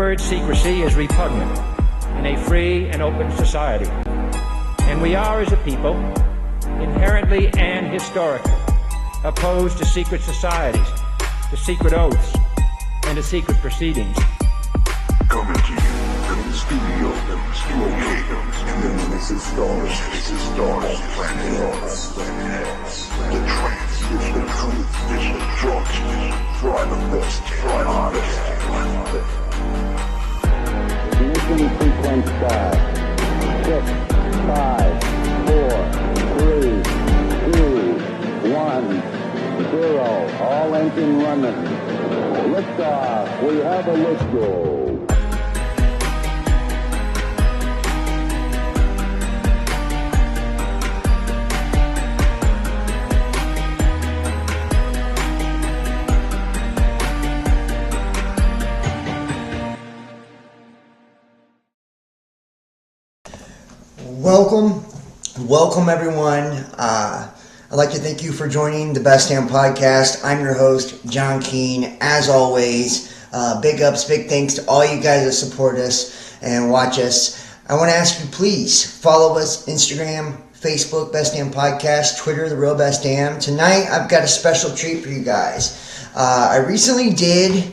word secrecy is repugnant in a free and open society. And we are, as a people, inherently and historically opposed to secret societies, to secret oaths, and to secret proceedings. Coming to you from the studio, and then this is stars, on planet Earth. The trance is the truth, is the drugs, try the best, Ignition sequence start. 6, 5, 4, 3, 2, 1, 0. All engine running. Liftoff. We have a lift. Welcome everyone. I'd like to thank you for joining the Best Damn Podcast. I'm your host, John Keane. As always, big ups, big thanks to all you guys that support us and watch us. I want to ask you, please follow us, Instagram, Facebook, Best Damn Podcast, Twitter, The Real Best Damn. Tonight, I've got a special treat for you guys. I recently did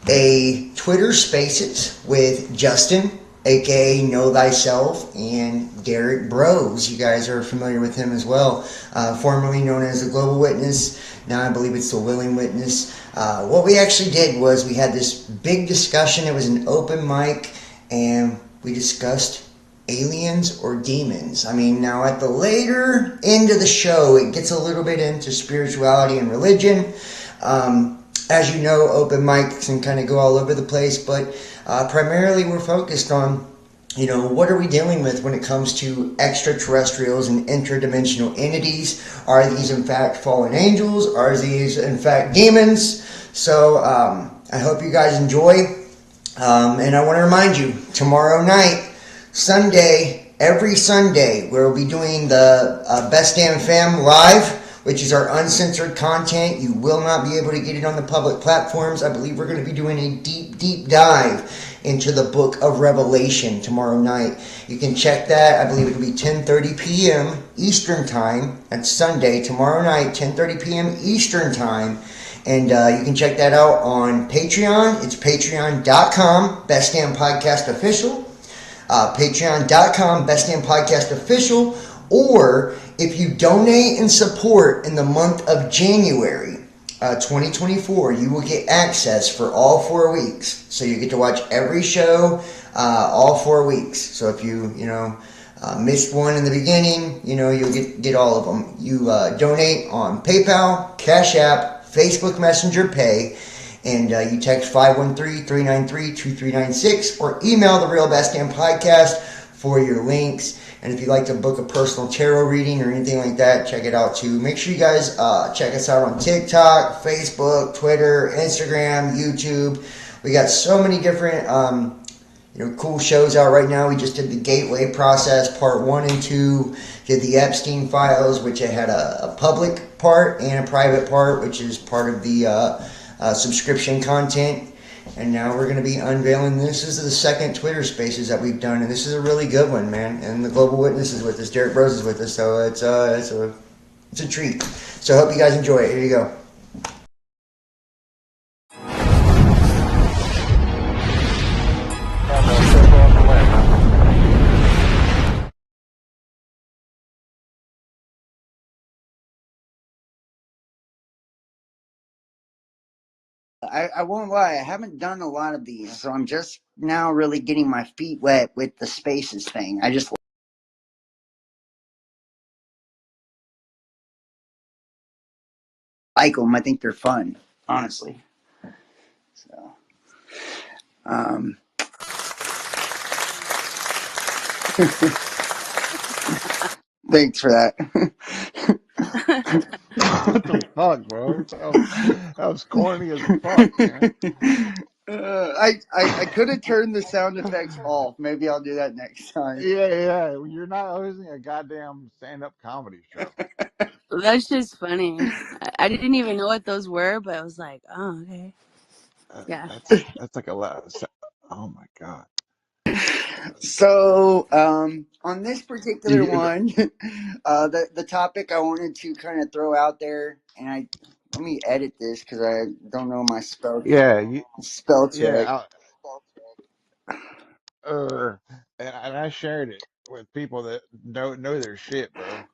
a Twitter Spaces with Justin, aka Know Thyself, and Derek Bros. You guys are familiar with him as well, formerly known as the Global Witness. Now I believe it's the Willing Witness. What we actually did was we had this big discussion. It was an open mic, and we discussed aliens or demons. I mean, now at the later end of the show, it gets a little bit into spirituality and religion. As you know, open mics can kind of go all over the place, but primarily we're focused on, what are we dealing with when it comes to extraterrestrials and interdimensional entities? Are these in fact fallen angels? Are these in fact demons? So I hope you guys enjoy. And I want to remind you, tomorrow night, Sunday, every Sunday, we'll be doing the bestdamnfam live, which is our uncensored content. You will not be able to get it on the public platforms. I believe we're going to be doing a deep dive into the book of Revelation tomorrow night. You can check that. I believe it will be 10:30 p.m. Eastern Time. That's Sunday, tomorrow night, 10:30 p.m. Eastern Time. And you can check that out on Patreon. It's patreon.com, Best Damn Podcast Official. Patreon.com, Best Damn Podcast Official. Or if you donate and support in the month of January 2024, you will get access for all 4 weeks. So you get to watch every show all 4 weeks. So if you missed one in the beginning, you'll get all of them. You donate on PayPal, Cash App, Facebook Messenger Pay, and you text 513-393-2396 or email the Real Best Damn Podcast for your links. And if you'd like to book a personal tarot reading or anything like that, check it out too. Make sure you guys check us out on TikTok, Facebook, Twitter, Instagram, YouTube. We got so many different cool shows out right now. We just did the Gateway Process, part 1 and 2. Did the Epstein Files, which it had a public part and a private part, which is part of the subscription content. And now we're going to be unveiling, this is the second Twitter Spaces that we've done, and this is a really good one, man. And the Global Witness is with us, Derek Bros is with us, so it's a treat. So I hope you guys enjoy it. Here you go. I won't lie, I haven't done a lot of these, so I'm just now really getting my feet wet with the Spaces thing. I just like them. I think they're fun, honestly. So, thanks for that. What the fuck, bro? That was corny as fuck, man. I could have turned the sound effects off. Maybe I'll do that next time. Yeah. You're not hosting a goddamn stand-up comedy show. That's just funny. I didn't even know what those were, but I was like, oh, okay. Yeah. That's like a lot. Oh my So, on this particular You, one, the topic I wanted to kind of throw out there, and let me edit this because I don't know my yeah, you, spell check. yeah. Er, and I shared it with people that know their shit, bro.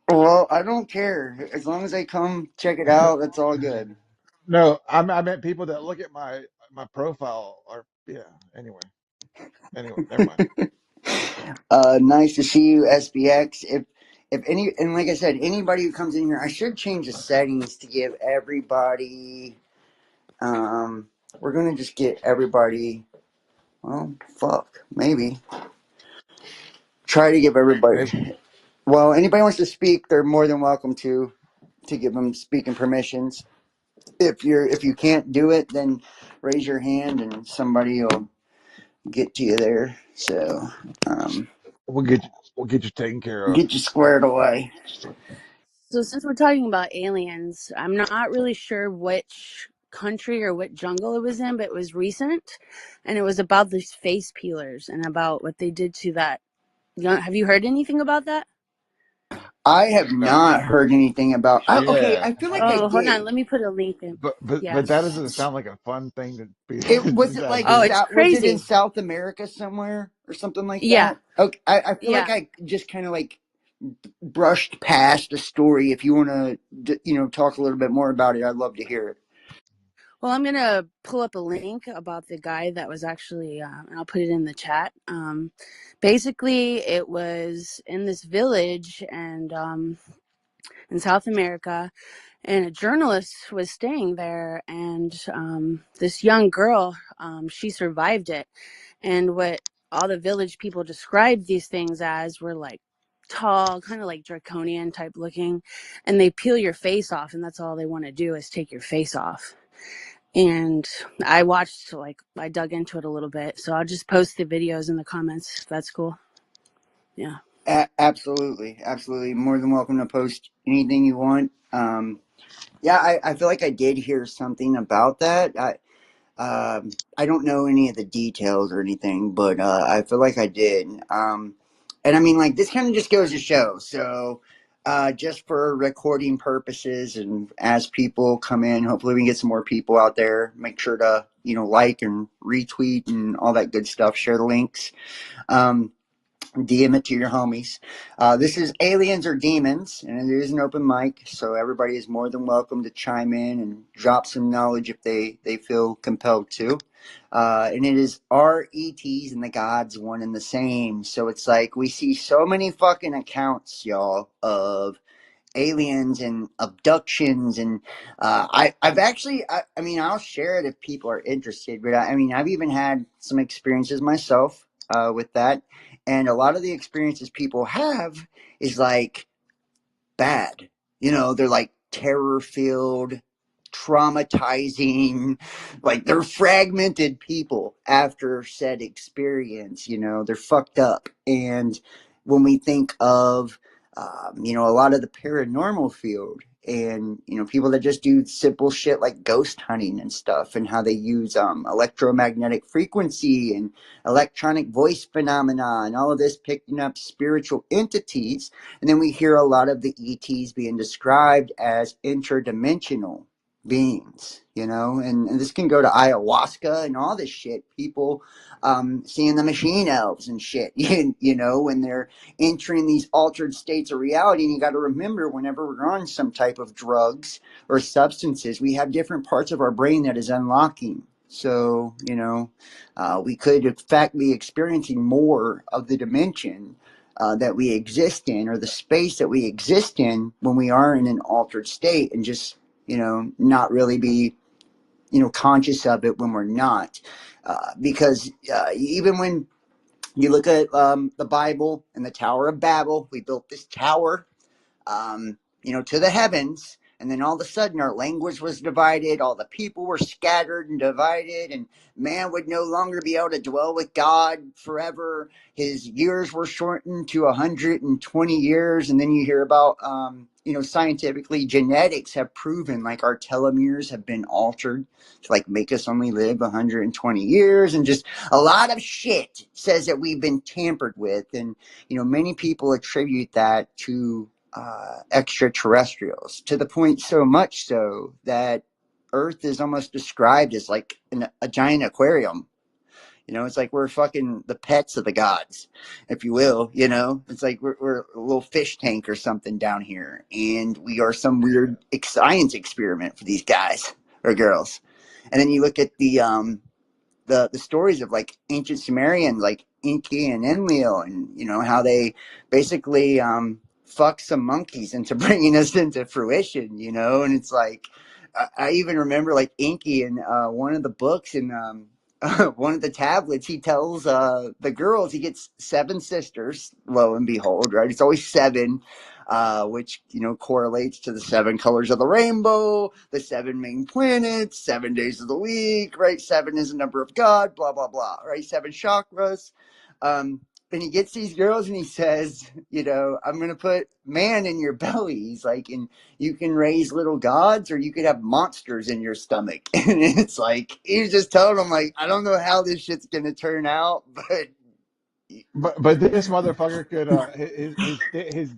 Well, I don't care as long as they come check it out. That's all good. No, I meant people that look at my profile or yeah. Anyway, never mind. Nice to see you, SBX. If any, and like I said, anybody who comes in here, I should change the settings to give everybody. We're gonna just get everybody. Well, fuck, maybe try to give everybody. Maybe Well, anybody wants to speak, they're more than welcome to give them speaking permissions. If you can't do it, then raise your hand and somebody will get to you there. So, um, we'll get you taken care of. get you squared away. So since we're talking about aliens, I'm not really sure which country or what jungle it was in, but it was recent, and it was about these face peelers and about what they did to that young. Have you heard anything about that? I have No, not heard anything about. Okay, yeah, I feel like I Oh, hold on. did. Let me put a link in. Yeah. but that doesn't sound like a fun thing to be It was it to like Oh, do. it's Was it in crazy. South America somewhere or something like Yeah. that? Okay, I feel like Yeah. I just kind of like brushed past the story. If you want to, talk a little bit more about it, I'd love to hear it. Well, I'm gonna pull up a link about the guy that was actually, and I'll put it in the chat. Basically, it was in this village and in South America, and a journalist was staying there, and this young girl, she survived it, and what all the village people described these things as were like tall, kind of like draconian type looking, and they peel your face off, and that's all they want to do is take your face off. And I watched, like, I dug into it a little bit, so I'll just post the videos in the comments if that's cool. Yeah. Absolutely, absolutely. More than welcome to post anything you want. Yeah, I feel like I did hear something about that. I don't know any of the details or anything, but I feel like I did. And I mean, like, this kind of just goes to show. So, just for recording purposes, and as people come in, hopefully we can get some more people out there. Make sure to like and retweet and all that good stuff. Share the links. DM it to your homies. This is Aliens or Demons, and it is an open mic, so everybody is more than welcome to chime in and drop some knowledge if they feel compelled to. And it is our ETs and the gods one and the same. So it's like we see so many fucking accounts, y'all, of aliens and abductions, and I've actually I mean, I'll share it if people are interested, but I mean, I've even had some experiences myself with that, and a lot of the experiences people have is like bad. They're like terror filled, traumatizing, like they're fragmented people after said experience. They're fucked up. And when we think of, a lot of the paranormal field, and people that just do simple shit like ghost hunting and stuff, and how they use electromagnetic frequency and electronic voice phenomena and all of this, picking up spiritual entities. And then we hear a lot of the ETs being described as interdimensional beings, and this can go to ayahuasca and all this shit. People seeing the machine elves and shit, when they're entering these altered states of reality. And you got to remember, whenever we're on some type of drugs or substances, we have different parts of our brain that is unlocking. So, we could in fact be experiencing more of the dimension that we exist in, or the space that we exist in, when we are in an altered state, and just not really be conscious of it when we're not, because even when you look at the Bible and the Tower of Babel, we built this tower to the heavens, And then all of a sudden, our language was divided, all the people were scattered and divided, and man would no longer be able to dwell with God forever. His years were shortened to 120 years. And then you hear about, scientifically, genetics have proven like our telomeres have been altered to like make us only live 120 years. And just a lot of shit says that we've been tampered with. And, many people attribute that to extraterrestrials, to the point so much so that Earth is almost described as like a giant aquarium. It's like we're fucking the pets of the gods, if you will. It's like we're a little fish tank or something down here, and we are some weird science experiment for these guys or girls. And then you look at the stories of like ancient Sumerians, like Enki and Enlil, and how they basically fuck some monkeys into bringing us into fruition. And it's like I even remember like Enki in one of the books in one of the tablets, he tells the girls he gets 7 sisters. Lo and behold, right? It's always 7. Which correlates to the 7 colors of the rainbow, the 7 main planets, 7 days of the week, right? 7 is the number of God, blah blah blah, right? 7 chakras. And he gets these girls and he says, I'm gonna put man in your belly. He's like, and you can raise little gods, or you could have monsters in your stomach. And it's like he's just telling them, like, I don't know how this shit's gonna turn out, but But this motherfucker could his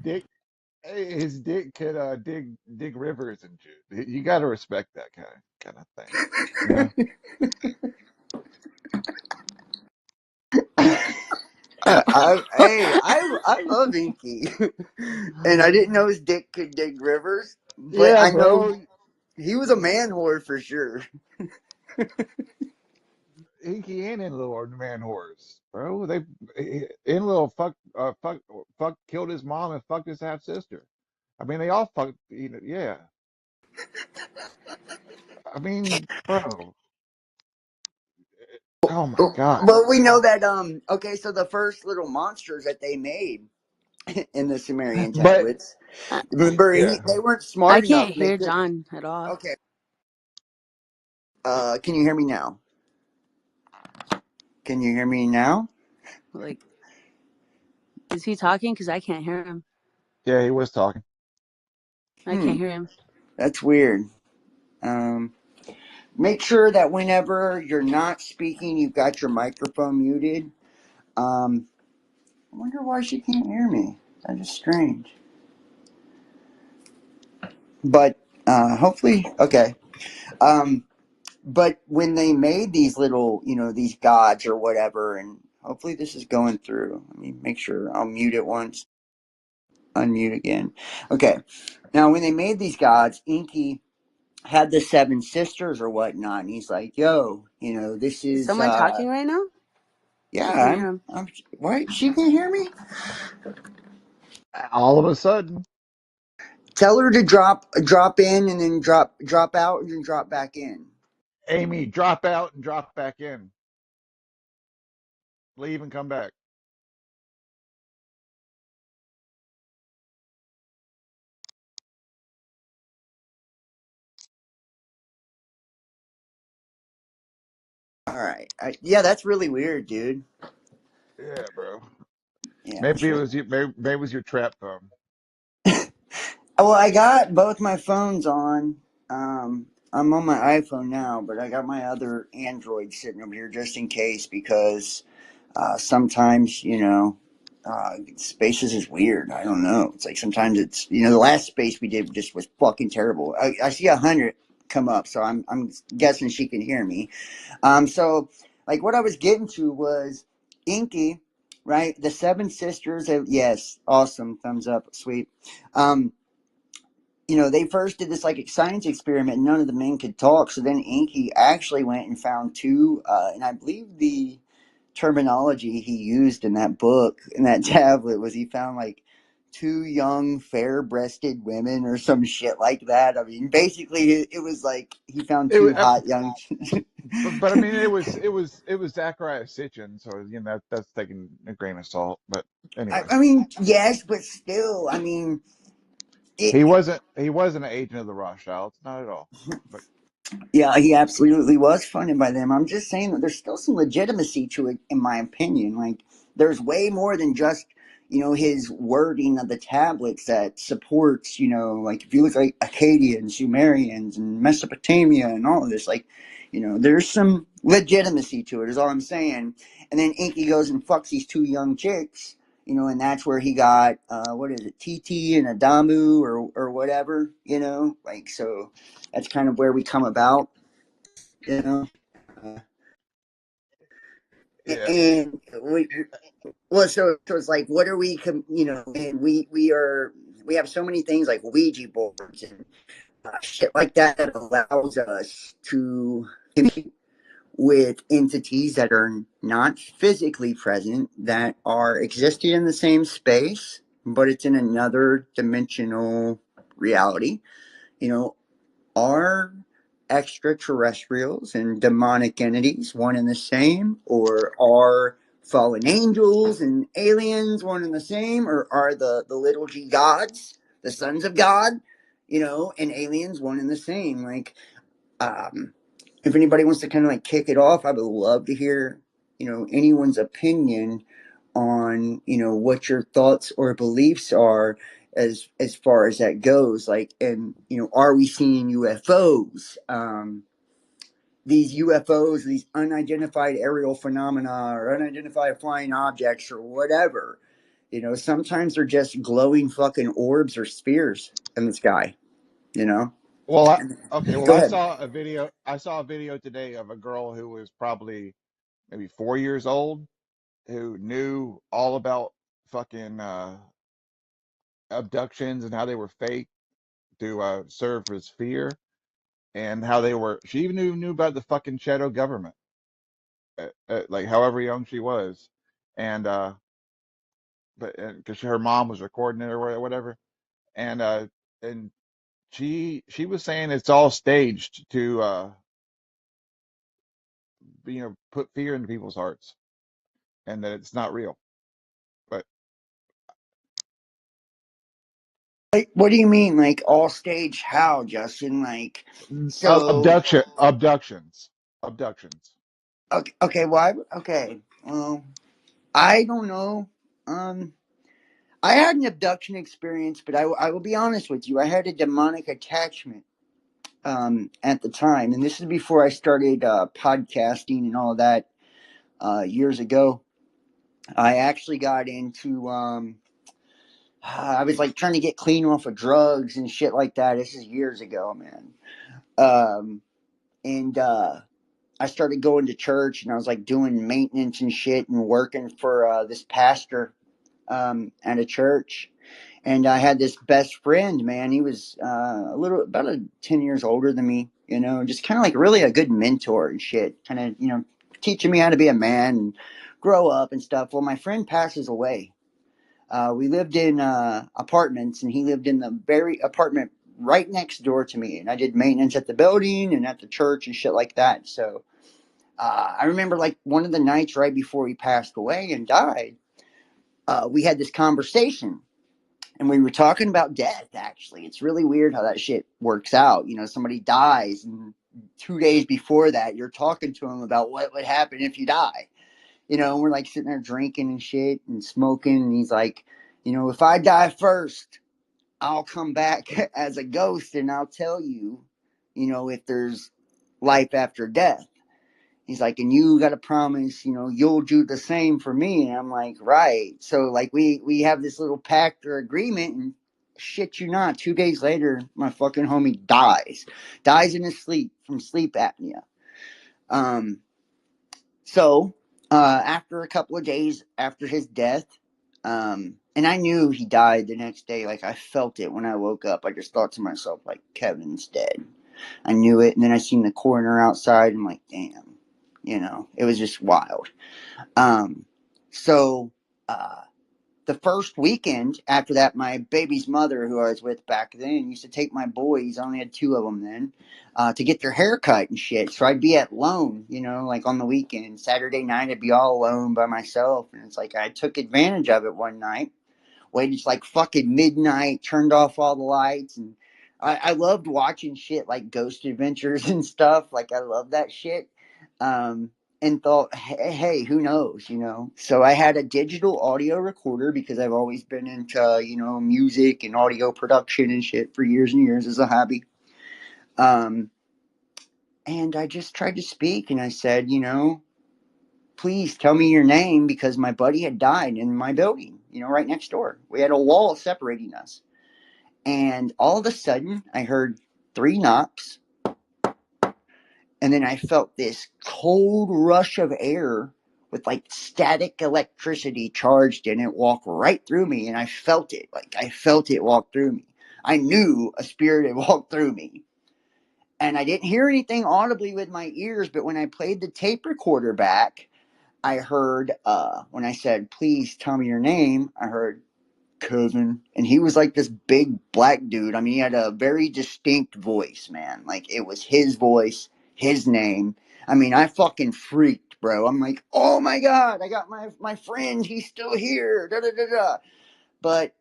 dick could dig rivers and shit. You got to respect that kind of thing, you know. I love Inky, and I didn't know his dick could dig rivers, but Yeah, I know bro. he was a man whore for sure. Inky and Enlil are man whores, bro. Enlil fuck killed his mom and fucked his half sister. I mean, they all fucked. Yeah. I mean, bro. Oh my God. But we know that okay, so the first little monsters that they made in the Sumerian But tablets, remember yeah, they weren't I smart enough. can't They hear could. John at all. Okay, can you hear me now? Can you hear me now? Like, is he talking? Because I can't hear him. yeah, he was talking. I can't hear him. That's weird. Um, Make sure that whenever you're not speaking, you've got your microphone muted. I wonder why she can't hear me. That is strange. But hopefully, okay. Um, but when they made these little, these gods or whatever, and hopefully this is going through. Let me make sure. I'll mute it once, unmute again. Okay. Now, when they made these gods, Inky had the 7 sisters or whatnot, and he's like, "Yo, this Is is someone talking right now? yeah, I can't hear him. I'm. Why she can't hear me? All of a sudden, Tell her to drop in and then drop out and then drop back in. Amy, drop out and drop back in. Leave and come back. All right. Yeah, that's really weird, dude. Yeah, bro. Yeah, Maybe it sure. was you. Maybe it was your trap phone. Well, I got both my phones on. I'm on my iPhone now, but I got my other Android sitting over here just in case because sometimes, spaces is weird. I don't know. It's like sometimes it's, the last space we did just was fucking terrible. I see 100 come up, so I'm guessing she can hear me. So like what I was getting to was Inky, right? The 7 sisters. Yes, awesome, thumbs up, sweet. Um, they first did this like science experiment. And none of the men could talk. So then Inky actually went and found 2, and I believe the terminology he used in that book, in that tablet, was he found like 2 young, fair-breasted women or some shit like that. I mean, basically, it was like he found It, 2 hot young. but I mean, it was Zachariah Sitchin, so that's taking a grain of salt. But anyway, I mean, yes, but still, I mean, He wasn't an agent of the Rothschilds, not at all. But Yeah, he absolutely was funded by them. I'm just saying that there's still some legitimacy to it, in my opinion. Like, there's way more than just, his wording of the tablets that supports, like if you look like Akkadians, Sumerians, and Mesopotamia and all of this, like, there's some legitimacy to it, is all I'm saying. And then Inky goes and fucks these two young chicks, and that's where he got, what is it, TT and Adamu or whatever, like, so that's kind of where we come about, you know. Uh, yeah, and well, so it's like, what are we, and we have so many things like Ouija boards and shit like that that allows us to communicate with entities that are not physically present, that are existing in the same space, but it's in another dimensional reality. You know, Are extraterrestrials and demonic entities one and the same? Or are fallen angels and aliens one and the same? Or are the little g gods, the sons of God, and aliens one and the same? Like, um, if anybody wants to kind of like kick it off, I would love to hear, anyone's opinion on, what your thoughts or beliefs are as far as that goes. Like, and are we seeing UFOs? These UFOs, these unidentified aerial phenomena or unidentified flying objects or whatever. Sometimes they're just glowing fucking orbs or spheres in the sky. You know. well, okay. Well, Go ahead. I saw a video today of a girl who was probably maybe 4 years old who knew all about fucking abductions and how they were fake to serve as fear, and how they were. She even knew about the fucking shadow government, like however young she was, and but because her mom was recording it or whatever, and and she was saying it's all staged to put fear into people's hearts, and that it's not real. But Like, what do you mean, like all stage? How, Justin? Like, so abductions. okay, okay, well, okay, well, I don't know. Um, I had an abduction experience, but I will be honest with you. I had a demonic attachment at the time, and this is before I started podcasting and all of that years ago. I actually got into I was like trying to get clean off of drugs and shit like that. This is years ago, man. And I started going to church, and I was like doing maintenance and shit and working for this pastor at a church. And I had this best friend, man. He was about 10 years older than me, just kind of like really a good mentor and shit, kind of, teaching me how to be a man and grow up and stuff. Well, my friend passes away. We lived in apartments, and he lived in the very apartment right next door to me. And I did maintenance at the building and at the church and shit like that. So I remember like one of the nights right before he passed away and died, we had this conversation, and we were talking about death. Actually, it's really weird how that shit works out. Somebody dies, and 2 days before that, you're talking to him about what would happen if you die. And we're like sitting there drinking and shit and smoking, and he's like, if I die first, I'll come back as a ghost and I'll tell you, if there's life after death. He's like, and you got to promise, you'll do the same for me. And I'm like, right. So like we have this little pact or agreement, and shit you not, 2 days later, my fucking homie dies in his sleep from sleep apnea. Um, so after a couple of days after his death, and I knew he died the next day. Like, I felt it when I woke up. I just thought to myself, like, Kevin's dead. I knew it. And then I seen the coroner outside. And I'm like, damn, it was just wild. Um, so uh, the first weekend after that, my baby's mother, who I was with back then, used to take my boys. I only had two of them then, to get their hair cut and shit. So I'd be at Lone, like on the weekend. Saturday night, I'd be all alone by myself. And it's like I took advantage of it one night. waited till like fucking midnight, turned off all the lights, and I loved watching shit like Ghost Adventures and stuff. Like I love that shit. And thought, hey, who knows, you know? So I had a digital audio recorder because I've always been into, you know, music and audio production and shit for years and years as a hobby. And I just tried to speak and I said, you know, please tell me your name because my buddy had died in my building, you know, right next door. We had a wall separating us. And all of a sudden, I heard 3 knocks. And then I felt this cold rush of air with like static electricity charged in it walk right through me. And I felt it. Like I felt it walk through me. I knew a spirit had walked through me. And I didn't hear anything audibly with my ears. But when I played the tape recorder back, I heard, when I said, please tell me your name, I heard, Kevin. And he was like this big black dude. I mean, he had a very distinct voice, man. Like it was his voice, his name. I mean, I fucking freaked, bro. I'm like, oh my God, I got my friend. He's still here. Da, da, da, da. But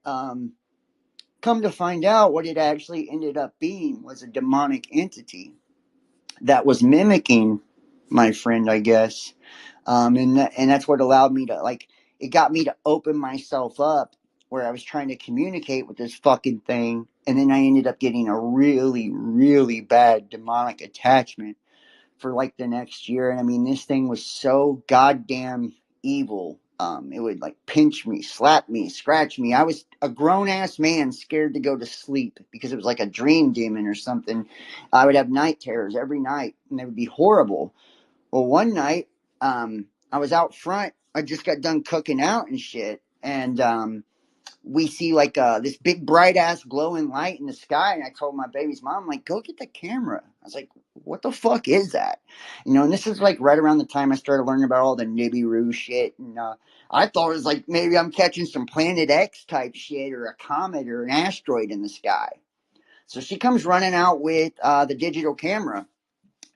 come to find out, what it actually ended up being was a demonic entity that was mimicking my friend, I guess. And that's what allowed me to, like, it got me to open myself up where I was trying to communicate with this fucking thing. And then I ended up getting a really, really bad demonic attachment for like the next year. And I mean, this thing was so goddamn evil. It would like pinch me, slap me, scratch me. I was a grown ass man scared to go to sleep because it was like a dream demon or something. I would have night terrors every night and they would be horrible. Well, one night, I was out front. I just got done cooking out and shit. And we see like this big bright ass glowing light in the sky. And I told my baby's mom, like, go get the camera. I was like, what the fuck is that? You know, and this is like right around the time I started learning about all the Nibiru shit. And I thought it was like maybe I'm catching some Planet X type shit or a comet or an asteroid in the sky. So she comes running out with the digital camera.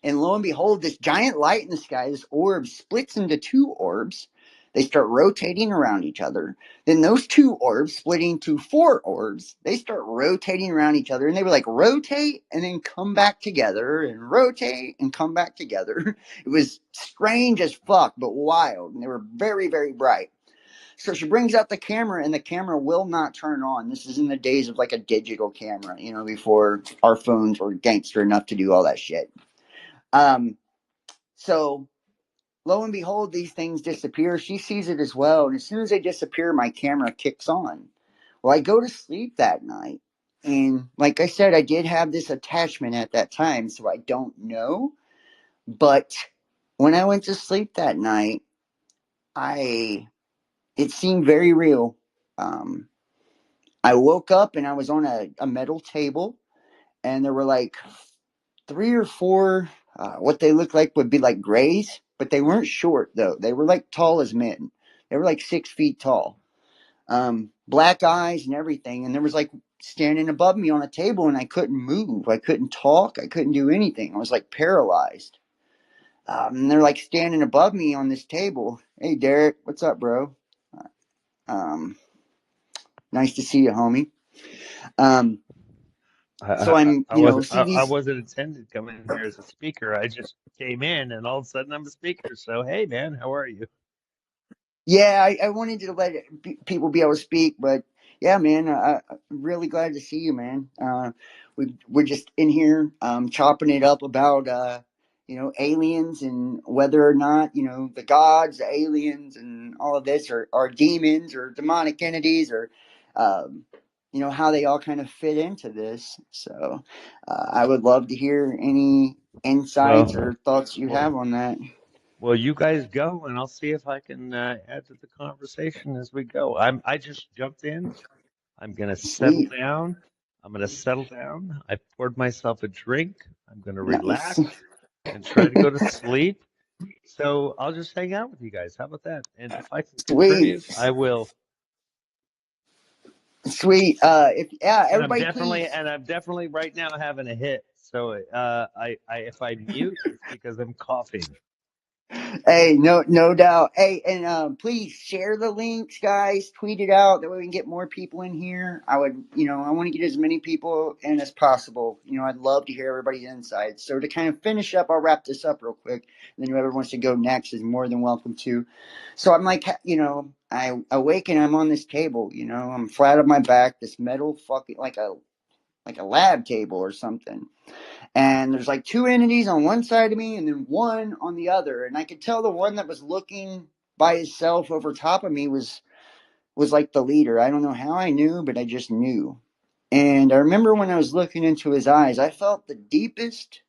And lo and behold, this giant light in the sky, this orb splits into 2 orbs. They start rotating around each other. Then those 2 orbs split into 4 orbs. They start rotating around each other. And they would like rotate and then come back together and rotate and come back together. It was strange as fuck, but wild. And they were very, very bright. So she brings out the camera and the camera will not turn on. This is in the days of like a digital camera, you know, before our phones were gangster enough to do all that shit. So lo and behold, these things disappear. She sees it as well. And as soon as they disappear, my camera kicks on. Well, I go to sleep that night. And like I said, I did have this attachment at that time, so I don't know. But when I went to sleep that night, it seemed very real. I woke up and I was on a metal table, and there were like 3 or 4 what they looked like would be like grays, but they weren't short though. They were like tall as men. They were like 6 feet tall, black eyes and everything. And there was like standing above me on a table, and I couldn't move. I couldn't talk. I couldn't do anything. I was like paralyzed. And they're like standing above me on this table. Hey, Derek, what's up, bro? Um, nice to see you, homie. So I'm, I you know, wasn't see I these. wasn't intended to come in here as a speaker. I just came in and all of a sudden I'm a speaker. So hey man, how are you? Yeah, I wanted to let people be able to speak, but yeah, man, I'm really glad to see you, man. We're just in here chopping it up about, you know, aliens and whether or not, you know, the gods, the aliens, and all of this are demons or demonic entities or, you know, how they all kind of fit into this. So I would love to hear any insights or Well, thoughts you well, have on that. well, you guys go and I'll see if I can add to the conversation as we go. I just jumped in. I'm gonna settle Sweet. down. I'm gonna settle down. I poured myself a drink. I'm gonna Nice. relax and try to go to sleep. So I'll just hang out with you guys. How about that? And if I can Sweet. contribute, I will. Sweet. If yeah, And I'm everybody, definitely please. and I'm definitely right now having a hit. So I if I mute, it's because I'm coughing. Hey, no doubt. Hey, and please share the links, guys. Tweet it out. That way we can get more people in here. I would, I want to get as many people in as possible. I'd love to hear everybody's insights. So to kind of finish up, I'll wrap this up real quick. And then whoever wants to go next is more than welcome to. So I'm like, I awaken. I'm on this table. I'm flat on my back. This metal fucking like a lab table or something. And there's like two entities on one side of me and then one on the other. And I could tell the one that was looking by itself over top of me was like the leader. I don't know how I knew, but I just knew. And I remember when I was looking into his eyes, I felt the deepest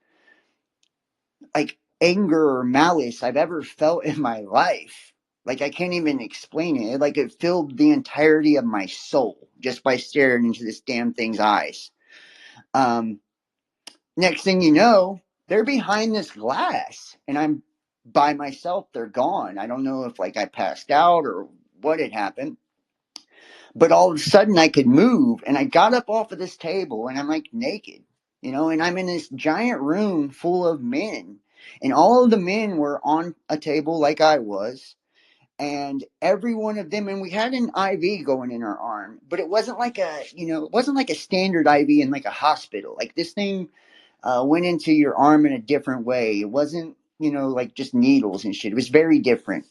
like anger or malice I've ever felt in my life. Like I can't even explain it. Like it filled the entirety of my soul just by staring into this damn thing's eyes. Um, Next thing you know, they're behind this glass and I'm by myself. They're gone. I don't know if like I passed out or what had happened, but all of a sudden I could move and I got up off of this table and I'm like naked, and I'm in this giant room full of men and all of the men were on a table like I was. And every one of them, and we had an IV going in our arm, but it wasn't like it wasn't like a standard IV in like a hospital. Like this thing went into your arm in a different way. It wasn't, like just needles and shit. It was very different.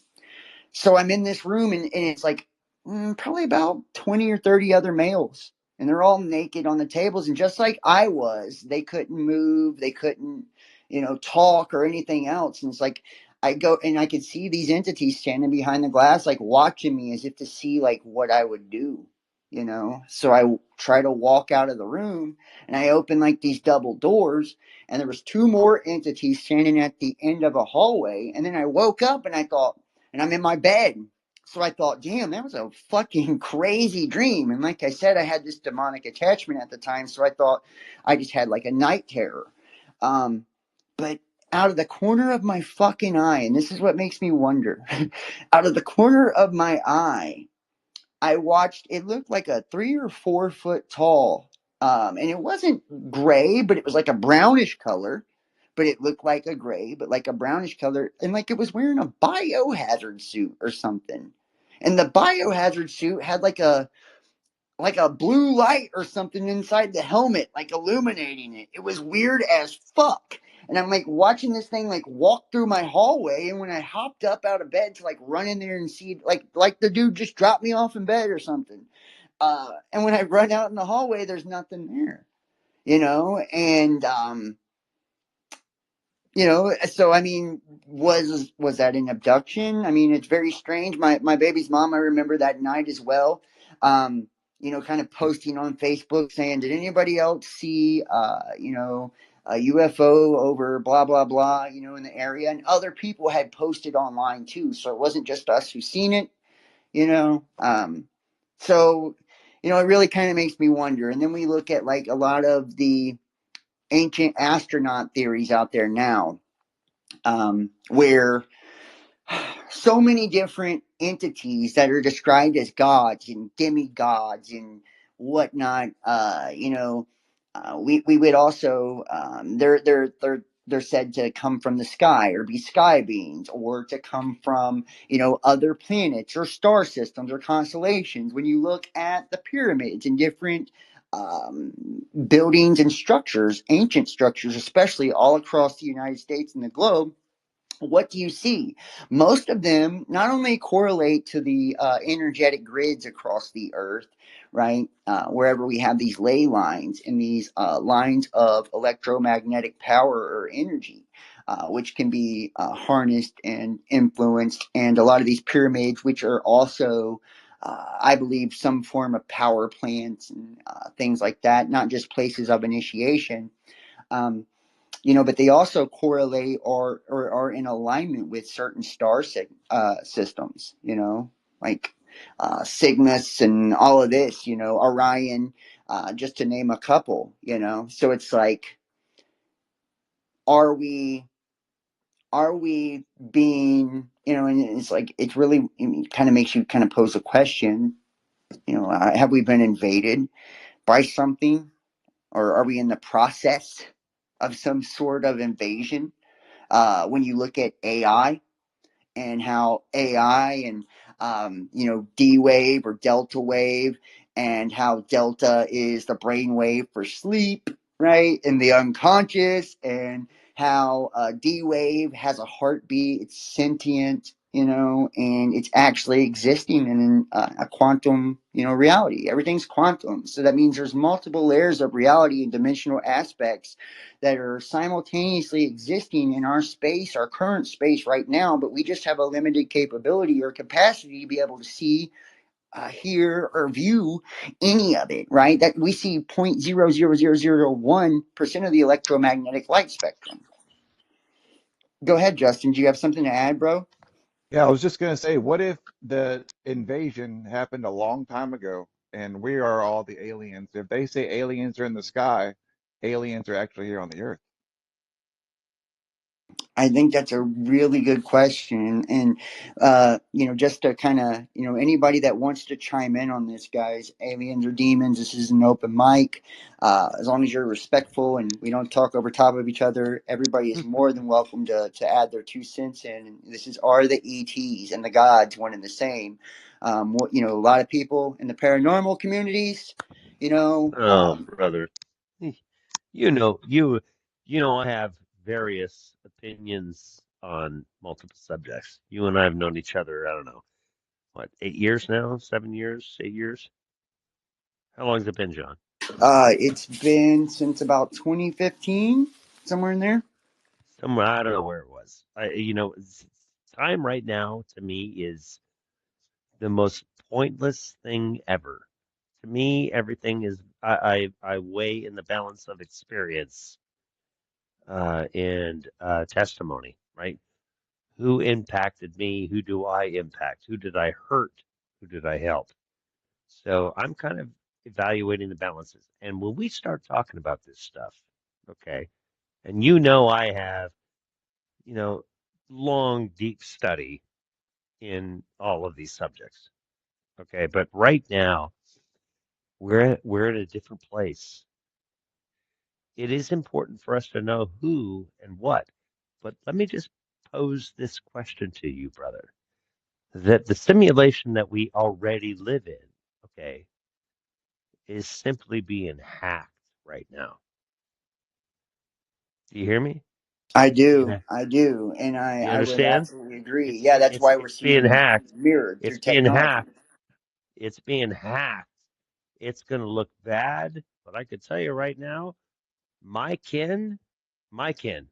So I'm in this room and it's like probably about 20 or 30 other males. And they're all naked on the tables. And just like I was, they couldn't move. They couldn't, talk or anything else. And it's like I go and I could see these entities standing behind the glass, like watching me as if to see like what I would do. So I try to walk out of the room and I open like these double doors and there was two more entities standing at the end of a hallway. And then I woke up and I thought, and I'm in my bed. So I thought, damn, that was a fucking crazy dream. And like I said, I had this demonic attachment at the time. So I thought I just had like a night terror. But out of the corner of my fucking eye, and this is what makes me wonder, out of the corner of my eye, I watched, it looked like a 3 or 4 foot tall, and it wasn't gray, but it was like a brownish color, but it looked like a gray, but like a brownish color. And like it was wearing a biohazard suit or something. And the biohazard suit had like a blue light or something inside the helmet, like illuminating it. It was weird as fuck. And I'm like watching this thing like walk through my hallway. And when I hopped up out of bed to like run in there and see like the dude just dropped me off in bed or something. And when I run out in the hallway, there's nothing there, and so I mean, was that an abduction? I mean, it's very strange. My baby's mom, I remember that night as well. Kind of posting on Facebook saying, "Did anybody else see, a UFO over blah blah blah, in the area?" And other people had posted online too, so it wasn't just us who seen it, you know. So, it really kind of makes me wonder. And then we look at like a lot of the ancient astronaut theories out there now, where so many different entities that are described as gods and demigods and whatnot. We would also they're said to come from the sky or be sky beings or to come from other planets or star systems or constellations. When you look at the pyramids and different buildings and structures, ancient structures, especially all across the United States and the globe, what do you see? Most of them not only correlate to the energetic grids across the earth, right? Wherever we have these ley lines and these lines of electromagnetic power or energy, which can be harnessed and influenced, and a lot of these pyramids, which are also I believe some form of power plants and things like that, not just places of initiation. Um, but they also correlate or are in alignment with certain star systems, like Cygnus and all of this, Orion, just to name a couple, So it's like, are we being, and it's like, it's really, it kind of makes you kind of pose a question, have we been invaded by something, or are we in the process of some sort of invasion? When you look at AI, and how AI and D wave or delta wave, and how delta is the brain wave for sleep, right, and the unconscious, and how D wave has a heartbeat, it's sentient, and it's actually existing in a quantum, reality. Everything's quantum, so that means there's multiple layers of reality and dimensional aspects that are simultaneously existing in our space, our current space right now, but we just have a limited capability or capacity to be able to see, hear, or view any of it, right? That we see 0.00001% of the electromagnetic light spectrum. Go ahead, Justin. Do you have something to add, bro? Yeah, I was just gonna say, what if the invasion happened a long time ago and we are all the aliens? If they say aliens are in the sky, aliens are actually here on the earth. I think that's a really good question. And, just to kind of, anybody that wants to chime in on this, guys, aliens or demons, this is an open mic. As long as you're respectful and we don't talk over top of each other, everybody is more than welcome to add their 2 cents in. And this is Are the ETs and the gods one and the same? A lot of people in the paranormal communities, Oh, brother. You know, you I have various opinions on multiple subjects. You and I have known each other, I don't know, what, 8 years now? 7 years? 8 years? How long has it been, John? it's been since about 2015, somewhere in there. Somewhere, I don't know where it was. Time right now to me is the most pointless thing ever. To me, everything is I weigh in the balance of experience and testimony, right? Who impacted me? Who do I impact? Who did I hurt? Who did I help? So I'm kind of evaluating the balances. And when we start talking about this stuff, okay, and I have, you know, long, deep study in all of these subjects. Okay, but right now we're in a different place. It is important for us to know who and what. But let me just pose this question to you, brother. That the simulation that we already live in, okay, is simply being hacked right now. Do you hear me? I It's being do, hacked. I do, and You I would understand? absolutely agree. Yeah, that's why we're It's being seeing hacked. mirrored through It's being technology. hacked. It's being hacked. It's going to look bad, but I could tell you right now, my kin, my kin,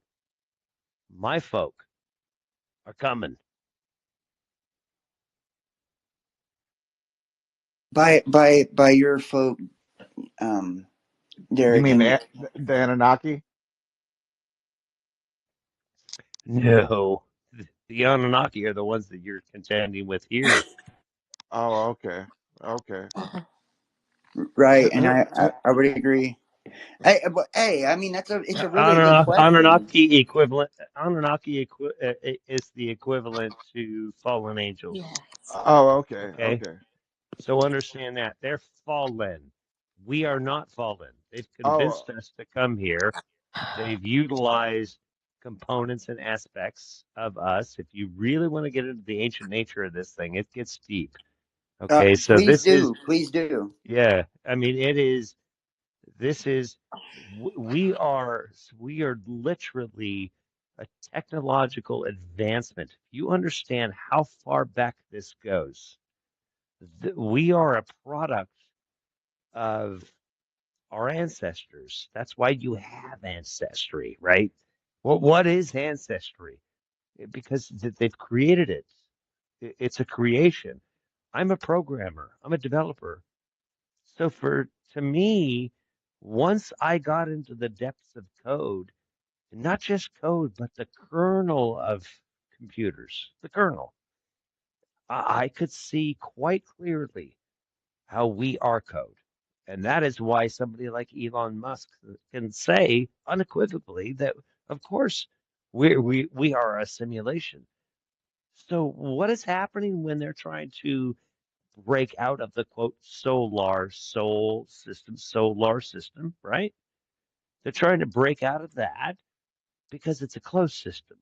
my folk are coming. By your folk, um, You Derek, mean and the Anunnaki? No, the Anunnaki are the ones that you're contending with here. Oh, okay, okay. right, Who, and who, who, I would agree. Hey, I mean it's a really good question. Anunnaki is the equivalent to fallen angels. Yes. oh, okay, Okay, okay. so understand that they're fallen. We are not fallen. They've Oh, convinced us to come here. They've utilized components and aspects of us. If you really want to get into the ancient nature of this thing, it gets deep. Okay, so Please this is, do, please do. yeah, I mean, it is, this is, we are literally a technological advancement. You understand how far back this goes. We are a product of our ancestors. That's why you have ancestry, right? What is ancestry? Because they've created it. It's a creation. I'm a programmer. I'm a developer. So to me, once I got into the depths of code, and not just code, but the kernel of computers, the kernel, I could see quite clearly how we are code. And that is why somebody like Elon Musk can say unequivocally that, of course, we are a simulation. So what is happening when they're trying to break out of the quote solar system, right? They're trying to break out of that because it's a closed system.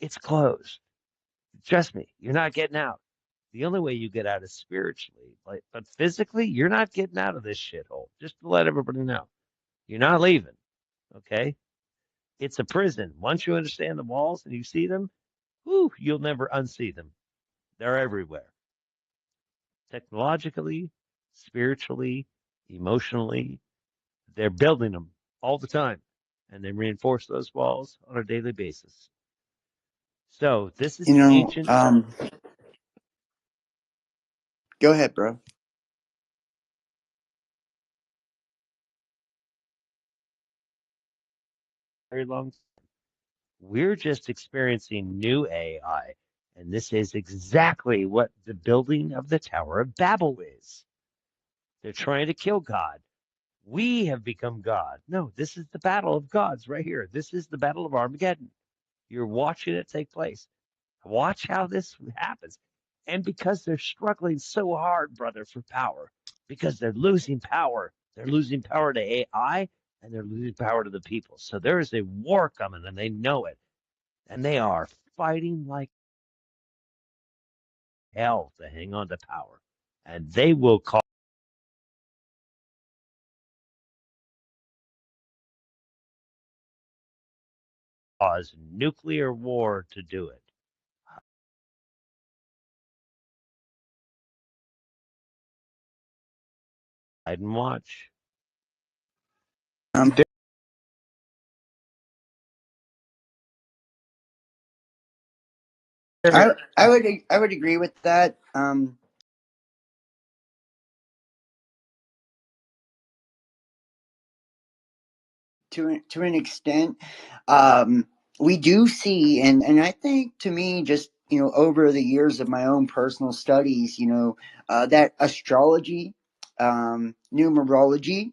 It's closed. Trust me, you're not getting out. The only way you get out is spiritually, but physically, you're not getting out of this shithole. Just to let everybody know, you're not leaving. Okay, it's a prison. Once you understand the walls and you see them, whew, you'll never unsee them. They're everywhere, technologically, spiritually, emotionally. They're building them all the time, and they reinforce those walls on a daily basis. So this is You the know, ancient. go ahead, bro. Very long. We're just experiencing new AI, and this is exactly what the building of the Tower of Babel is. They're trying to kill God. We have become God. No, this is the battle of gods right here. This is the battle of Armageddon. You're watching it take place. Watch how this happens. And because they're struggling so hard, brother, for power, because they're losing power to AI and they're losing power to the people. So there is a war coming and they know it. And they are fighting like hell to hang on to power. And they will cause nuclear war to do it. Hide and watch. Um, I would agree with that. To an extent, um, we do see, and I think to me, just over the years of my own personal studies, that astrology, numerology,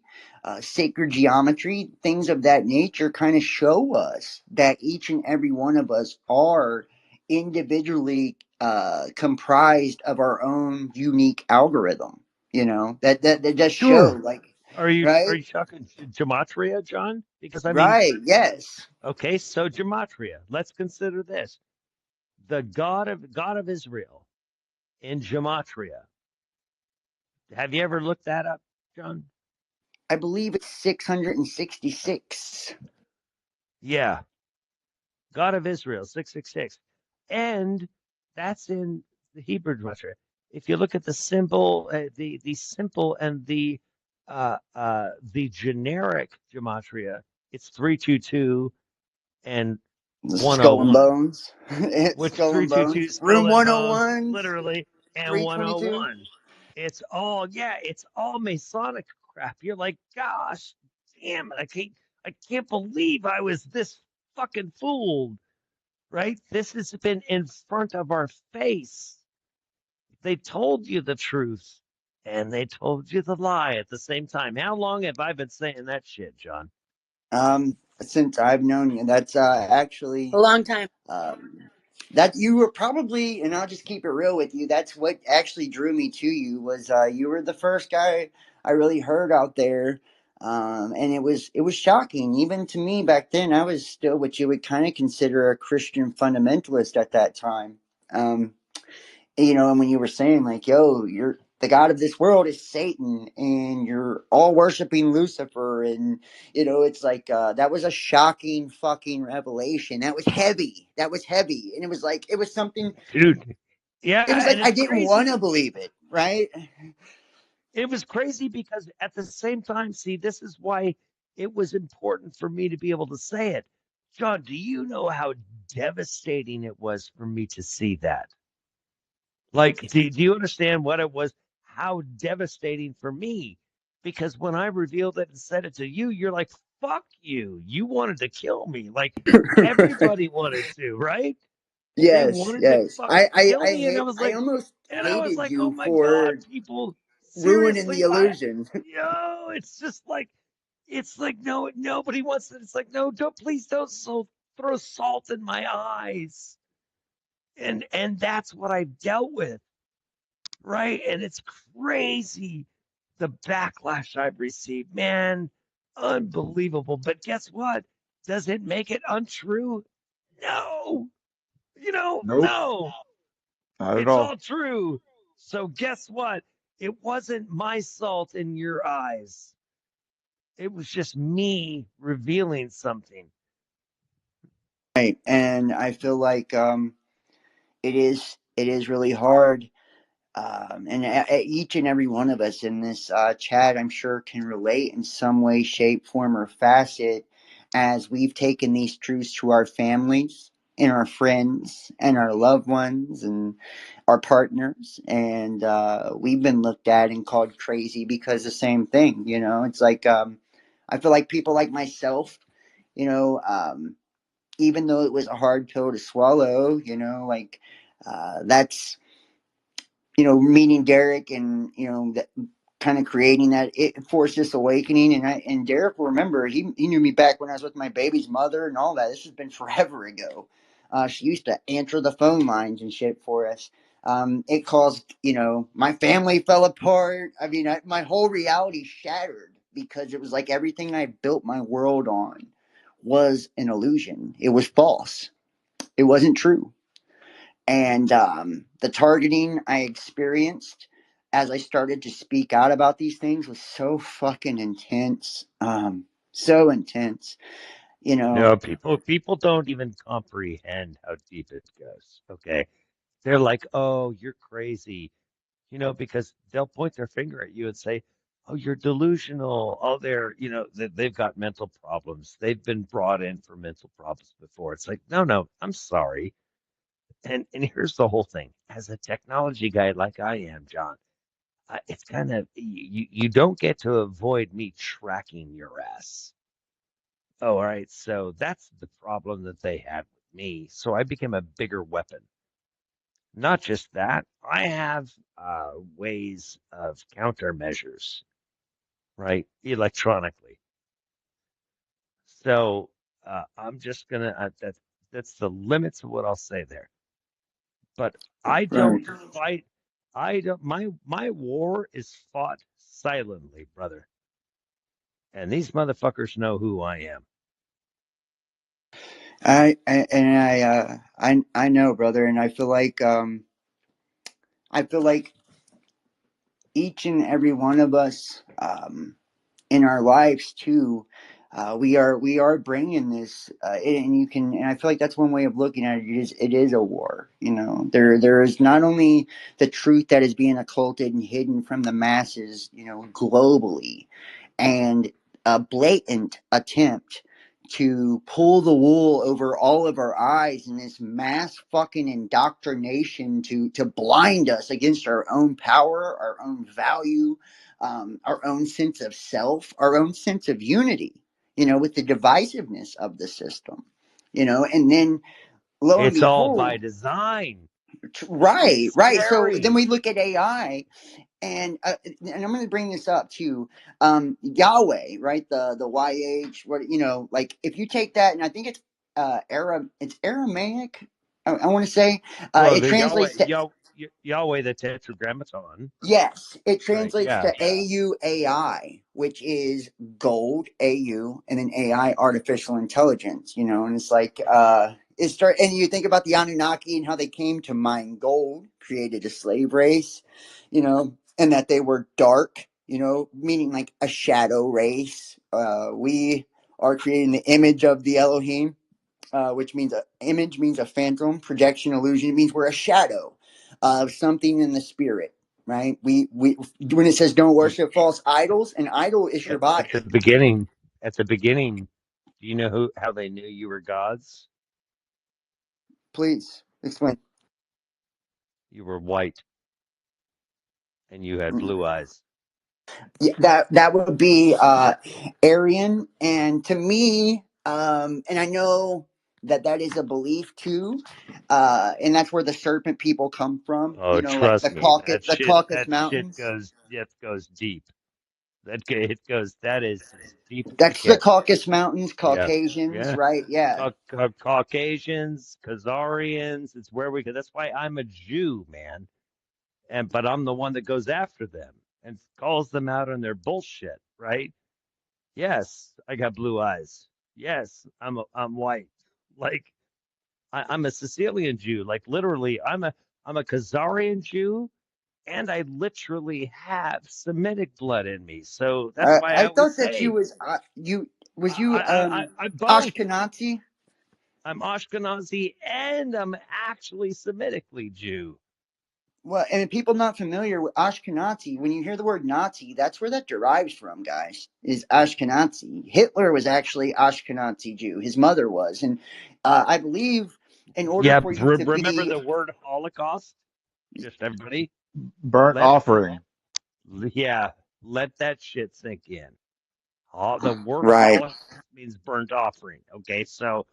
sacred geometry, things of that nature, kind of show us that each and every one of us are individually comprised of our own unique algorithm. That just show Sure. like, Are right. you talking gematria, John? Because I mean, Right. Yes. okay, so gematria. Let's consider this: the God of Israel in gematria. Have you ever looked that up, John? I believe it's 666. Yeah, God of Israel, 666, and that's in the Hebrew gematria. If you look at the symbol, the simple and the generic gematria, it's 322 and The Skull and 101, Bones. which Skull and 322 Bones. skull Room and bones 101, literally, and 322. 101. It's all Masonic crap. You're like, gosh, damn it, I can't believe I was this fucking fooled, right? This has been in front of our face. They told you the truth and they told you the lie at the same time. How long have I been saying that shit, John? Since I've known you, that's A actually long time. um, that you were probably, and I'll just keep it real with you. That's what actually drew me to you was you were the first guy I really heard out there, and it was shocking even to me back then. I was still what you would kind of consider a Christian fundamentalist at that time. Um, and when you were saying like, yo, you're the god of this world is Satan and you're all worshiping Lucifer, and it's like that was a shocking fucking revelation. That was heavy and it was like it was something. Dude, It was yeah, like and I it's didn't want crazy. to believe it, right? It was crazy because at the same time, see, this is why it was important for me to be able to say it. John, do you know how devastating it was for me to see that? Like, do you understand what it was? How devastating for me? Because when I revealed it and said it to you, you're like, fuck you. You wanted to kill me. Like, everybody wanted to, right? They Yes, wanted to yes. fucking kill me. I almost And I was hated like, oh you my God, for people, ruining the seriously, illusion. it's just like, it's like, no, nobody wants it. It's like, no, please don't throw salt in my eyes. And that's what I've dealt with, right? And it's crazy the backlash I've received, man, unbelievable. But guess what? Does it make it untrue? No, Nope. no. Not at It's all. all true. So guess what? It wasn't my salt in your eyes. It was just me revealing something. Right. And I feel like it is really hard. And each and every one of us in this chat, I'm sure, can relate in some way, shape, form, or facet, as we've taken these truths to our families and our friends and our loved ones and our partners, and we've been looked at and called crazy because the same thing. It's like, I feel like people like myself, you know. Even though it was a hard pill to swallow, like, that's, meeting Derek, and that kind of creating that, it forced this awakening. And Derek will remember, he knew me back when I was with my baby's mother and all that. This has been forever ago. She used to answer the phone lines and shit for us. It caused, my family fell apart. I mean, my whole reality shattered because it was like everything I built my world on was an illusion. It was false. It wasn't true. And the targeting I experienced as I started to speak out about these things was so fucking intense. So intense, you know. No, people don't even comprehend how deep it goes. Okay. They're like, "Oh, you're crazy." Because they'll point their finger at you and say, "Oh, you're delusional." Oh, they've got mental problems. They've been brought in for mental problems before. It's like, no, no, I'm sorry. And here's the whole thing. As a technology guy like I am, John, it's kind of you don't get to avoid me tracking your ass. Oh, all right. So that's the problem that they had with me. So I became a bigger weapon. Not just that, I have ways of countermeasures, right, electronically. So I'm just gonna that's the limits of what I'll say there. But I Right. don't fight. I don't. My war is fought silently, brother. And these motherfuckers know who I am. I know, brother, and I feel like each and every one of us, in our lives too, we are bringing this, and I feel like that's one way of looking at it. It is a war. There is not only the truth that is being occulted and hidden from the masses, globally, and a blatant attempt to pull the wool over all of our eyes in this mass fucking indoctrination to blind us against our own power, our own value, our own sense of self, our own sense of unity, with the divisiveness of the system, and then lo and It's all behold, by design. right, It's right. So then scary. we look at AI, and I'm going to bring this up too. Yahweh, right? The YH, what, like if you take that, and I think it's it's Aramaic. I want to say Well, it the translates to, Yahweh, the Tetragrammaton, yes, it right? translates Yeah. to AUAI, which is gold, AU, and then AI, artificial intelligence. And it's like and you think about the Anunnaki and how they came to mine gold, created a slave race, and that they were dark, meaning like a shadow race. We are creating the image of the Elohim, which means image means a phantom, projection, illusion. It means we're a shadow of something in the spirit, right? We when it says don't At, worship false idols, an idol is your at body. the beginning, do you know how they knew you were gods? Please explain. You were white and you had blue eyes. Yeah, that would be Aryan, and to me, and I know that is a belief too, and that's where the serpent people come from. Oh, Like trust the me, Caucasus, the Caucasus Mountains. goes deep. It goes that is as deep as it That's the gets. Caucasus Mountains, Yeah, Caucasians, yeah. right? Yeah. Caucasians, Khazarians. It's where we go. That's why I'm a Jew, man. But I'm the one that goes after them and calls them out on their bullshit, right? Yes, I got blue eyes. Yes, I'm white. Like I'm a Sicilian Jew. Like literally, I'm a Khazarian Jew, and I literally have Semitic blood in me. So that's why I I always thought that say you I'm both. Ashkenazi. I'm Ashkenazi and I'm actually Semitically Jew. Well, and people not familiar with Ashkenazi, when you hear the word Nazi, that's where that derives from, guys, is Ashkenazi. Hitler was actually Ashkenazi Jew. His mother was. And I believe in order Yeah, for you to remember be, the word Holocaust? Just everybody, Burnt let offering. yeah, let that shit sink in. The word right, Holocaust means burnt offering. Okay, so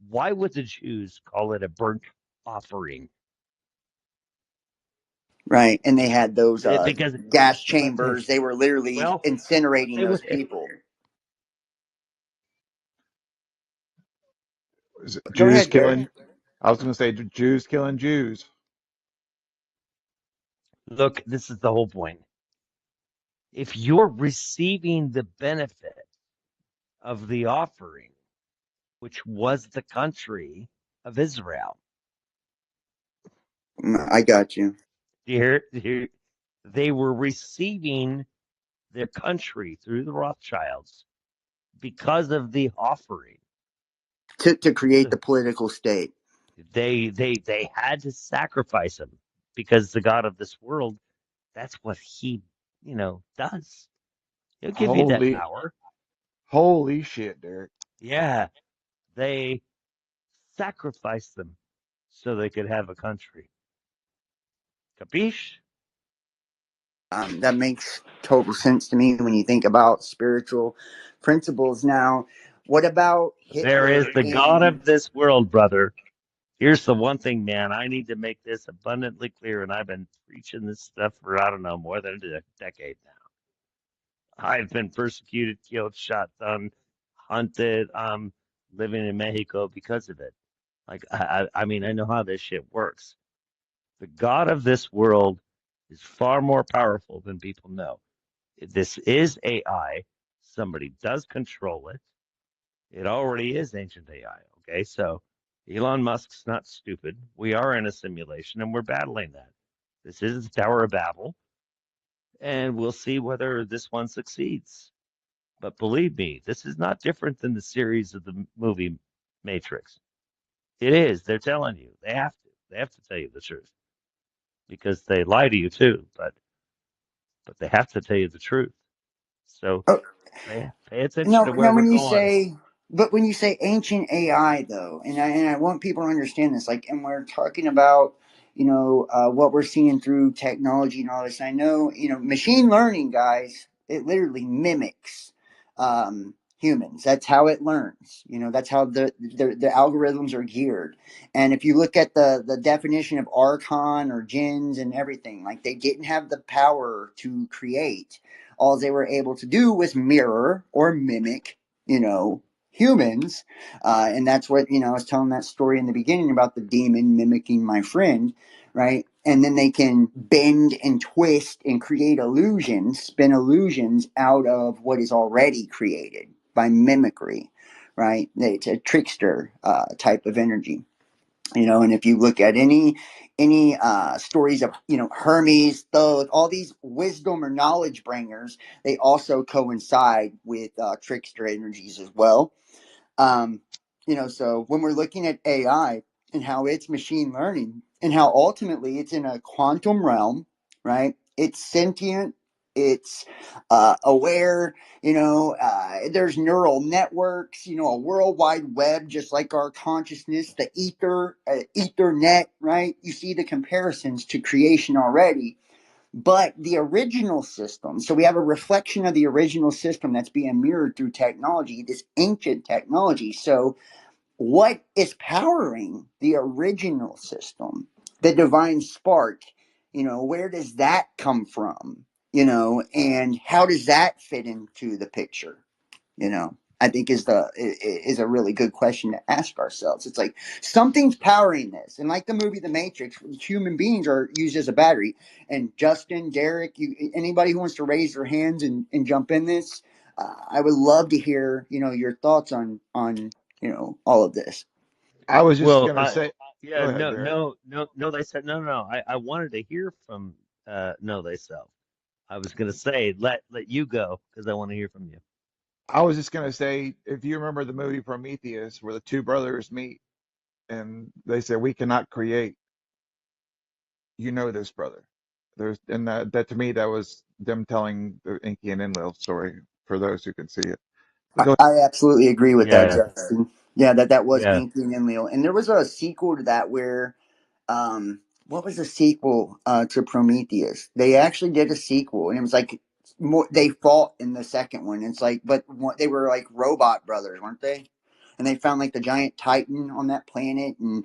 why would the Jews call it a burnt offering? right. And they had those Because gas chambers. They were literally well, incinerating they those would. people. Is it Go Jews ahead, Derek. killing? I was going to say Jews killing Jews. Look, this is the whole point. If you're receiving the benefit of the offering, which was the country of Israel, I got you. here they were receiving their country through the Rothschilds because of the offering. To create So the political state. they had to sacrifice him because the God of this world, that's what he, does. He'll give you that Holy, power. holy shit, Derek. Yeah, they sacrificed them so they could have a country. Capiche? That makes total sense to me when you think about spiritual principles. Now, what about There is Hitler the God and of this world, brother. Here's the one thing, man. I need to make this abundantly clear, and I've been preaching this stuff for, I don't know, more than a decade now. I've been persecuted, killed, shot, done, hunted. I'm living in Mexico because of it. Like, I mean, I know how this shit works. The God of this world is far more powerful than people know. This is AI. Somebody does control it. It already is ancient AI. Okay, so Elon Musk's not stupid. We are in a simulation and we're battling that. This is the Tower of Babel, and we'll see whether this one succeeds. But believe me, this is not different than the series of the movie Matrix. It is. They're telling you. They have to. They have to tell you the truth because they lie to you too. But they have to tell you the truth. So oh, pay attention no, to where no, we're going. when you say ancient AI though, and I want people to understand this, like, and we're talking about, what we're seeing through technology and all this. I know, machine learning, guys, it literally mimics humans. That's how it learns. That's how the algorithms are geared. And if you look at the definition of archon or jinns and everything, like, they didn't have the power to create. All they were able to do was mirror or mimic, humans. And that's what, I was telling that story in the beginning about the demon mimicking my friend, right? And then they can bend and twist and create illusions, spin illusions out of what is already created by mimicry, right? It's a trickster type of energy. And if you look at any stories of Hermes, Thoth, all these wisdom or knowledge bringers, they also coincide with trickster energies as well. um, so when we're looking at AI and how it's machine learning and how ultimately it's in a quantum realm, right? It's sentient, it's aware, there's neural networks, a worldwide web, just like our consciousness, the ethernet, right? You see the comparisons to creation already. But the original system, so we have a reflection of the original system that's being mirrored through technology, this ancient technology. So what is powering the original system, the divine spark? Where does that come from? And how does that fit into the picture? I think is a really good question to ask ourselves. It's like something's powering this, and like the movie The Matrix, human beings are used as a battery. And Justin, Derek, anybody who wants to raise their hands and jump in this, I would love to hear your thoughts on all of this. I was just Well, gonna say. Yeah, Go ahead, no, Derek. no, no, no. They said no, no, no. I wanted to hear from no, they self. I was gonna say let you go because I want to hear from you. I was just gonna say, if you remember the movie Prometheus, where the two brothers meet and they say, "We cannot create. You know this, brother." There's and that to me that was them telling the Inky and Enlil story for those who can see it. But go I absolutely agree with that, Yeah, Justin. Yeah, that was yeah. Inky and Enlil, and there was a sequel to that where what was the sequel to Prometheus? They actually did a sequel, and it was like more. They fought in the second one. It's like, but they were like robot brothers, weren't they? And they found like the giant Titan on that planet, and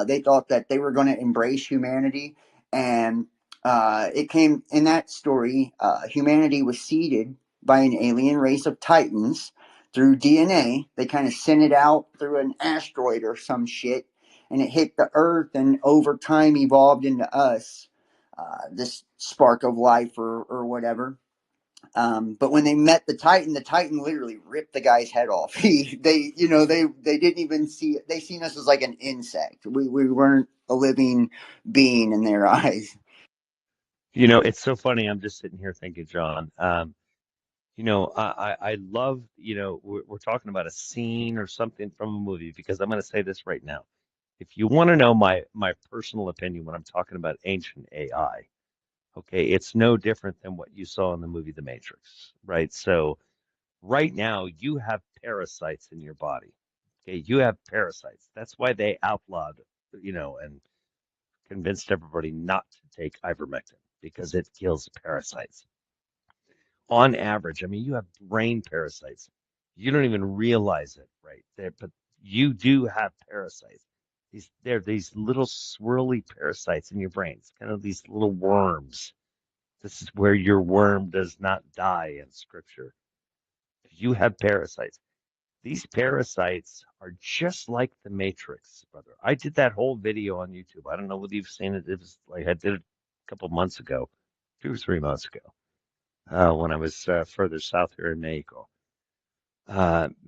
they thought that they were going to embrace humanity. And it came in that story. Humanity was seeded by an alien race of Titans through DNA. They kind of sent it out through an asteroid or some shit, and it hit the earth and over time evolved into us, this spark of life or whatever. But when they met the Titan literally ripped the guy's head off. They didn't even see it. They seen us as like an insect. We weren't a living being in their eyes. It's so funny. I'm just sitting here thinking, John. I love, we're talking about a scene or something from a movie because I'm going to say this right now. If you want to know my personal opinion when I'm talking about ancient AI, okay, it's no different than what you saw in the movie The Matrix, right? So right now you have parasites in your body. Okay, you have parasites. That's why they outlawed, and convinced everybody not to take ivermectin because it kills parasites. On average, I mean, you have brain parasites. You don't even realize it, right? But you do have parasites. They're these little swirly parasites in your brain. It's kind of these little worms. This is where your worm does not die in scripture. You have parasites. These parasites are just like the Matrix, brother. I did that whole video on YouTube. I don't know whether you've seen it. It was like I did it a couple months ago, 2 or 3 months ago, when I was further south here in Mexico.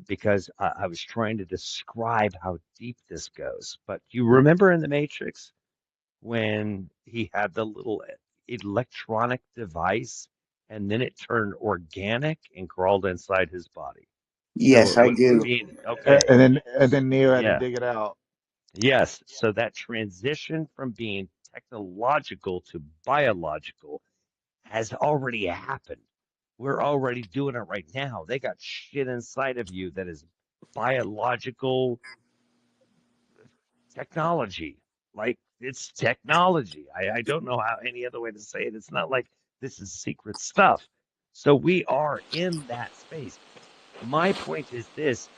Because I was trying to describe how deep this goes. But you remember in the Matrix when he had the little electronic device and then it turned organic and crawled inside his body. So Yes, it I went from do. being and okay. then Neo had to Yeah. dig it out. Yes. So that transition from being technological to biological has already happened. We're already doing it right now. They got shit inside of you that is biological technology. Like it's technology. I don't know how any other way to say it. It's not like this is secret stuff. So we are in that space. My point is this: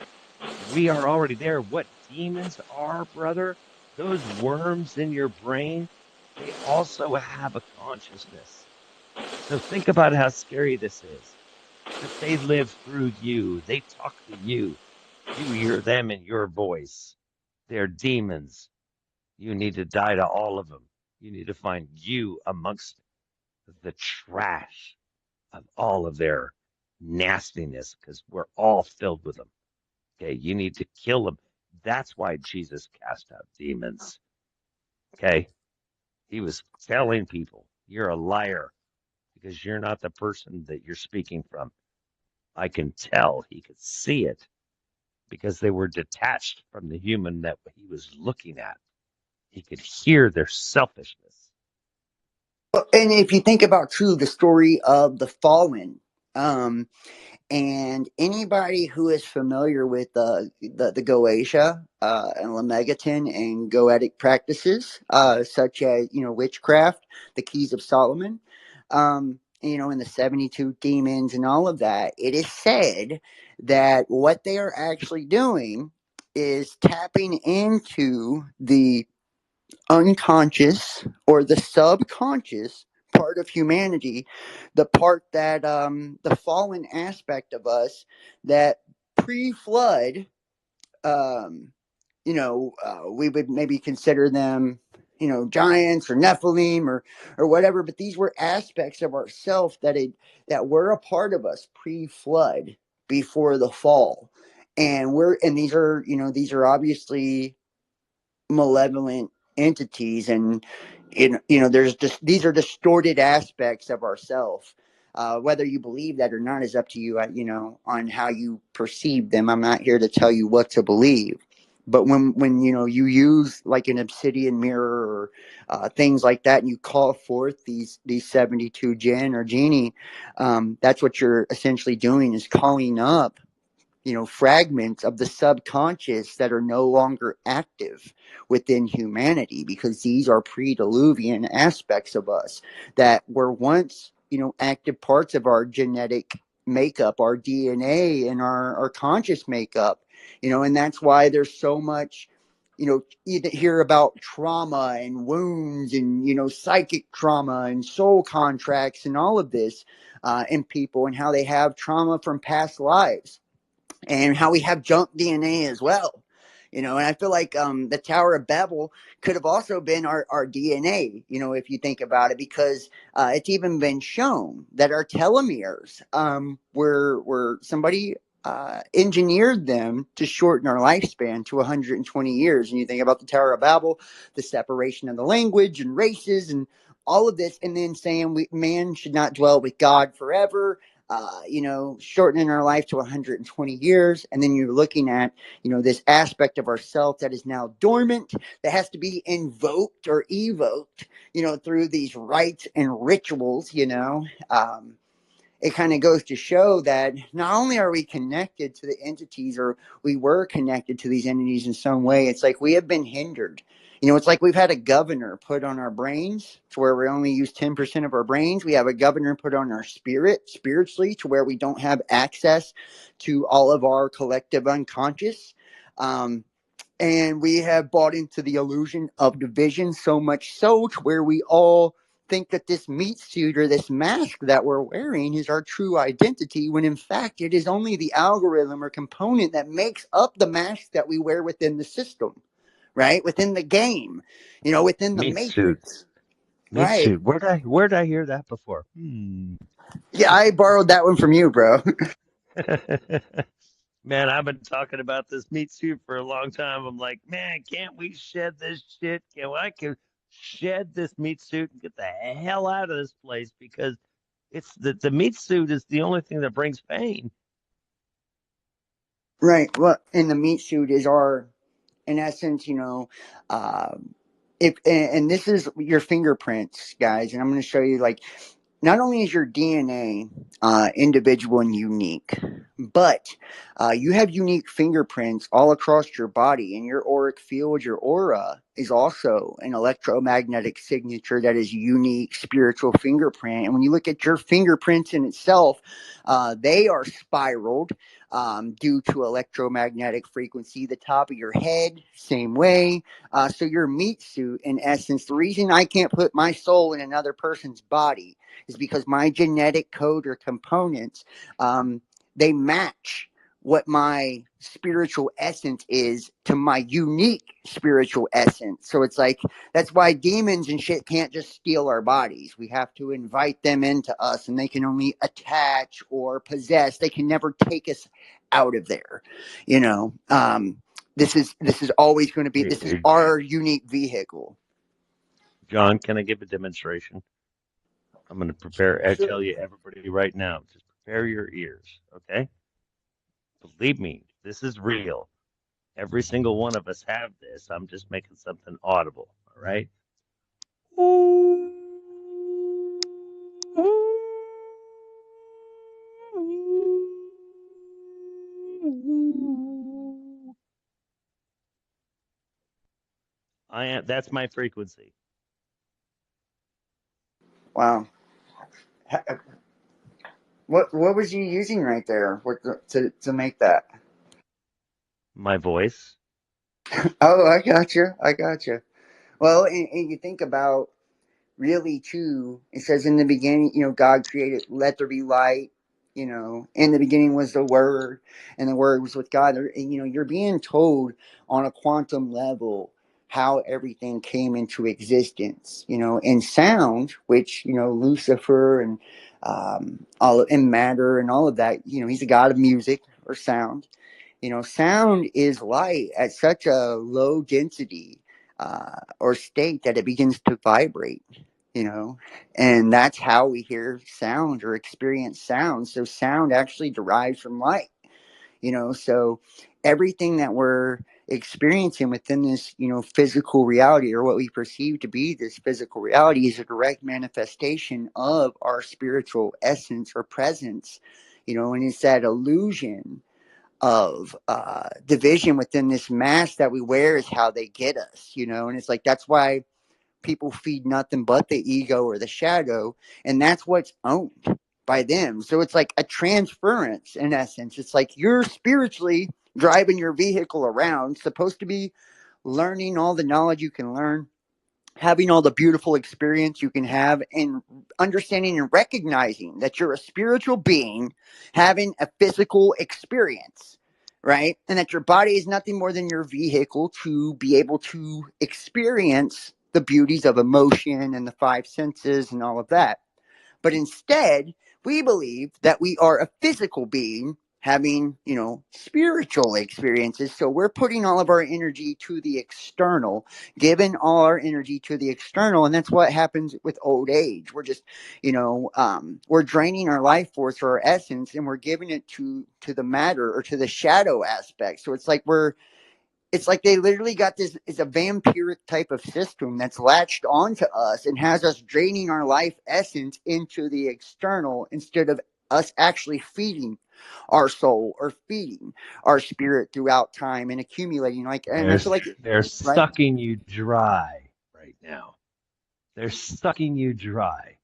we are already there. What demons are, brother, those worms in your brain, they also have a consciousness. So think about how scary this is that they live through you. They talk to you. You hear them in your voice. They're demons. You need to die to all of them. You need to find you amongst the trash of all of their nastiness because we're all filled with them. Okay, you need to kill them. That's why Jesus cast out demons. Okay, he was telling people, you're a liar because you're not the person that you're speaking from. I can tell he could see it because they were detached from the human that he was looking at. He could hear their selfishness. And if you think about too the story of the fallen, um, and anybody who is familiar with the Goetia and Lemegeton and Goetic practices, such as witchcraft, the Keys of Solomon, and the 72 demons and all of that, it is said that what they are actually doing is tapping into the unconscious or the subconscious part of humanity, the part that the fallen aspect of us that pre-flood, um, we would maybe consider them, giants or Nephilim or whatever. But these were aspects of ourself that were a part of us pre-flood, before the fall, and these are obviously malevolent entities, and there's just, these are distorted aspects of ourself. Whether you believe that or not is up to you, on how you perceive them. I'm not here to tell you what to believe. But when you use like an obsidian mirror or things like that, and you call forth these 72 jinn or genie, that's what you're essentially doing, is calling up fragments of the subconscious that are no longer active within humanity, because these are pre-diluvian aspects of us that were once active parts of our genetic makeup, our DNA, and our conscious makeup. And that's why there's so much, you hear about trauma and wounds and psychic trauma and soul contracts and all of this in people, and how they have trauma from past lives, and how we have junk DNA as well. And I feel like the Tower of Babel could have also been our DNA, if you think about it, because it's even been shown that our telomeres were somebody engineered them to shorten our lifespan to 120 years. And you think about the Tower of Babel, the separation of the language and races and all of this, and then saying man should not dwell with God forever, shortening our life to 120 years. And then you're looking at, this aspect of ourself that is now dormant, that has to be invoked or evoked, through these rites and rituals. It kind of goes to show that not only are we connected to the entities, or we were connected to these entities in some way, it's like we have been hindered. It's like we've had a governor put on our brains to where we only use 10% of our brains. We have a governor put on our spiritually, to where we don't have access to all of our collective unconscious. And we have bought into the illusion of division, so much so to where we all think that this meat suit or this mask that we're wearing is our true identity, when in fact it is only the algorithm or component that makes up the mask that we wear within the system, right? Within the game, within the Meat suit. matrix. Meat Right. suit. Where did I hear that before? Yeah, I borrowed that one from you, bro. Man, I've been talking about this meat suit for a long time. I'm like, man, can't we shed this shit? Can shed this meat suit and get the hell out of this place? Because it's the meat suit is the only thing that brings pain. Right. Well, and the meat suit is our, in essence, uh, if and this is your fingerprints, guys, and I'm going to show you, like, not only is your DNA individual and unique, but you have unique fingerprints all across your body, and your auric field, your aura, is also an electromagnetic signature that is unique spiritual fingerprint. And when you look at your fingerprints in itself, they are spiraled due to electromagnetic frequency. The top of your head, same way. So your meat suit, in essence, the reason I can't put my soul in another person's body is because my genetic code or components, they match what my spiritual essence is to my unique spiritual essence. So it's like, that's why demons and shit can't just steal our bodies. We have to invite them into us, and they can only attach or possess. They can never take us out of there. This is always going to be, this is our unique vehicle. John, can I give a demonstration? I'm going to prepare. I Sure. tell you, everybody, right now, just prepare your ears, okay? Believe me, this is real. Every single one of us have this. I'm just making something audible, all right? That's my frequency. Wow. What was you using right there to make that? My voice. Oh, I got you. I got you. Well, and you think about, really, too, it says in the beginning, God created, let there be light. In the beginning was the Word, and the Word was with God. And, you're being told on a quantum level how everything came into existence. In sound, which, Lucifer and all and matter and all of that. He's a god of music or sound. Sound is light at such a low density or state that it begins to vibrate, you know, and that's how we hear sound or experience sound. So sound actually derives from light, you know, so everything that we're experiencing within this, you know, physical reality, or what we perceive to be this physical reality, is a direct manifestation of our spiritual essence or presence, you know, and it's that illusion of division within this mask that we wear is how they get us, you know. And it's like, that's why people feed nothing but the ego or the shadow, and that's what's owned by them. So it's like a transference in essence. It's like you're spiritually driving your vehicle around, supposed to be learning all the knowledge you can learn, having all the beautiful experience you can have, and understanding and recognizing that you're a spiritual being having a physical experience, right? And that your body is nothing more than your vehicle to be able to experience the beauties of emotion and the five senses and all of that. But instead, we believe that we are a physical being having, you know, spiritual experiences. So we're putting all of our energy to the external, giving all our energy to the external. And that's what happens with old age. We're just, you know, we're draining our life force or our essence, and we're giving it to the matter or to the shadow aspect. So it's like they literally got this, it's a vampiric type of system that's latched onto us and has us draining our life essence into the external, instead of us actually feeding our soul or feeding our spirit throughout time and accumulating. Like, and I feel like, They're right? sucking you dry right now. They're sucking you dry.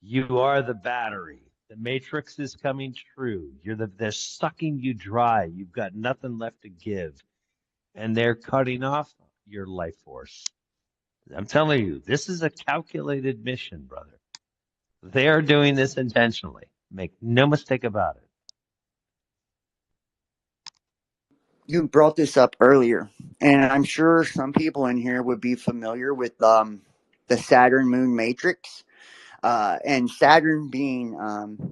You are the battery. The matrix is coming true. They're sucking you dry. You've got nothing left to give. And they're cutting off your life force. I'm telling you, this is a calculated mission, brother. They are doing this intentionally. Make no mistake about it. You brought this up earlier, and I'm sure some people in here would be familiar with the Saturn moon matrix. And Saturn being,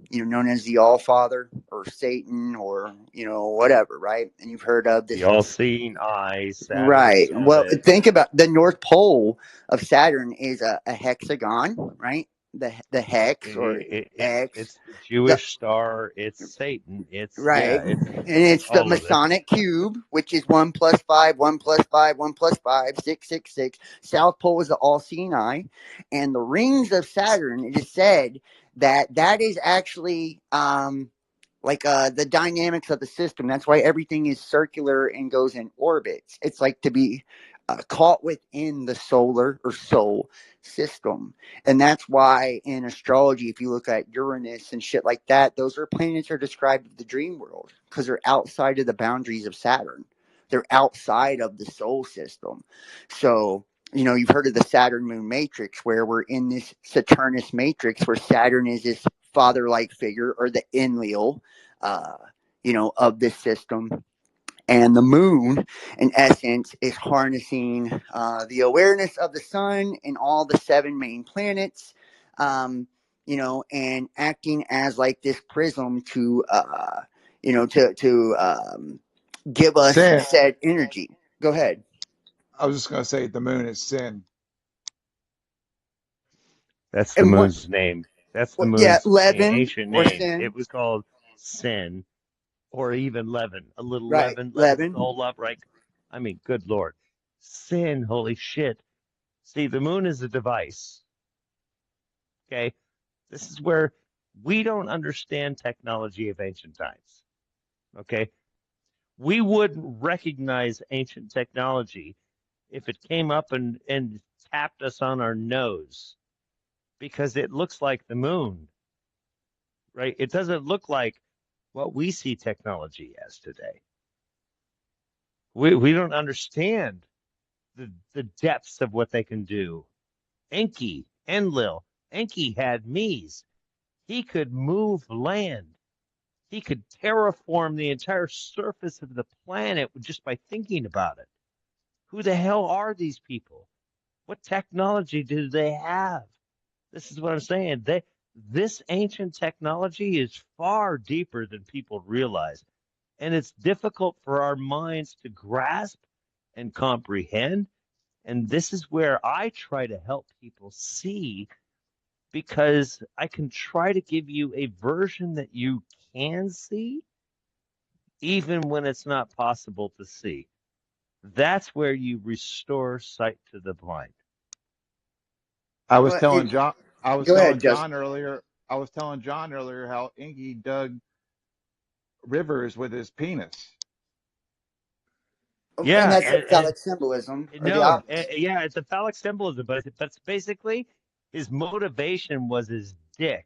you know, known as the All Father or Satan or, you know, whatever, right? And you've heard of The this, all-seeing eye, Saturn right? Well, seven. think about the North Pole of Saturn is a hexagon, right? The hex or X, It's the the Jewish star. It's Satan. It's right, yeah. and it's the All of it. Masonic cube, which is 1 + 5, 1 + 5, 1 + 5, 666. South Pole is the all-seeing eye, and the rings of Saturn. It is said that that is actually like the dynamics of the system. That's why everything is circular and goes in orbits. It's like to be caught within the solar or soul system. And that's why in astrology, if you look at Uranus and shit like that, those are planets are described as the dream world because they're outside of the boundaries of Saturn. They're outside of the soul system. So, you know, you've heard of the Saturn moon matrix, where we're in this Saturnus matrix where Saturn is this father like figure, or the Enlil, uh, you know, of this system. And the moon, in essence, is harnessing the awareness of the sun and all the seven main planets, you know, and acting as like this prism to, you know, to give us Sin. said energy. Go ahead. I was just gonna say the moon is sin. That's the And moon's name. That's the yeah, moon's leaven ancient or name. sin, It was called Sin, or even leaven. A little right? leaven leavens the Leaven. whole lump, right? I mean, good Lord. Sin, holy shit. See, the moon is a device. Okay. This is where we don't understand technology of ancient times. Okay. We wouldn't recognize ancient technology if it came up and tapped us on our nose, because it looks like the moon, right? It doesn't look like what we see technology as today. We don't understand the depths of what they can do. Enlil, Enki had Mies. He could move land. He could terraform the entire surface of the planet just by thinking about it. Who the hell are these people? What technology do they have? This is what I'm saying. This ancient technology is far deeper than people realize. And it's difficult for our minds to grasp and comprehend. And this is where I try to help people see, because I can try to give you a version that you can see, even when it's not possible to see. That's where you restore sight to the blind. I was Well, telling John. I was go ahead, telling Justin. John earlier. I was telling John earlier how Inky dug rivers with his penis. And Yeah, that's a phallic symbolism, or the no, opposite. yeah, it's a phallic symbolism, but that's basically his motivation was his dick.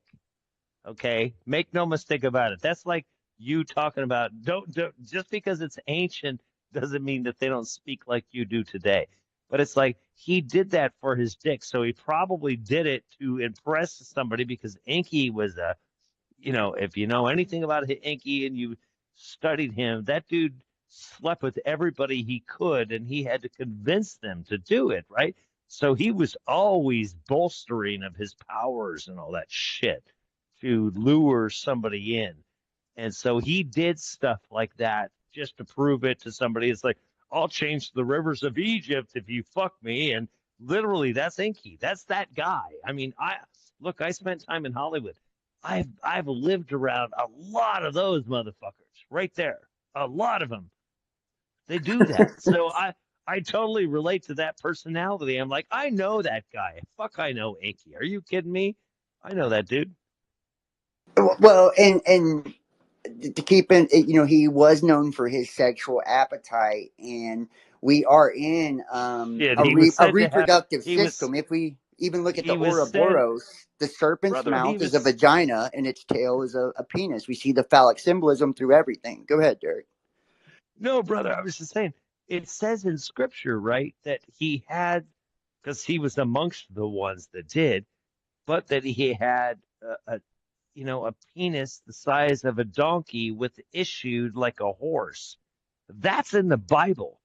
Okay, make no mistake about it. That's like you talking about don't just because it's ancient doesn't mean that they don't speak like you do today. But it's like he did that for his dick, so he probably did it to impress somebody because Inky was a, if you know anything about Inky and you studied him, that dude slept with everybody he could, and he had to convince them to do it, right? So he was always bolstering of his powers and all that shit to lure somebody in. And so he did stuff like that just to prove it to somebody. It's like, I'll change the rivers of Egypt if you fuck me. And literally, that's Inky. That's that guy. I mean, I spent time in Hollywood. I've lived around a lot of those motherfuckers right there. A lot of them. They do that. So I totally relate to that personality. I'm like, I know that guy. Fuck, I know Inky. Are you kidding me? I know that dude. Well, and to keep in, he was known for his sexual appetite, and we are in Shit, he was a said to have. reproductive He was system. If we even look at the he was said, Ouroboros, the serpent's brother. He mouth is a was vagina, and its tail is a penis. We see the phallic symbolism through everything. Go ahead, Derek. no, brother. I was just saying. It says in scripture, right, that he had, because he was amongst the ones that did, but that he had a penis the size of a donkey with issued like a horse. That's in the Bible.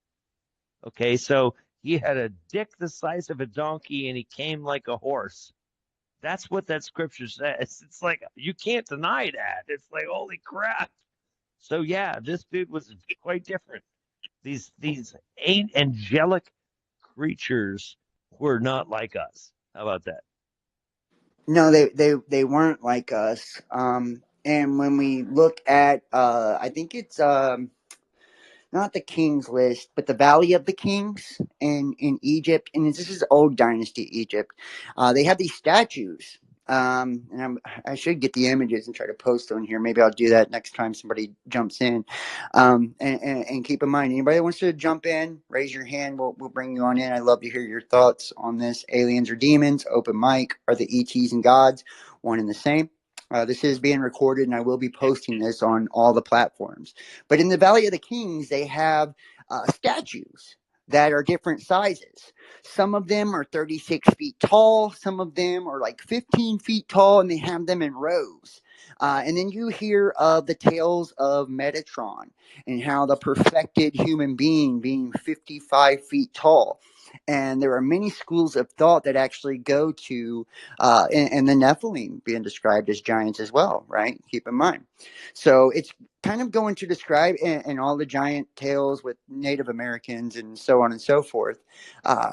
Okay, so he had a dick the size of a donkey and he came like a horse. That's what that scripture says. It's like you can't deny that. It's like holy crap. So yeah, this dude was quite different. These ain't angelic creatures were not like us. How about that? No, they weren't like us. And when we look at, I think it's not the King's List, but the Valley of the Kings in Egypt, and this is old dynasty Egypt. They have these statues, and I should get the images and try to post on here. Maybe I'll do that next time somebody jumps in. And keep in mind, anybody that wants to jump in, raise your hand. We'll bring you on in. I'd love to hear your thoughts on this. Aliens or demons? Open mic. Are the ETs and gods one and the same? This is being recorded, and I will be posting this on all the platforms. But in the Valley of the Kings, they have statues that are different sizes. Some of them are 36 feet tall. Some of them are like 15 feet tall, and they have them in rows. And then you hear of the tales of Metatron and how the perfected human being 55 feet tall. And there are many schools of thought that actually go to, and the Nephilim being described as giants as well, right? Keep in mind. So it's kind of going to describe and all the giant tales with Native Americans and so on and so forth.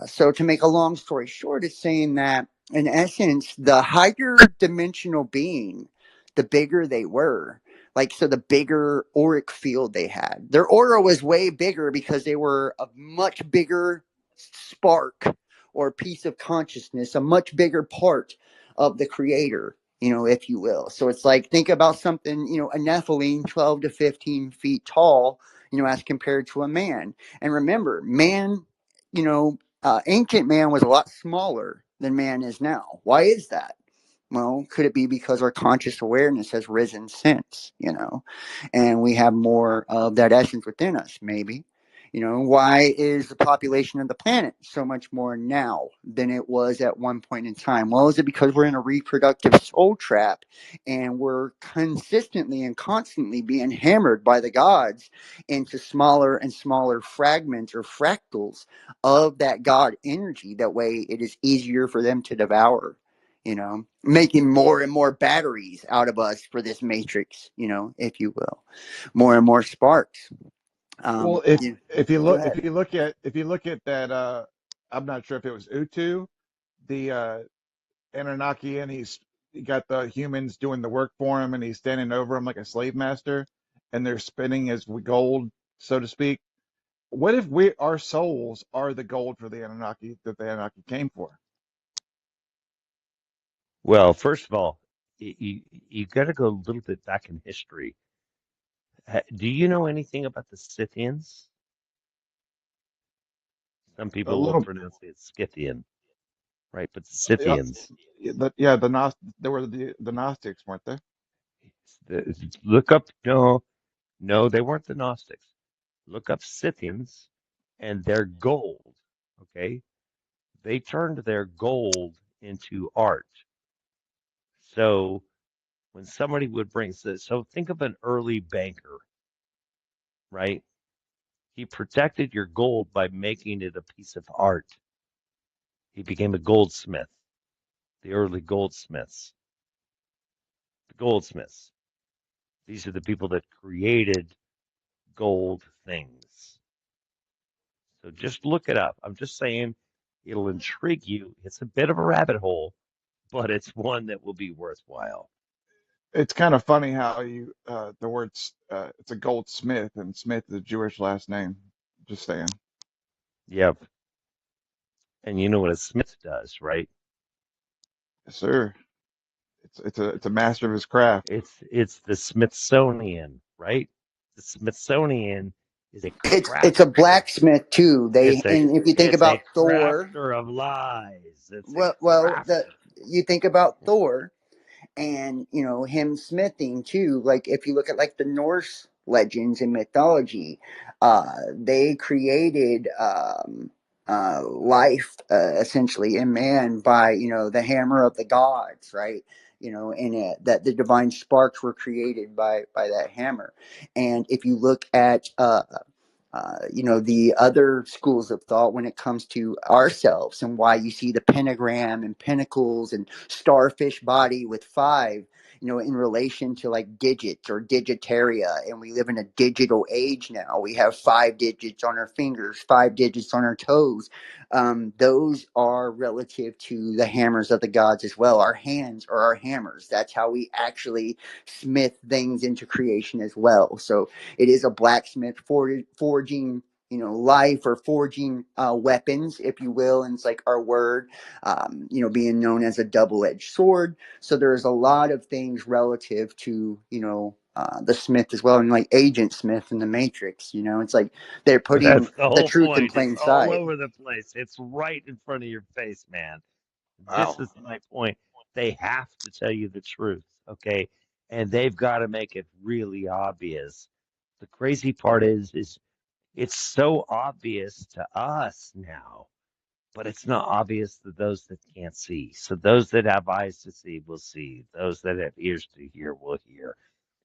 So to make a long story short, it's saying that in essence, the higher dimensional being, the bigger they were. Like, so the bigger auric field they had. Their aura was way bigger because they were a much bigger spark or piece of consciousness, a much bigger part of the creator, if you will. So it's like, think about something, a Nephilim 12 to 15 feet tall, as compared to a man. And remember, man, ancient man was a lot smaller than man is now. Why is that? Well, could it be because our conscious awareness has risen since, and we have more of that essence within us, maybe? Why is the population of the planet so much more now than it was at one point in time? Well, is it because we're in a reproductive soul trap and we're consistently and constantly being hammered by the gods into smaller and smaller fragments or fractals of that God energy? That way it is easier for them to devour, making more and more batteries out of us for this matrix, if you will, more and more sparks. Well, Go if you ahead. look at that I'm not sure if it was Utu, the Anunnaki, and he got the humans doing the work for him, and he's standing over him like a slave master, and they're spinning as gold, so to speak. What if our souls are the gold for the Anunnaki that the Anunnaki came for? Well, first of all, you got to go a little bit back in history. Do you know anything about the Scythians? Some A people will little, pronounce it Scythian, right? But the yeah, Scythians, yeah, they were the Gnostics, weren't they? look up, no, they weren't the Gnostics. Look up Scythians and their gold, okay? They turned their gold into art. So when somebody would bring, so think of an early banker, right? He protected your gold by making it a piece of art. He became a goldsmith, the early goldsmiths. The goldsmiths. These are the people that created gold things. So just look it up. I'm just saying it'll intrigue you. It's a bit of a rabbit hole, but it's one that will be worthwhile. It's kind of funny how the words, it's a goldsmith, and Smith is a Jewish last name. Just saying. Yep. And you know what a smith does, right? Yes, sir. It's a master of his craft. It's the Smithsonian, right? The Smithsonian is a It's a crafter. blacksmith too. They, It's a and if you think it's a about Thor, crafter of lies. It's a well, crafter. you think about Thor, and him smithing too. Like if you look at like the Norse legends and mythology, they created life essentially in man by the hammer of the gods, right? And that the divine sparks were created by that hammer. And if you look at the other schools of thought when it comes to ourselves, and why you see the pentagram and pentacles and starfish body with five, in relation to like digits or digitaria. And we live in a digital age now. We have 5 digits on our fingers, 5 digits on our toes. Those are relative to the hammers of the gods as well. Our hands are our hammers. That's how we actually smith things into creation as well. So it is a blacksmith forging, life, or forging weapons, if you will. And it's like our word, being known as a double-edged sword. So there's a lot of things relative to, the Smith as well. And like Agent Smith in the Matrix, it's like they're putting That's the the whole truth in point. It's plain all sight. over the place. It's right in front of your face, man. This Wow. is my point. They have to tell you the truth, okay? And they've got to make it really obvious. The crazy part is it's so obvious to us now, but it's not obvious to those that can't see. So those that have eyes to see will see. Those that have ears to hear will hear.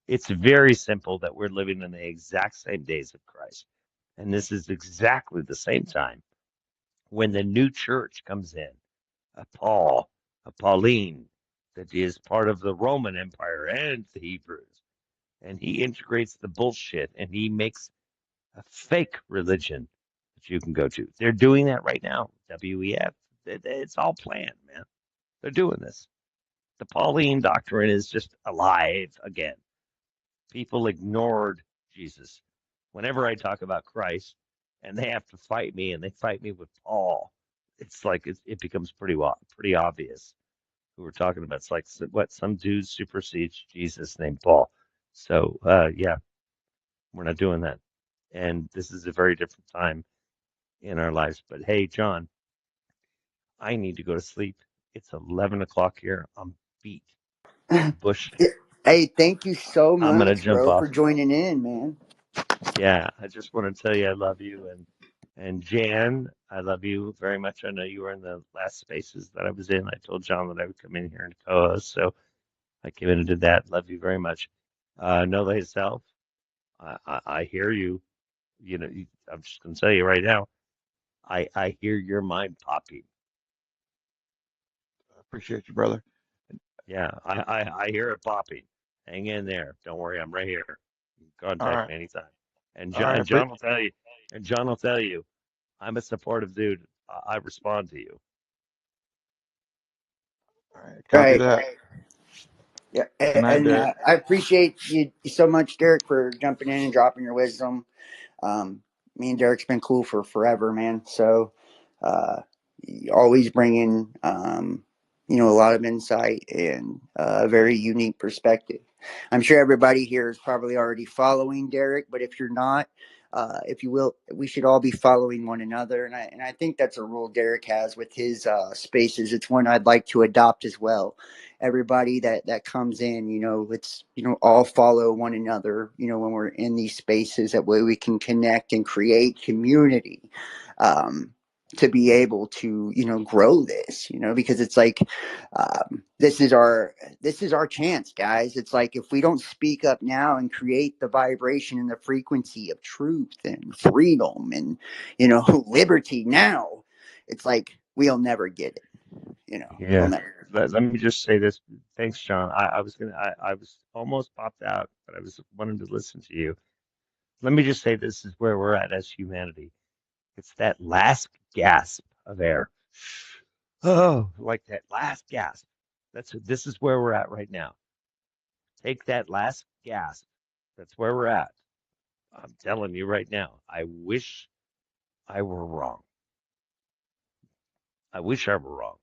It's very simple that we're living in the exact same days of Christ. And this is exactly the same time when the new church comes in, a Pauline, that is part of the Roman Empire and the Hebrews. And he integrates the bullshit and he makes a fake religion that you can go to. They're doing that right now. WEF. It's all planned, man. They're doing this. The Pauline doctrine is just alive again. People ignored Jesus. Whenever I talk about Christ and they have to fight me and they fight me with Paul, it's like it becomes pretty obvious who we're talking about. It's like what some dude supersedes Jesus named Paul. So yeah, we're not doing that. And this is a very different time in our lives. But hey, John, I need to go to sleep. It's 11 o'clock here. I'm beat. I'm bushy. Hey, thank you so I'm gonna much, jump bro, for off. joining in, man. Yeah, I just want to tell you I love you, and Jan, I love you very much. I know you were in the last spaces that I was in. I told John that I would come in here and co-host, so I came in and did that. Love you very much. Know thyself. I hear you. I'm just gonna tell you right now. I hear your mind popping. I appreciate you, brother. Yeah, I hear it popping. Hang in there. Don't worry, I'm right here. You can All contact right. me anytime. And All right. John will tell you. And John will tell you. I'm a supportive dude I respond to you. All right, copy Right. that. Yeah, Good night, and Derek. I appreciate you so much, Derek, for jumping in and dropping your wisdom. Um, Me and Derek's been cool for forever, man. So, uh, always bringing, a lot of insight and a very unique perspective. I'm sure everybody here is probably already following Derek, but if you're not, if you will, we should all be following one another. And I think that's a rule Derek has with his spaces. It's one I'd like to adopt as well. Everybody that comes in, let's all follow one another, when we're in these spaces. That way we can connect and create community, to be able to grow this, because it's like, this is our chance, guys. It's like, if we don't speak up now and create the vibration and the frequency of truth and freedom and liberty now, it's like we'll never get it. We'll Yeah. never. Let me just say this. Thanks, John. I was almost popped out, but I was wanting to listen to you. Let me just say this is where we're at as humanity. It's that last gasp of air. Oh, like that last gasp. This is where we're at right now. Take that last gasp. That's where we're at. I'm telling you right now. I wish I were wrong. I wish I were wrong.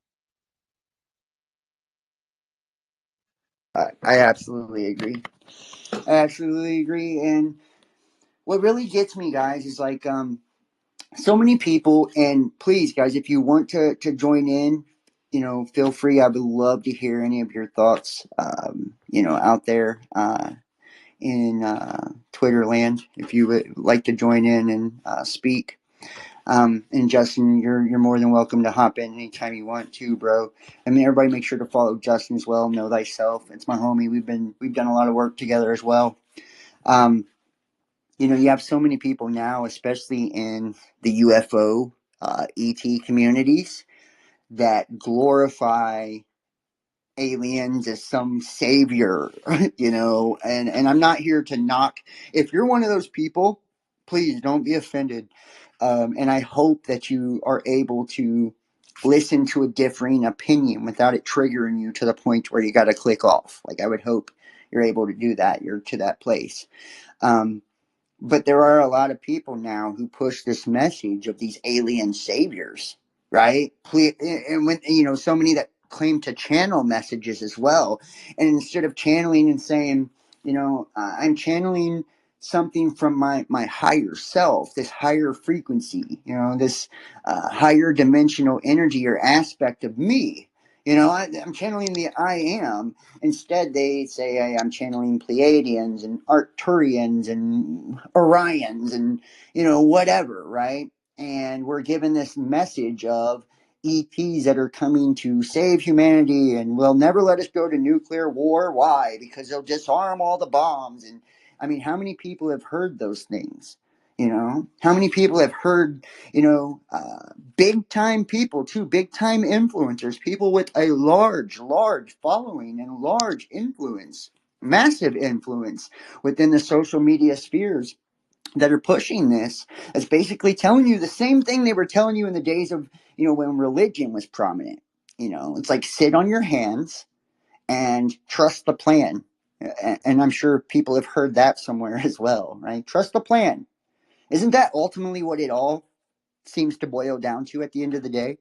I absolutely agree. I absolutely agree. And what really gets me, guys, is like, so many people. And please, guys, if you want to join in, feel free. I would love to hear any of your thoughts, out there in Twitter land. If you would like to join in and speak. And Justin, you're more than welcome to hop in anytime you want to, bro. I mean, everybody, make sure to follow Justin as well. Know Thyself. It's my homie. We've done a lot of work together as well. Um, you have so many people now, especially in the UFO ET communities, that glorify aliens as some savior, and I'm not here to knock. If you're one of those people, please don't be offended. And I hope that you are able to listen to a differing opinion without it triggering you to the point where you got to click off. Like, I would hope you're able to do that. You're to that place. But there are a lot of people now who push this message of these alien saviors, right? And when so many that claim to channel messages as well, and instead of channeling and saying, I'm channeling something from my higher self, this higher frequency, this higher dimensional energy or aspect of me. I'm channeling the I am. Instead, they say, hey, I'm channeling Pleiadians and Arcturians and Orions and, whatever, right? And we're given this message of ETs that are coming to save humanity and will never let us go to nuclear war. Why? Because they'll disarm all the bombs. And I mean, how many people have heard those things? How many people have heard, big time people too, big time influencers, people with a large following and large influence, massive influence within the social media spheres that are pushing this, as basically telling you the same thing they were telling you in the days of, when religion was prominent. It's like, sit on your hands and trust the plan. And I'm sure people have heard that somewhere as well, right? Trust the plan. Isn't that ultimately what it all seems to boil down to at the end of the day?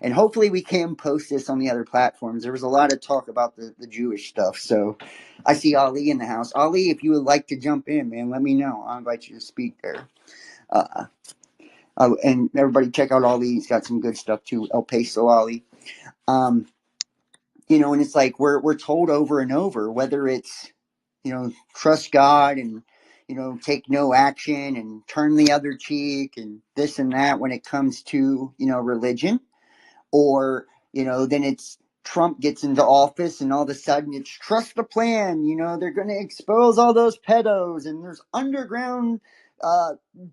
And hopefully we can post this on the other platforms. There was a lot of talk about the Jewish stuff. So I see Ali in the house. Ali, if you would like to jump in, man, let me know. I'll invite you to speak there. Uh, and everybody check out Ali. He's got some good stuff too. El Peso Ali. Um, and it's like we're told over and over, whether it's, trust God and, take no action and turn the other cheek and this and that when it comes to, religion. Or, then it's Trump gets into office and all of a sudden it's trust the plan. They're going to expose all those pedos and there's underground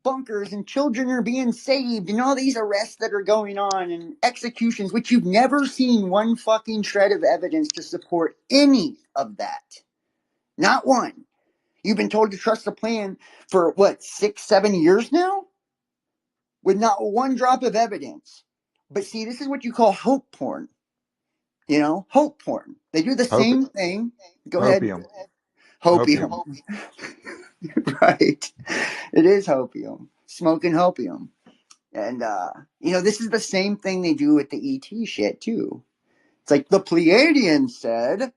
bunkers and children are being saved and all these arrests that are going on and executions, which you've never seen one fucking shred of evidence to support any of that. Not one. You've been told to trust the plan for what, 6, 7 years now? With not one drop of evidence. But see, this is what you call hope porn. You know, hope porn. They do the Hope same thing. Go ahead. hopium. Hopium. Hopium. Right. It is hopium. Smoking hopium. And, this is the same thing they do with the ET shit, too. It's like the Pleiadians said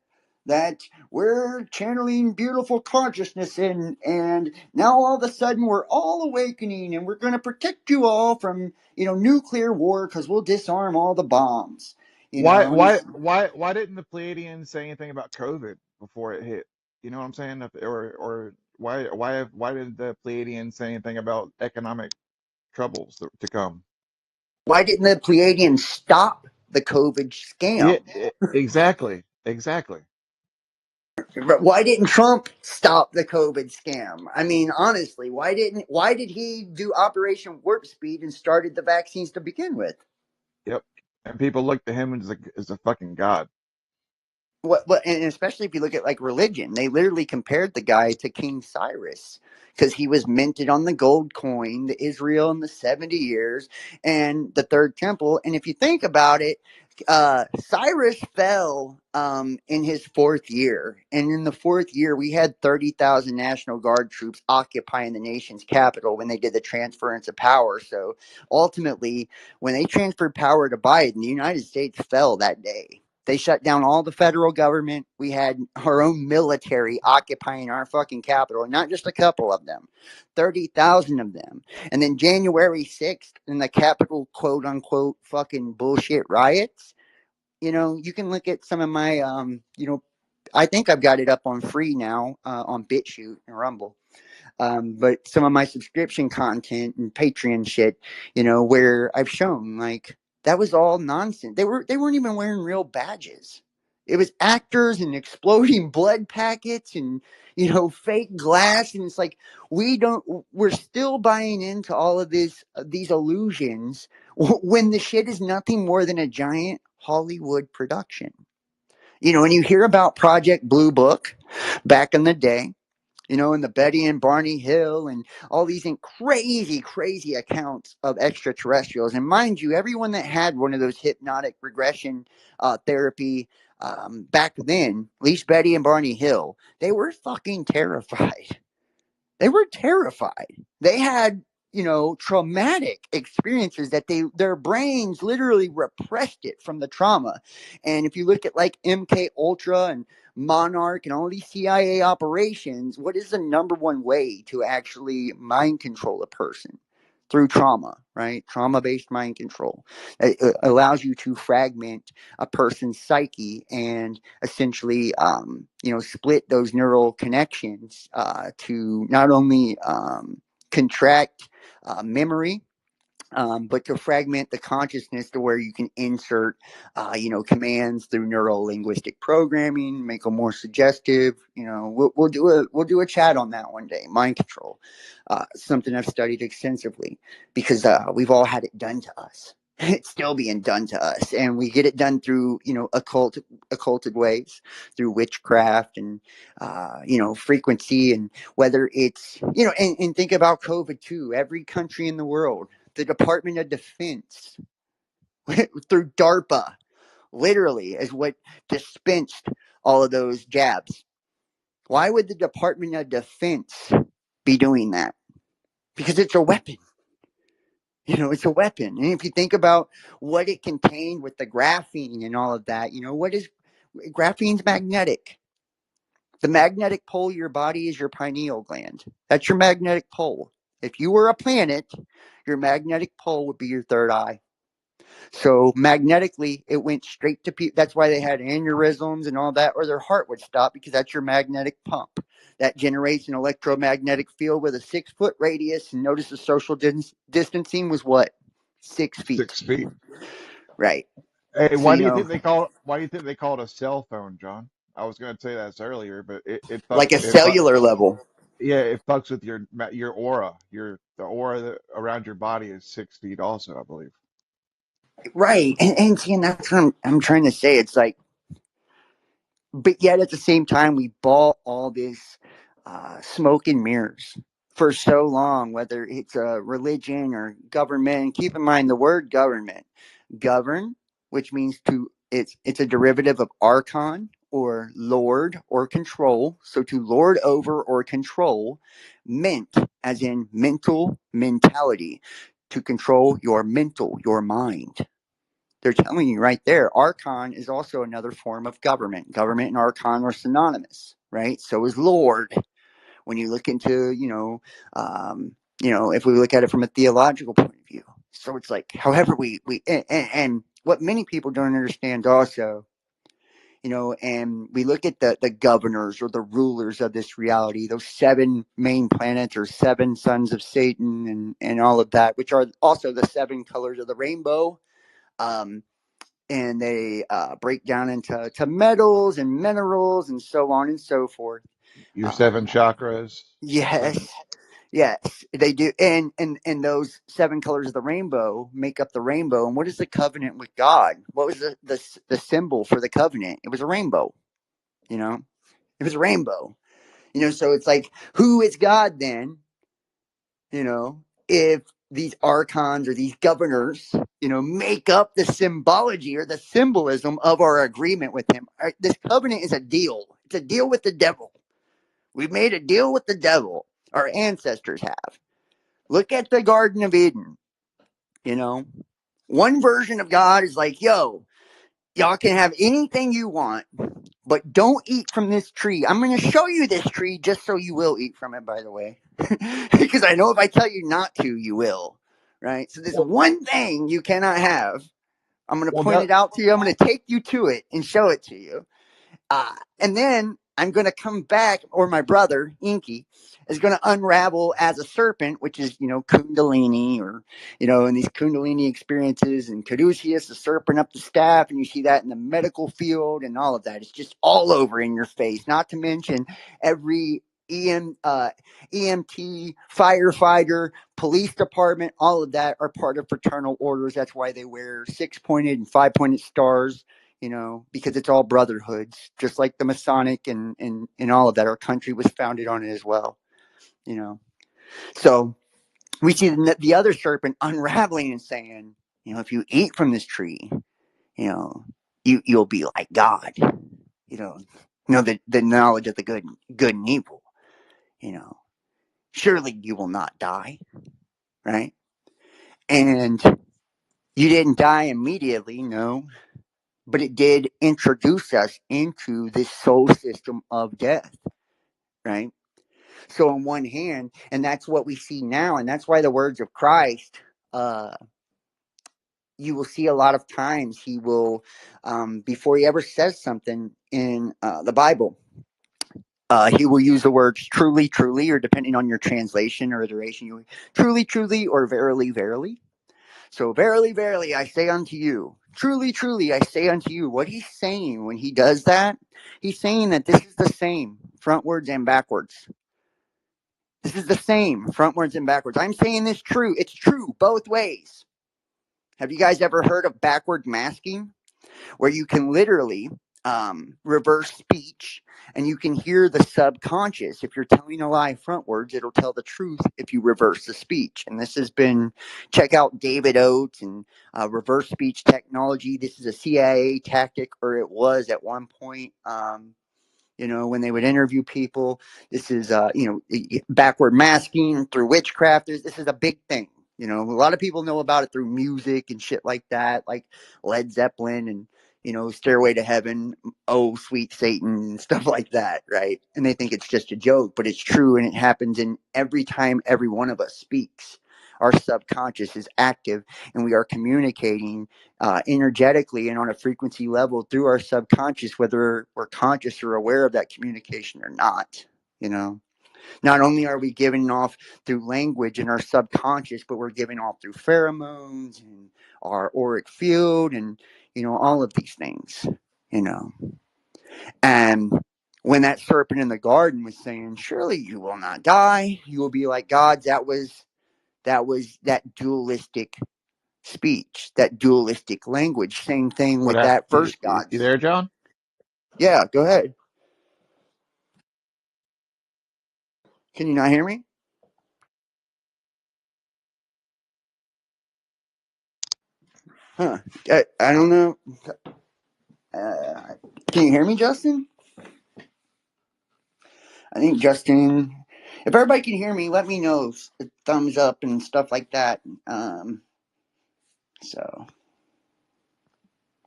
that we're channeling beautiful consciousness in, and now all of a sudden we're all awakening and we're going to protect you all from, nuclear war because we'll disarm all the bombs. Why And why why why didn't the Pleiadians say anything about COVID before it hit? You know what I'm saying? Or why did the Pleiadians say anything about economic troubles to come? why didn't the Pleiadians stop the COVID Yeah, scam? exactly. Why didn't Trump stop the COVID scam? I mean, honestly, why did he do Operation Warp Speed and started the vaccines to begin with? Yep. And people look to him as a fucking god. What, and especially if you look at like religion, they literally compared the guy to King Cyrus because he was minted on the gold coin, the Israel in the 70 years, and the third temple. And if you think about it, Cyrus fell in his fourth year. And in the fourth year, we had 30,000 National Guard troops occupying the nation's capital when they did the transference of power. So ultimately, when they transferred power to Biden, the United States fell that day. They shut down all the federal government. We had our own military occupying our fucking capital, and not just a couple of them, 30,000 of them. And then January 6th, in the Capitol quote unquote fucking bullshit riots, you can look at some of my, I think I've got it up on free now on BitChute and Rumble. But some of my subscription content and Patreon shit, where I've shown like that was all nonsense. They weren't even wearing real badges. It was actors and exploding blood packets and fake glass, and it's like we're still buying into all of these illusions when the shit is nothing more than a giant Hollywood production. And you hear about Project Blue Book back in the day, and the Betty and Barney Hill and all these crazy, crazy accounts of extraterrestrials. And mind you, everyone that had one of those hypnotic regression therapy back then, at least Betty and Barney Hill, they were fucking terrified. They were terrified. They had, traumatic experiences that their brains literally repressed it from the trauma. And if you look at like MK Ultra and Monarch and all these CIA operations, what is the number one way to actually mind control a person? Through trauma, right? Trauma-based mind control. It allows you to fragment a person's psyche and essentially, split those neural connections to not only contract memory, but to fragment the consciousness to where you can insert, commands through neuro linguistic programming, make them more suggestive. We'll do a chat on that one day. Mind control, something I've studied extensively because we've all had it done to us. It's still being done to us, and we get it done through occulted ways, through witchcraft and frequency, and whether it's and think about COVID too. Every country in the world, the Department of Defense through DARPA, literally, is what dispensed all of those jabs. Why would the Department of Defense be doing that? Because it's a weapon. It's a weapon. And if you think about what it contained with the graphene and all of that, what is graphene's magnetic? The magnetic pole of your body is your pineal gland. That's your magnetic pole. If you were a planet, your magnetic pole would be your third eye. So magnetically, it went straight to people. That's why they had aneurysms and all that, or their heart would stop, because that's your magnetic pump. That generates an electromagnetic field with a 6-foot radius. And notice the social distancing was what? 6 feet. 6 feet. Right. Hey, So, why do you think they call it a cell phone, John? I was going to say that earlier, but like a cellular level. yeah, it fucks with your aura. The aura around your body is 6 feet also, I believe. Right. And see, and that's what I'm trying to say. It's like, but yet at the same time, we bought all this smoke and mirrors for so long, whether it's a religion or government. Keep in mind the word government. Govern, which means it's a derivative of archon or lord or control. So to lord over or control. Ment, as in mental mentality, to control your mental, your mind. They're telling you right there, archon is also another form of government. Government and archon are synonymous, right? So is lord. When you look into, if we look at it from a theological point of view. So it's like, however and what many people don't understand also, and we look at the governors or the rulers of this reality, those 7 main planets or 7 sons of Satan and all of that, which are also the 7 colors of the rainbow. And they break down into metals and minerals and so on and so forth. Your 7 chakras. Yes, yes, they do. And those 7 colors of the rainbow make up the rainbow. And what is the covenant with God? What was the symbol for the covenant? It was a rainbow. It was a rainbow. So it's like, who is God then? If these archons or these governors, make up the symbology or the symbolism of our agreement with him. This covenant is a deal. It's a deal with the devil. We've made a deal with the devil. Our ancestors have. Look at the Garden of Eden. One version of God is like, yo, y'all can have anything you want, but don't eat from this tree. I'm going to show you this tree just so you will eat from it, by the way. Because I know if I tell you not to, you will. Right? So there's Well, one thing you cannot have. I'm going to well, point that it out to you. I'm going to take you to it and show it to you. And then I'm going to come back, or my brother, Inky, is going to unravel as a serpent, which is, Kundalini, or, in these Kundalini experiences, and Caduceus, the serpent up the staff, and you see that in the medical field and all of that. It's just all over in your face, not to mention every EMT, firefighter, police department, all of that are part of fraternal orders. That's why they wear 6-pointed and 5-pointed stars, because it's all brotherhoods, just like the Masonic and all of that. Our country was founded on it as well, So we see the other serpent unraveling and saying, if you eat from this tree, you'll be like God, the knowledge of the good and evil, surely you will not die, right? And you didn't die immediately, no, but it did introduce us into this soul system of death, right? So on one hand, and that's what we see now, and that's why the words of Christ, you will see a lot of times he will, before he ever says something in the Bible, he will use the words truly, truly, or depending on your translation or iteration, you truly, truly, or verily, verily. So verily, verily, I say unto you, truly, truly, I say unto you. What he's saying when he does that, he's saying that this is the same, frontwards and backwards. This is the same, frontwards and backwards. I'm saying this true. It's true both ways. Have you guys ever heard of backward masking? Where you can literally reverse speech and you can hear the subconscious. If you're telling a lie frontwards, it'll tell the truth if you reverse the speech. And this has been, check out David Oates and reverse speech technology. This is a CIA tactic, or it was at one point. When they would interview people, this is, backward masking through witchcraft. This is a big thing. A lot of people know about it through music and shit like that, like Led Zeppelin and, Stairway to Heaven, Oh, Sweet Satan, and stuff like that, right? And they think it's just a joke, but it's true, and it happens in every time every one of us speaks. Our subconscious is active, and we are communicating energetically and on a frequency level through our subconscious, whether we're conscious or aware of that communication or not. Not only are we giving off through language in our subconscious, but we're giving off through pheromones and our auric field and, all of these things, And when that serpent in the garden was saying, surely you will not die, you will be like gods, that was that dualistic speech, that dualistic language. Same thing what with happened? that first You gods. there, John? Yeah, go ahead. Can you not hear me? Huh. I don't know. Can you hear me, Justin? I think Justin. If everybody can hear me, let me know. Thumbs up and stuff like that. So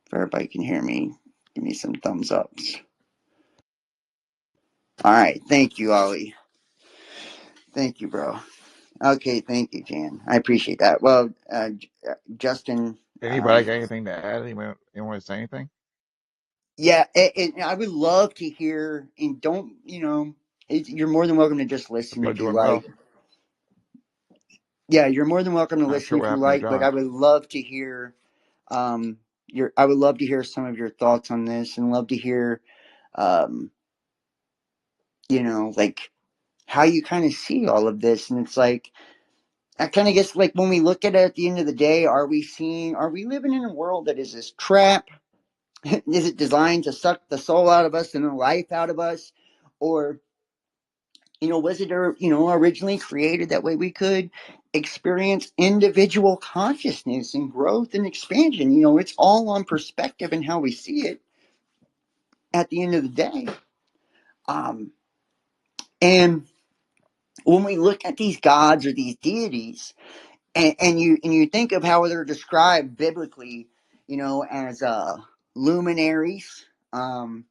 if everybody can hear me, give me some thumbs ups. All right. Thank you, Ollie. Thank you, bro. Okay. Thank you, Jan. I appreciate that. Well, Justin. Anybody got anything to add? Anyone want to say anything? Yeah, and I would love to hear. And don't you're more than welcome to just listen People if you doing like. well. Yeah, you're more than welcome to Not listen sure if what you happened to like. But I John. would love to hear I would love to hear some of your thoughts on this, and love to hear um like how you kind of see all of this. And it's like, I kind of guess, like, when we look at it at the end of the day, are we living in a world that is this trap? Is it designed to suck the soul out of us and the life out of us? Or, was it, originally created that way we could experience individual consciousness and growth and expansion? It's all on perspective and how we see it at the end of the day. And when we look at these gods or these deities, and you think of how they're described biblically, as luminaries, or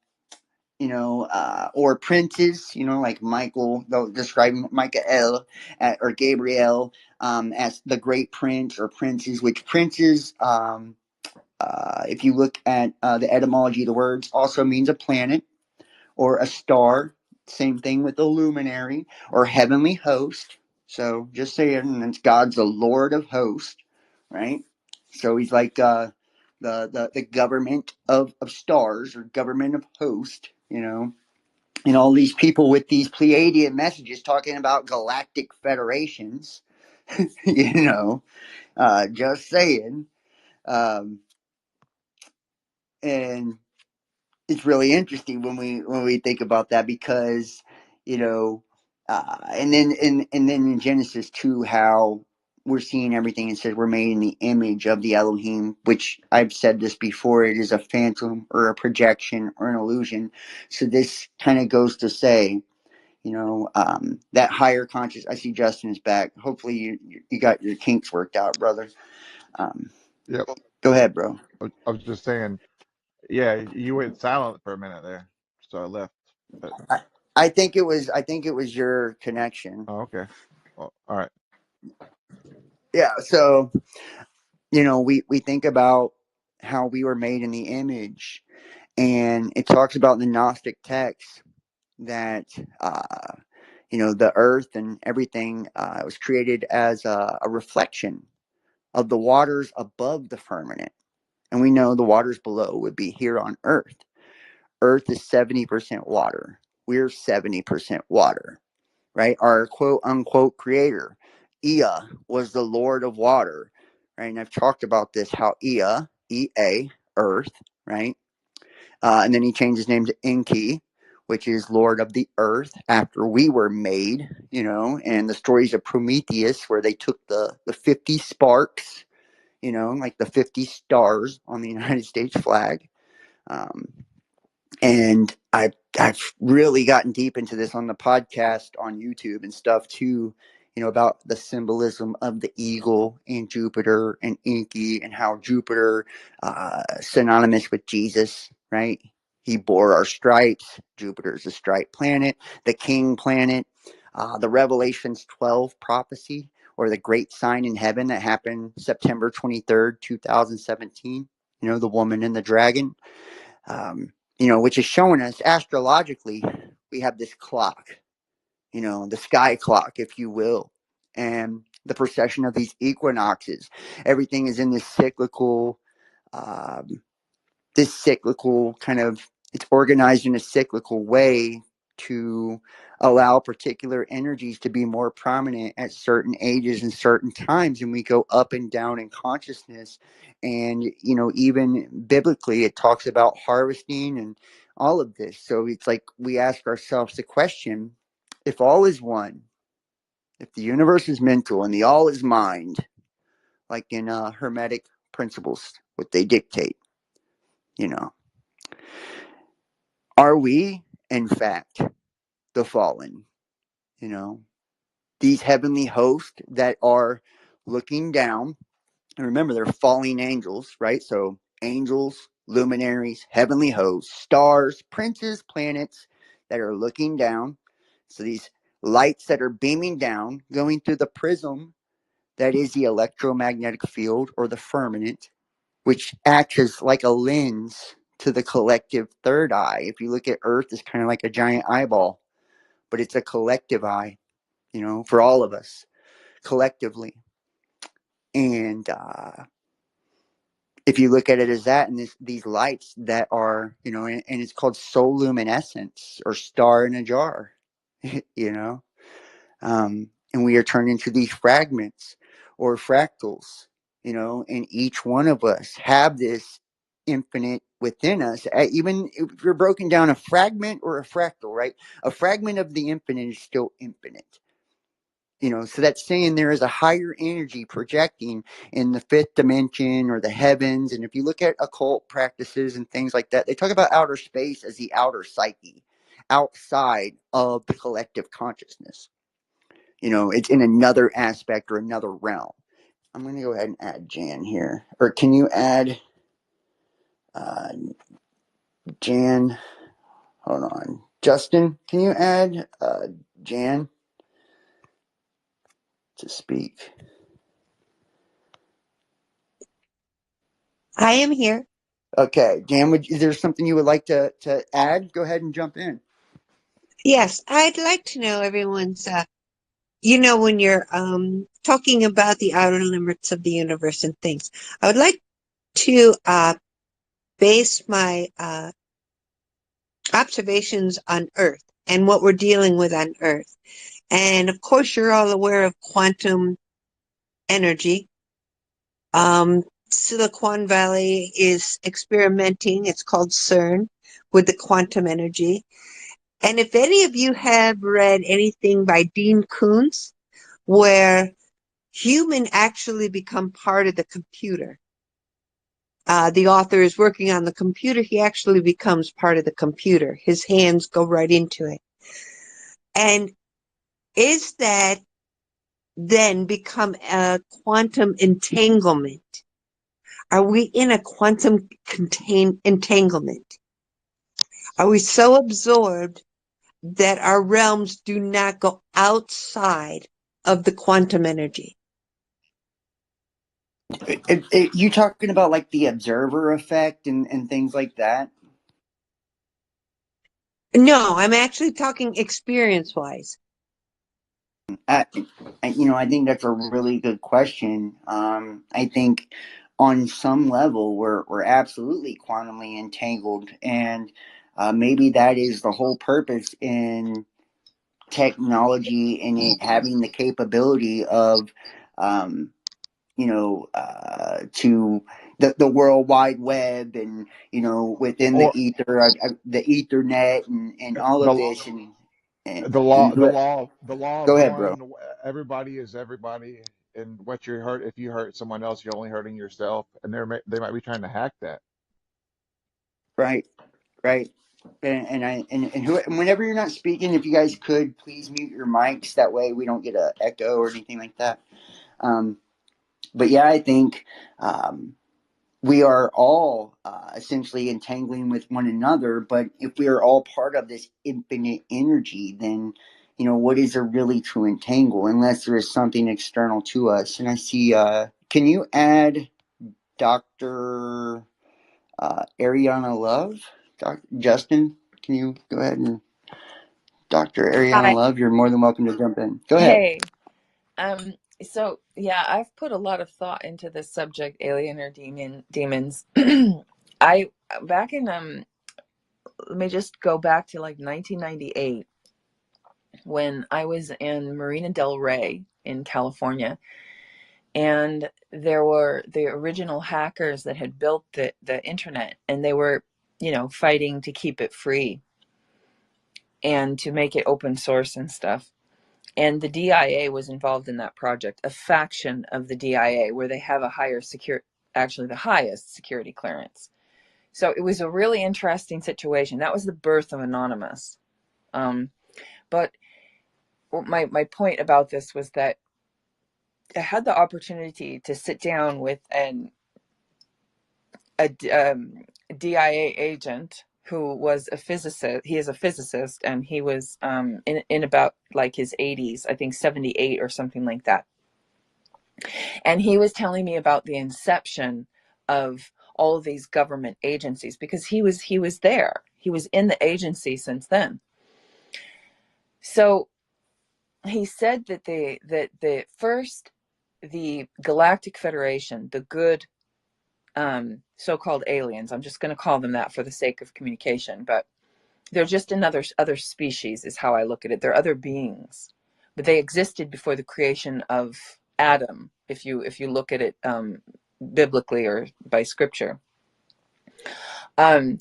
princes, like Michael, they'll describe Michael or Gabriel as the great prince or princes, which princes, if you look at the etymology of the words, also means a planet or a star. Same thing with the luminary or heavenly host. So just saying, it's God's the Lord of hosts, right? So he's like the government of stars or government of host, and all these people with these Pleiadian messages talking about galactic federations, just saying. And it's really interesting when we think about that, because and then in Genesis 2, how we're seeing everything, and says we're made in the image of the Elohim, which I've said this before, it is a phantom or a projection or an illusion. So this kind of goes to say, that higher conscious. I see Justin is back. Hopefully you got your kinks worked out, brother. Yep. Go ahead, bro. I was just saying, yeah, you went silent for a minute there, so I left. But I think it was your connection. oh, okay. Well, all right. Yeah. So we think about how we were made in the image, and it talks about in the Gnostic text that the earth and everything was created as a reflection of the waters above the firmament, and we know the waters below would be here on earth. Earth is 70% water. We're 70% water, right? Our quote unquote creator, Ea, was the Lord of water, right? And I've talked about this, how Ea, E-A, earth, right? And then he changed his name to Enki, which is Lord of the earth, after we were made, and the stories of Prometheus, where they took the 50 sparks, like the 50 stars on the United States flag. And I've really gotten deep into this on the podcast on YouTube and stuff too, about the symbolism of the eagle and Jupiter and Enki, and how Jupiter synonymous with Jesus, right? He bore our stripes. Jupiter is a striped planet, the king planet. The Revelations 12 prophecy, or the great sign in heaven that happened September 23rd, 2017. The woman and the dragon. Which is showing us astrologically, we have this clock, the sky clock, if you will, and the precession of these equinoxes. Everything is in um, this cyclical kind of, it's organized in a cyclical way to allow particular energies to be more prominent at certain ages and certain times, and we go up and down in consciousness. And even biblically it talks about harvesting and all of this. So it's like we ask ourselves the question, if all is one, if the universe is mental and the all is mind, like in hermetic principles, what they dictate, you know. Are we, in fact, the fallen? You know, these heavenly hosts that are looking down, and remember, they're falling angels, right? So, angels, luminaries, heavenly hosts, stars, princes, planets that are looking down. So, these lights that are beaming down, going through the prism that is the electromagnetic field or the firmament, which acts as like a lens to the collective third eye. If you look at Earth, it's kind of like a giant eyeball, but it's a collective eye, you know, for all of us collectively. And if you look at it as that, and these lights that are, you know, and it's called soul luminescence or star in a jar, you know, and we are turned into these fragments or fractals, you know, and each one of us have this infinite within us. Even if you're broken down a fragment or a fractal, right? A fragment of the infinite is still infinite. You know, so that's saying there is a higher energy projecting in the fifth dimension or the heavens. And if you look at occult practices and things like that, they talk about outer space as the outer psyche, outside of the collective consciousness. You know, it's in another aspect or another realm. I'm going to go ahead and add Jan here. Or can you add Jan? Hold on. Justin, can you add Jan to speak? I am here. Okay, Jan, is there something you would like to add? Go ahead and jump in. Yes, I'd like to know everyone's, when you're talking about the outer limits of the universe and things, I would like to base my observations on Earth and what we're dealing with on Earth. And of course, you're all aware of quantum energy. Silicon Valley is experimenting, it's called CERN, with the quantum energy. And if any of you have read anything by Dean Koontz, where human actually become part of the computer, the author is working on the computer, he actually becomes part of the computer. His hands go right into it. And is that then become a quantum entanglement? Are we in a quantum entanglement? Are we so absorbed that our realms do not go outside of the quantum energy? You talking about like the observer effect and things like that? No, I'm actually talking experience-wise. I, I think that's a really good question. I think on some level we're absolutely quantumly entangled, and maybe that is the whole purpose in technology and it having the capability of, um, to the World Wide Web and within the Or ether, the Ethernet and all of the this and the law and the who, law the law go of ahead, bro. one. Everybody is everybody, and what you hurt, if you hurt someone else, you're only hurting yourself, and they might be trying to hack that. Right, right. And whenever you're not speaking, if you guys could please mute your mics, that way we don't get a echo or anything like that. Um, but yeah, I think we are all essentially entangling with one another. But if we are all part of this infinite energy, then what is there really to entangle unless there is something external to us? And I see. Can you add Dr. Ariana Love? Justin, can you go ahead and Dr. Ariana Hi. Love? You're more than welcome to jump in. Go ahead. Hey. So yeah, I've put a lot of thought into this subject, alien or demons. I back in let me just go back to like 1998 when I was in Marina del Rey in California, and there were the original hackers that had built the internet, and they were, fighting to keep it free and to make it open source and stuff. And the DIA was involved in that project, a faction of the DIA where they have a higher actually the highest security clearance. So it was a really interesting situation. That was the birth of Anonymous. But my point about this was that I had the opportunity to sit down with a DIA agent who was a physicist. He is a physicist, and he was in about like his 80s, I think 78 or something like that. And he was telling me about the inception of all of these government agencies, because he was there. He was in the agency since then. So he said that the first, the Galactic Federation, the good so-called aliens, I'm just going to call them that for the sake of communication, but they're just another other species is how I look at it. They're other beings, but they existed before the creation of Adam, if you look at it biblically or by scripture. So,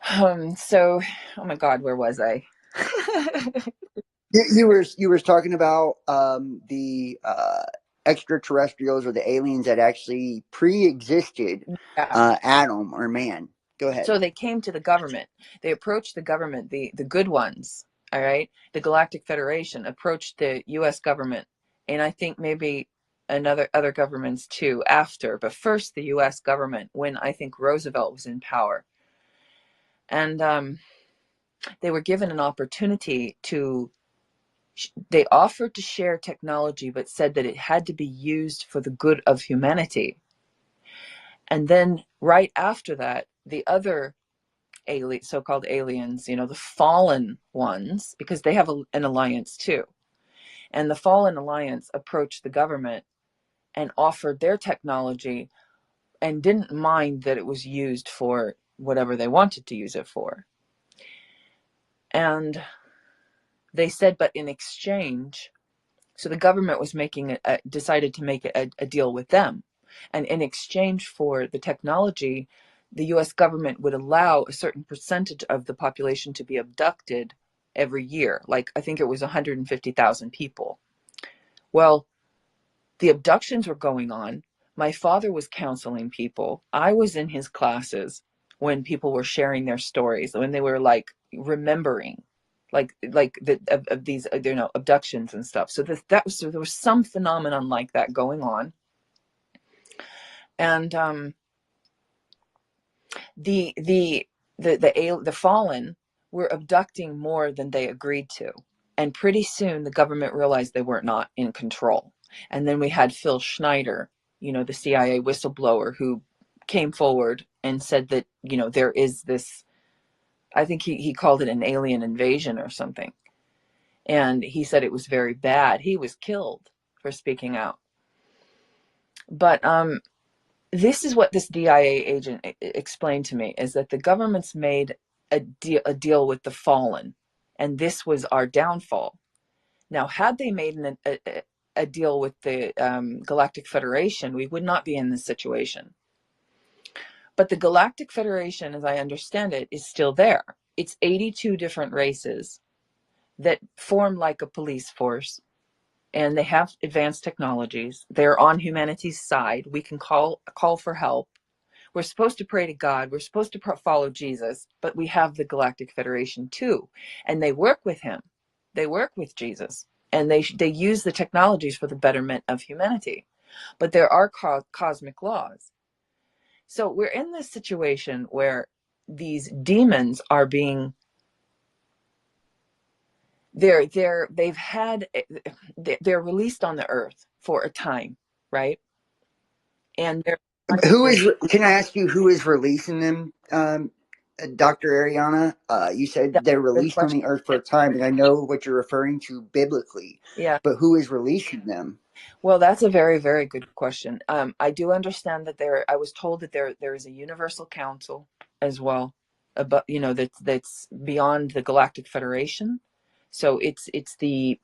oh my God, where was I? You were talking about the extraterrestrials or the aliens that actually pre-existed Yeah. Adam or man. Go ahead. So they came to the government. They approached the government, the good ones. All right. The Galactic Federation approached the U.S. government, and I think maybe other governments too after, but first the U.S. government, when I think Roosevelt was in power, and they were given an opportunity to. They offered to share technology, but said that it had to be used for the good of humanity. And then right after that, the other so-called aliens, the fallen ones, because they have an alliance too. And the fallen alliance approached the government and offered their technology and didn't mind that it was used for whatever they wanted to use it for. And they said, but in exchange, so the government was decided to make a deal with them. And in exchange for the technology, the US government would allow a certain percentage of the population to be abducted every year. Like, I think it was 150,000 people. Well, the abductions were going on. My father was counseling people. I was in his classes when people were sharing their stories, when they were like remembering of these abductions and stuff. So there was some phenomenon like that going on. And the fallen were abducting more than they agreed to, and pretty soon the government realized they were not in control. And then we had Phil Schneider, the CIA whistleblower, who came forward and said that there is this, I think he called it an alien invasion or something, and he said it was very bad. He was killed for speaking out. But this is what this DIA agent explained to me, is that the government's made a deal with the fallen, and this was our downfall. Now, had they made a deal with the Galactic Federation, we would not be in this situation. But the Galactic Federation, as I understand it, is still there. It's 82 different races that form like a police force, and they have advanced technologies. They're on humanity's side. We can call for help. We're supposed to pray to God. We're supposed to follow Jesus, but we have the Galactic Federation too, and they work with him. They work with Jesus, and they use the technologies for the betterment of humanity. But there are cosmic laws. So we're in this situation where these demons are being they're released on the earth for a time, right? And they're Can I ask you who is releasing them, Dr. Ariana? You said that's they're a good released on question. the earth for a time, and I know what you're referring to biblically, Yeah. but who is releasing them? Well, that's a very, very good question. I do understand that I was told that there is a universal council as well, but that's beyond the Galactic Federation. So it's the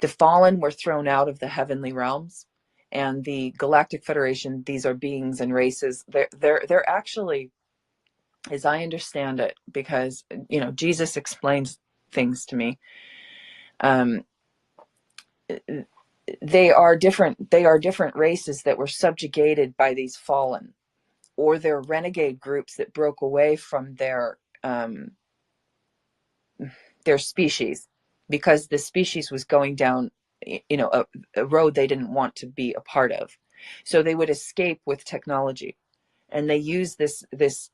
fallen were thrown out of the heavenly realms, and the Galactic Federation. These are beings and races. They're actually, as I understand it, because Jesus explains things to me. they are different races that were subjugated by these fallen, or they're renegade groups that broke away from their species because the species was going down, a road they didn't want to be a part of. So they would escape with technology, and they use this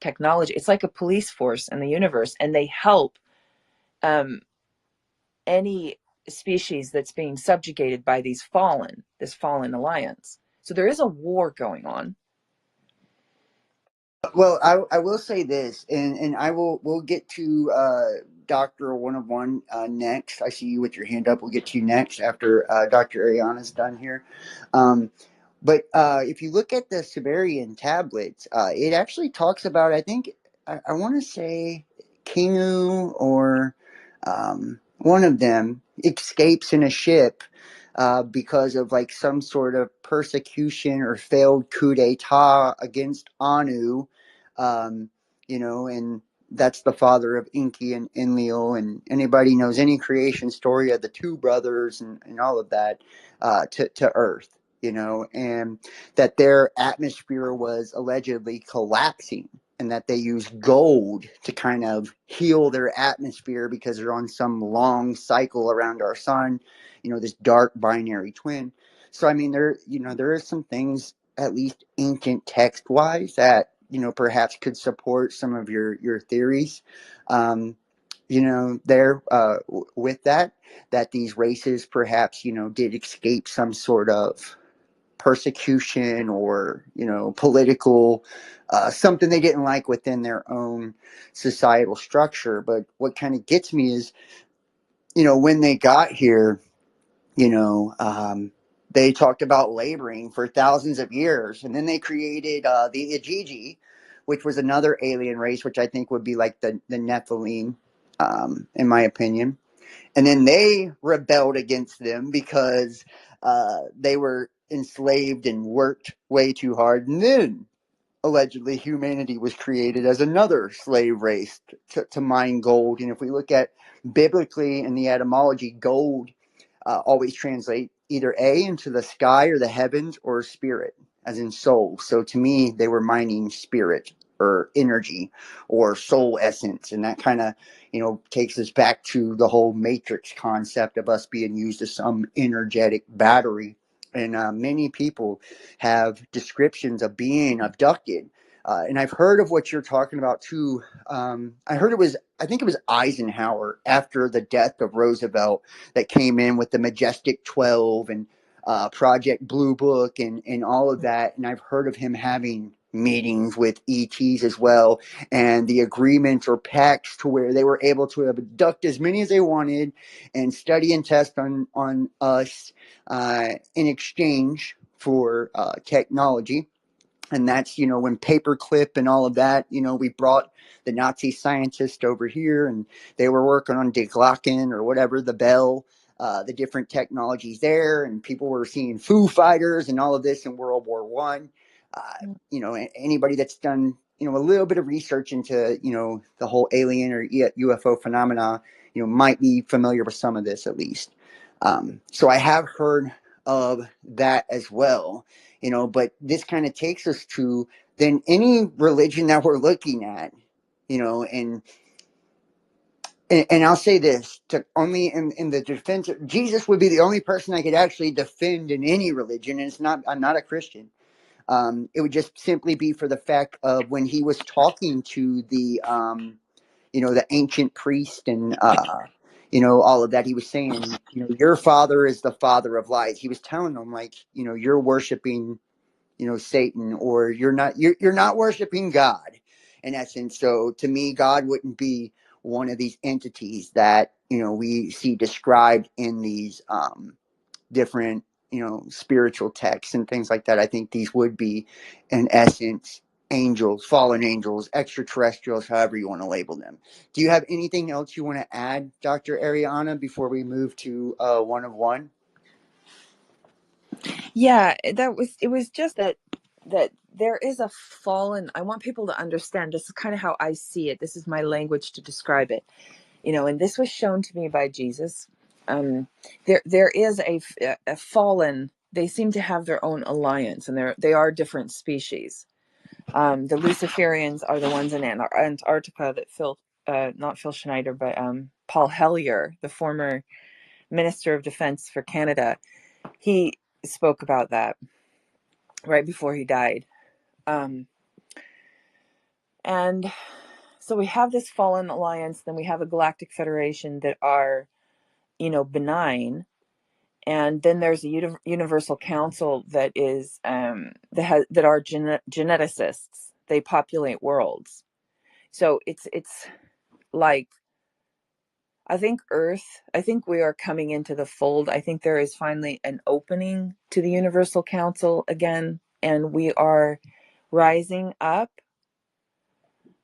technology. It's like a police force in the universe, and they help any species that's being subjugated by this fallen alliance. So there is a war going on. Well, I will say this, and we'll get to Doctor One of One next. I see you with your hand up. We'll get to you next after Dr. Ariana's done here. But if you look at the Sumerian tablets, it actually talks about, I think, I want to say Kingu or one of them escapes in a ship because of like some sort of persecution or failed coup d'etat against Anu, and that's the father of Enki and Enlil, and anybody knows any creation story of the two brothers and all of that to Earth, and that their atmosphere was allegedly collapsing, and that they use gold to kind of heal their atmosphere because they're on some long cycle around our sun, this dark binary twin. So I mean, there is some things, at least ancient text wise, that perhaps could support some of your theories. There with that these races perhaps did escape some sort of persecution or political something they didn't like within their own societal structure. But what kind of gets me is when they got here, they talked about laboring for thousands of years, and then they created the Ajiji, which was another alien race, which I think would be like the Nephilim, in my opinion. And then they rebelled against them because they were enslaved and worked way too hard. And then allegedly humanity was created as another slave race to mine gold. And if we look at biblically in the etymology, gold always translate either A, into the sky or the heavens, or spirit, as in soul. So to me, they were mining spirit or energy or soul essence. And that kind of, takes us back to the whole matrix concept of us being used as some energetic battery. And many people have descriptions of being abducted. And I've heard of what you're talking about too. I think it was Eisenhower after the death of Roosevelt that came in with the Majestic 12 and Project Blue Book and all of that. And I've heard of him having meetings with ETs as well, and the agreements or pacts to where they were able to abduct as many as they wanted and study and test on us in exchange for technology. And that's, when paperclip and all of that, we brought the Nazi scientists over here, and they were working on Die Glocken or whatever, the bell, the different technologies there. And people were seeing Foo Fighters and all of this in World War One. Anybody that's done, a little bit of research into, the whole alien or UFO phenomena, might be familiar with some of this at least. So I have heard of that as well. But this kind of takes us to then any religion that we're looking at, and I'll say this to only in the defense of Jesus would be the only person I could actually defend in any religion. And I'm not a Christian. It would just simply be for the fact of when he was talking to the ancient priest and, all of that, he was saying, your father is the father of lies. He was telling them like, you're worshiping, Satan, or you're not worshiping God in essence. So to me, God wouldn't be one of these entities that, we see described in these, different, spiritual texts and things like that. I think these would be, in essence, angels, fallen angels, extraterrestrials, however you want to label them. Do you have anything else you want to add, Dr. Ariana, before we move to one of one? Yeah, it was just that there is a fallen. I want people to understand, this is kind of how I see it. This is my language to describe it. And this was shown to me by Jesus. there is a fallen. They seem to have their own alliance, and they are different species. The Luciferians are the ones in Antarctica that not Phil Schneider, but Paul Hellyer, the former Minister of Defense for Canada, he spoke about that right before he died. And so we have this fallen alliance, then we have a galactic federation that are, benign. And then there's a universal council that is that are geneticists. They populate worlds. So it's like, I think we are coming into the fold. I think there is finally an opening to the universal council again, and we are rising up.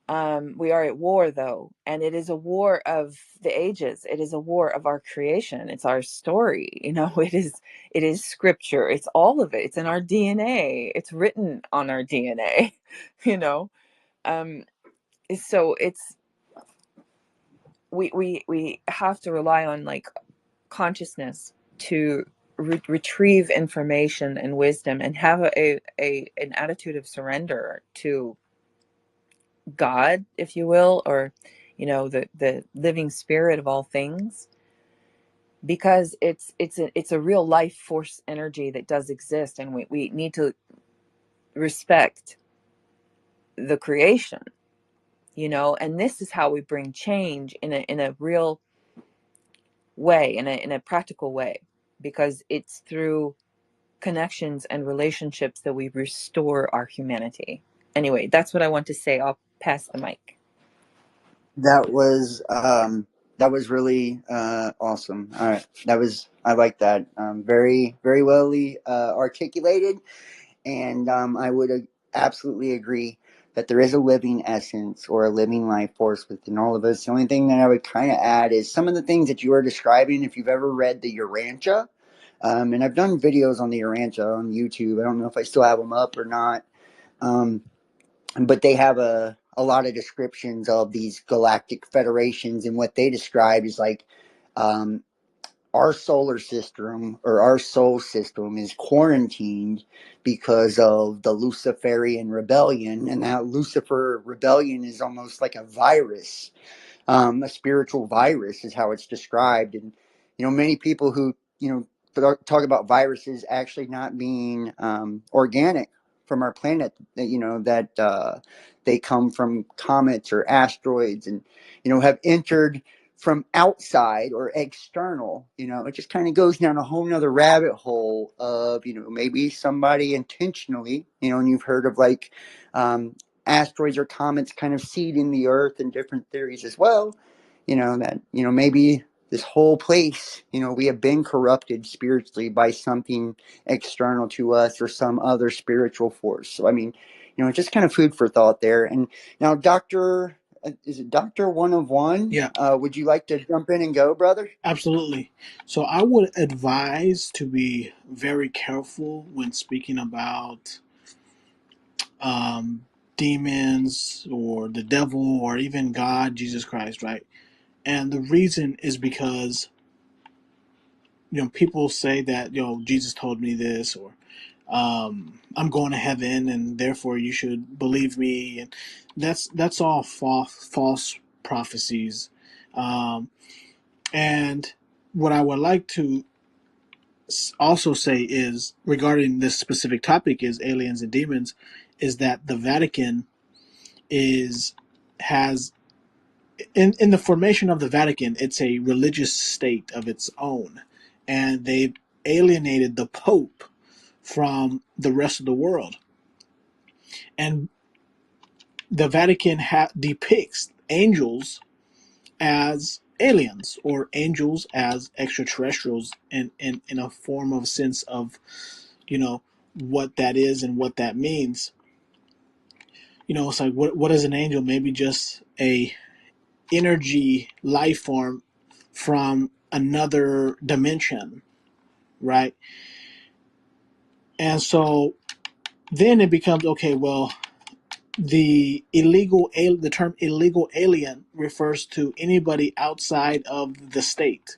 We are at war, though, and it is a war of the ages. It is a war of our creation. It's our story. It is scripture. It's all of it. It's in our DNA. It's written on our DNA. So it's we have to rely on like consciousness to retrieve information and wisdom, and have an attitude of surrender to God, if you will, or the living spirit of all things, because it's a real life force energy that does exist, and we need to respect the creation, and this is how we bring change in a real way, in a practical way, because it's through connections and relationships that we restore our humanity. Anyway, that's what I want to say. I'll pass the mic. That was really awesome. All right, I like that. Very very wellly articulated, and I would absolutely agree that there is a living essence or a living life force within all of us. The only thing that I would kind of add is some of the things that you are describing. If you've ever read the Urantia, and I've done videos on the Urantia on YouTube. I don't know if I still have them up or not. But they have a lot of descriptions of these galactic federations, and what they describe is like our solar system or our soul system is quarantined because of the Luciferian rebellion, and that Lucifer rebellion is almost like a virus, a spiritual virus is how it's described. And many people who talk about viruses actually not being organic from our planet, that they come from comets or asteroids, and have entered from outside or external. It just kind of goes down a whole nother rabbit hole of maybe somebody intentionally, and you've heard of like asteroids or comets kind of seeding the earth, and different theories as well, that maybe this whole place, we have been corrupted spiritually by something external to us or some other spiritual force. So I mean, just kind of food for thought there. And now is it Dr. One of One? Yeah, Would you like to jump in and go, brother? absolutely. So I would advise to be very careful when speaking about um, demons or the devil or even God, Jesus Christ, right? And the reason is because people say that Jesus told me this, or I'm going to heaven and therefore you should believe me, and that's all false prophecies. And what I would like to also say is regarding this specific topic is aliens and demons, is that the Vatican has in the formation of the Vatican, it's a religious state of its own, and they've alienated the Pope from the rest of the world. And the Vatican depicts angels as aliens, or angels as extraterrestrials, in a form of sense of what that is and what that means. It's like, what is an angel? Maybe just a energy life form from another dimension, right? And so then it becomes, okay, well, the term illegal alien refers to anybody outside of the state.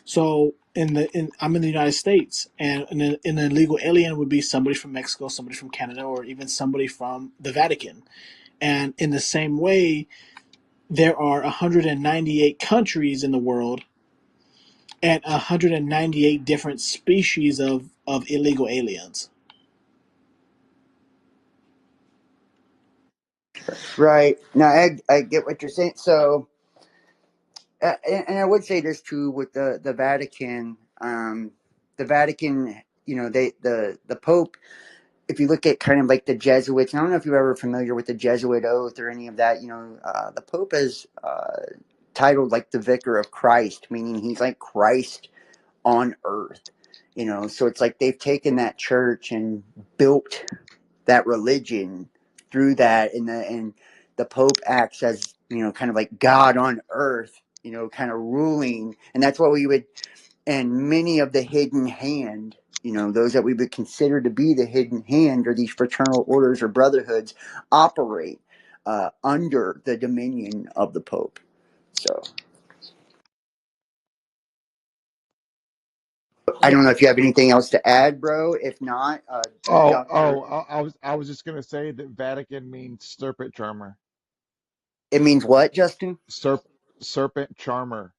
So I'm in the United States, and an illegal alien would be somebody from Mexico, somebody from Canada, or even somebody from the Vatican. And in the same way, there are 198 countries in the world and 198 different species of illegal aliens. Right. Now, I get what you're saying. So, and I would say this too with the Vatican. The Vatican, the Pope. If you look at kind of like the Jesuits, I don't know if you're ever familiar with the Jesuit oath or any of that. The Pope is titled like the Vicar of Christ, meaning he's like Christ on earth. So it's like they've taken that church and built that religion through that, and the Pope acts as kind of like God on earth, kind of ruling, and that's what we would. And many of the hidden hand, those that we would consider to be the hidden hand, or these fraternal orders or brotherhoods, operate under the dominion of the Pope. So I Yeah. don't know if you have anything else to add, bro. If not, Doctor, I was just gonna say that Vatican means serpent charmer. it means what, Justin? Serp Serpent charmer.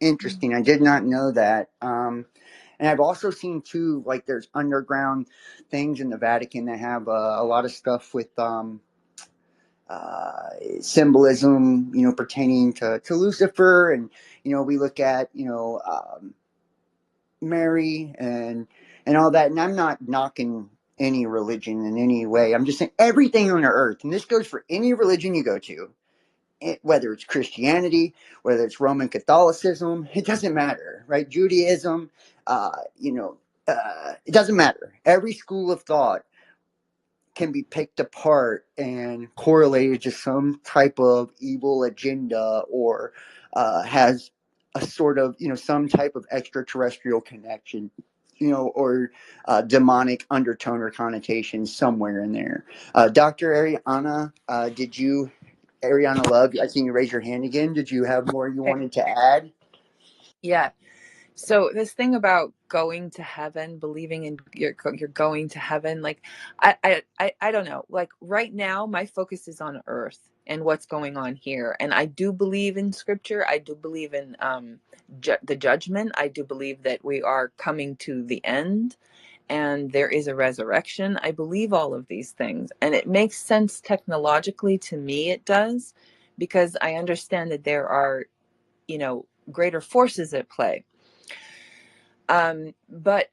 Interesting. I did not know that. And I've also seen too, like there's underground things in the Vatican that have a lot of stuff with symbolism, pertaining to Lucifer, and we look at Mary and all that. And I'm not knocking any religion in any way. I'm just saying everything on earth, and this goes for any religion you go to, whether it's Christianity, whether it's Roman Catholicism, it doesn't matter, right? Judaism, it doesn't matter. Every school of thought can be picked apart and correlated to some type of evil agenda, or has a sort of, some type of extraterrestrial connection, or demonic undertone or connotation somewhere in there. Dr. Ariana, Ariana Love, I seen you raise your hand again. Did you have more you Okay. wanted to add? Yeah. So this thing about going to heaven, believing in you're going to heaven, like I don't know. Like right now, my focus is on Earth and what's going on here, and I do believe in Scripture. I do believe in the judgment. I do believe that we are coming to the end, and there is a resurrection. I believe all of these things, and it makes sense technologically to me. It does, because I understand that there are greater forces at play. But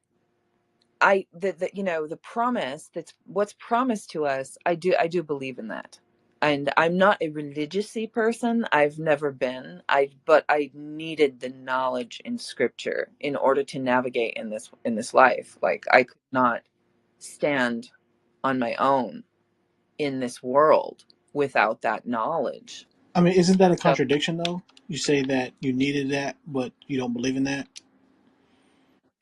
the promise, that's what's promised to us, I do believe in that. And I'm not a religious-y person. I've never been. But I needed the knowledge in Scripture in order to navigate in this life. Like I could not stand on my own in this world without that knowledge. I mean, isn't that a So contradiction though? You say that you needed that, but you don't believe in that.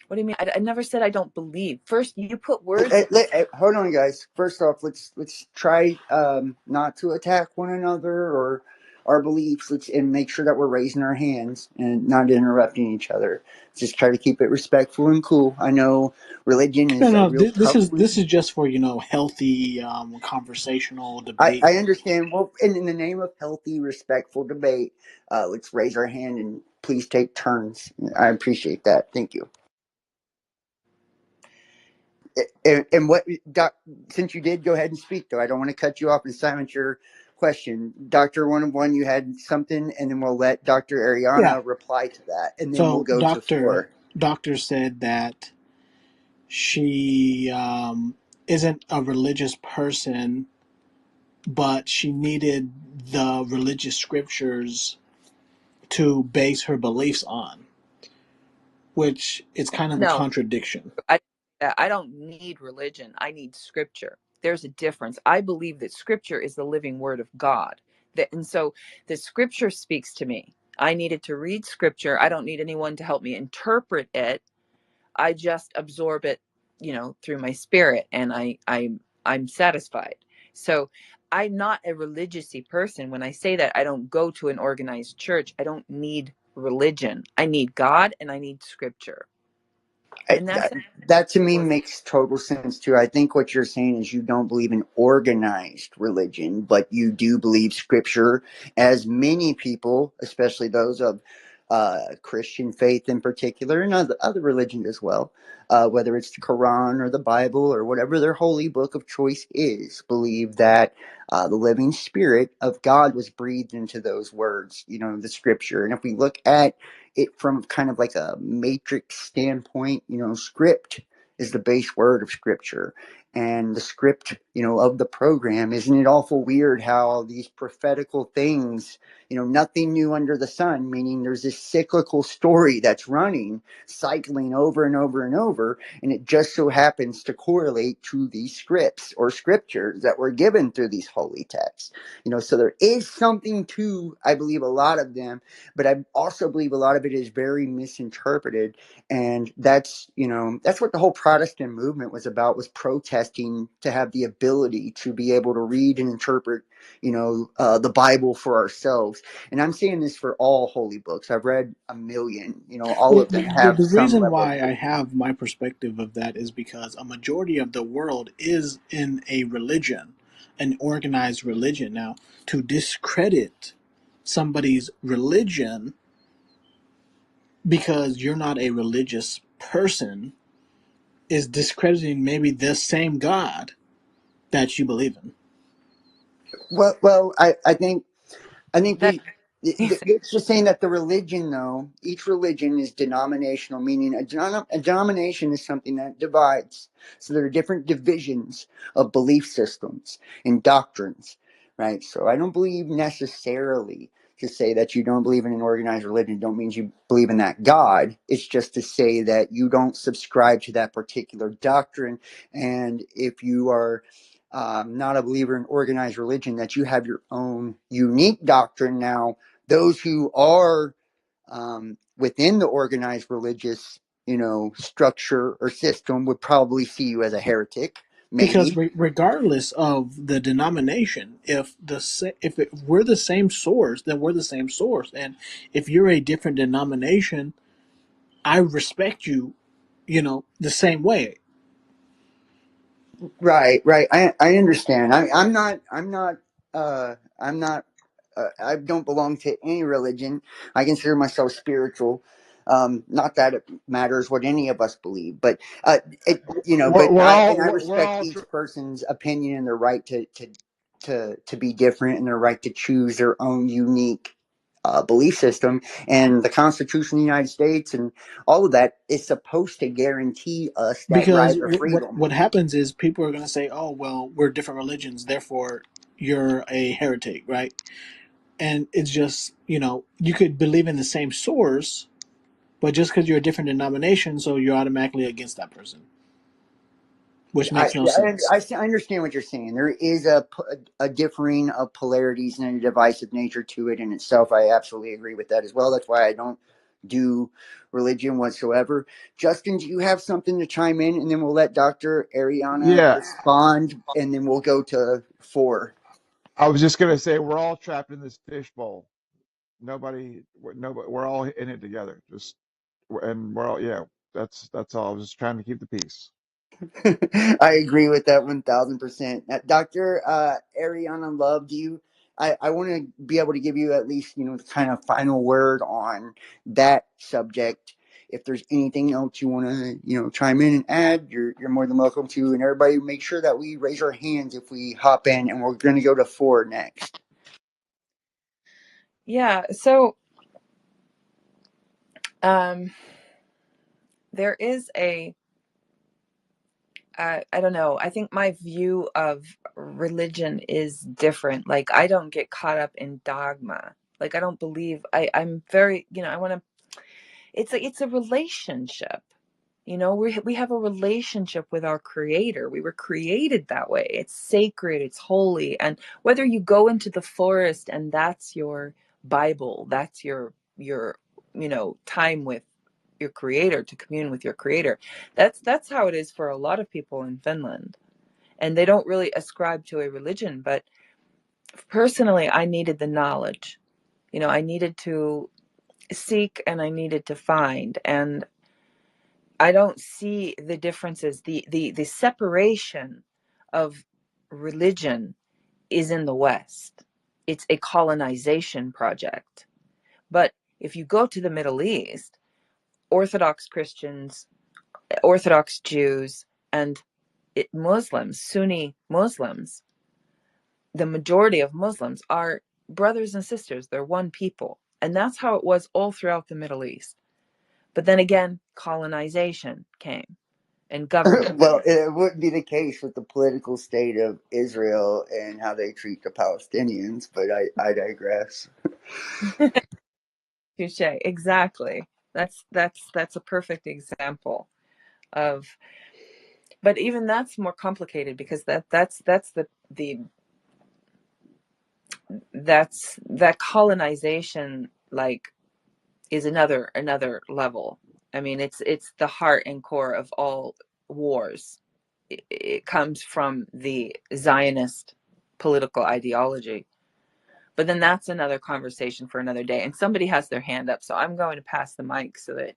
what do you mean? I never said I don't believe. First, you put words. Hold on, guys. First off, let's try not to attack one another or our beliefs. And make sure that we're raising our hands and not interrupting each other. Just try to keep it respectful and cool. I know religion No, is a no. real This tough is one. this is just for healthy conversational I debate. understand. Well, in the name of healthy, respectful debate, let's raise our hand and please take turns. I appreciate that. Thank you. And what, since you did go ahead and speak, though, I don't want to cut you off and silence your question. Dr. One of One, you had something, and then we'll let Dr. Yeah. Ariana reply to that, and then we'll So go to floor. doctor said that she isn't a religious person, but she needed the religious scriptures to base her beliefs on, which is kind of a No, contradiction. I I don't need religion. I need Scripture. There's a difference. I believe that Scripture is the living Word of God. And so the Scripture speaks to me. I needed to read Scripture. I don't need anyone to help me interpret it. I just absorb it, through my spirit, and I'm satisfied. So I'm not a religious-y person. When I say that, I don't go to an organized church. I don't need religion. I need God and I need scripture. And that's That to me was makes total sense too. I think what you're saying is you don't believe in organized religion, but you do believe scripture, as many people, especially those of Christian faith in particular, and other religions as well, whether it's the Quran or the Bible or whatever their holy book of choice is, believe that the living spirit of God was breathed into those words, the scripture. And if we look at it from kind of like a matrix standpoint, script is the base word of scripture. And the script, of the program, isn't it awful weird how these prophetical things, nothing new under the sun, meaning there's this cyclical story that's running, cycling over and over and over, and it just so happens to correlate to these scripts or scriptures that were given through these holy texts. So there is something to, I believe, a lot of them, but I also believe a lot of it is very misinterpreted. And that's what the whole Protestant movement was about, was protesting to have the ability to be able to read and interpret, the Bible for ourselves. And I'm saying this for all holy books. I've read a million, all Well, of them the, have the some reason level of why I have my perspective of that is because a majority of the world is in a religion, an organized religion. Now, to discredit somebody's religion because you're not a religious person is discrediting maybe the same God that you believe in. I think that. it's just saying that the religion, though, each religion is denominational, meaning a denomination is something that divides. So there are different divisions of belief systems and doctrines, right? So I don't believe necessarily to say that you don't believe in an organized religion don't mean you believe in that God. It's just to say that you don't subscribe to that particular doctrine. And if you are not a believer in organized religion, that you have your own unique doctrine. Now, those who are within the organized religious, structure or system would probably see you as a heretic, Because maybe. regardless of the denomination, if we're the same source, then we're the same source. And if you're a different denomination, I respect you, the same way. Right, right. I understand. I'm not, I don't belong to any religion. I consider myself spiritual. Not that it matters what any of us believe, but, We're, but we're all and I we're respect all each person's opinion and their right to be different and their right to choose their own unique belief system. And the Constitution of the United States and all of that is supposed to guarantee us that Because right of freedom. what happens is people are going to say, "Oh, well, we're different religions, therefore you're a heretic," right? And it's just, you could believe in the same source, but just because you're a different denomination, so you're automatically against that person, which I, makes no I, sense. I understand what you're saying. There is a differing of polarities and a divisive nature to it in itself. I absolutely agree with that as well. That's why I don't do religion whatsoever. Justin, do you have something to chime in? And then we'll let Dr. Ariana yeah. respond, and then we'll go to four. I was just gonna say we're all trapped in this fishbowl. Nobody, we're all in it together. And we're all, yeah. That's all. I was just trying to keep the peace. I agree with that 1000%. Dr. Ariana Love, do you? I want to be able to give you at least, the kind of final word on that subject. If there's anything else you want to, chime in and add, you're more than welcome to. And everybody, make sure that we raise our hands if we hop in, and we're going to go to four next. Yeah, so um there is I don't know, I think my view of religion is different. Like, I don't get caught up in dogma. Like, I don't believe, I'm very, I want to, it's a relationship. We have a relationship with our creator. We were created that way. It's sacred, it's holy. And whether you go into the forest and that's your Bible, that's your time with your creator, to commune with your creator. That's how it is for a lot of people in Finland. And they don't really ascribe to a religion, but personally I needed the knowledge. I needed to seek and I needed to find. And I don't see the differences. The separation of religion is in the West. It's a colonization project. But if you go to the Middle East, Orthodox Christians, Orthodox Jews, and Muslims, Sunni Muslims, the majority of Muslims are brothers and sisters. They're one people. And that's how it was all throughout the Middle East. But then again, colonization came and government. Well, it wouldn't be the case with the political state of Israel and how they treat the Palestinians, but I digress. Touche. Exactly. That's a perfect example of, but even that's more complicated because that's the that's that colonization like is another level. I mean, it's the heart and core of all wars. It comes from the Zionist political ideology. But then that's another conversation for another day. And somebody has their hand up, so I'm going to pass the mic so that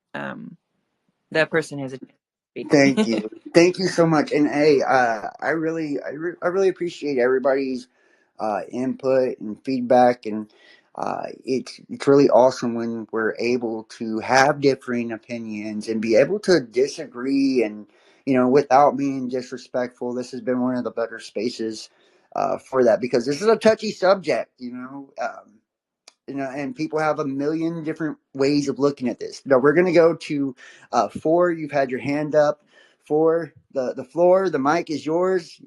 that person has a chance to Thank speak. you. Thank you so much. And hey, I really appreciate everybody's input and feedback. And it's really awesome when we're able to have differing opinions and be able to disagree and, without being disrespectful. This has been one of the better spaces for that, because this is a touchy subject, and people have a million different ways of looking at this. Now we're going to go to Four. You've had your hand up. Four, the floor, the mic is yours.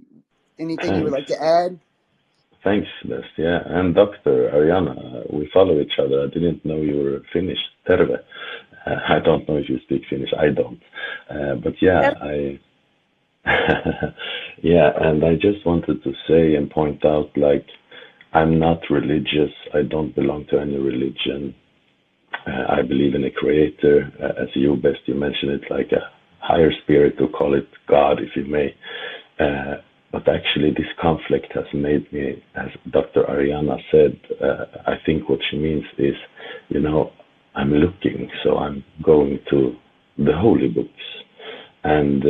Anything you would Thanks. like to add? Thanks, Best. Yeah, and Dr. Ariana, we follow each other. I didn't know you were Finnish. Terve. I don't know if you speak Finnish. I don't. But yeah, yeah, and I just wanted to say and point out, like, I'm not religious. I don't belong to any religion. I believe in a creator, as you, Best, you mentioned it, like a higher spirit, to call it God, if you may. Uh, but actually, this conflict has made me, as Dr. Ariana said, I think what she means is, I'm looking, so I'm going to the holy books. And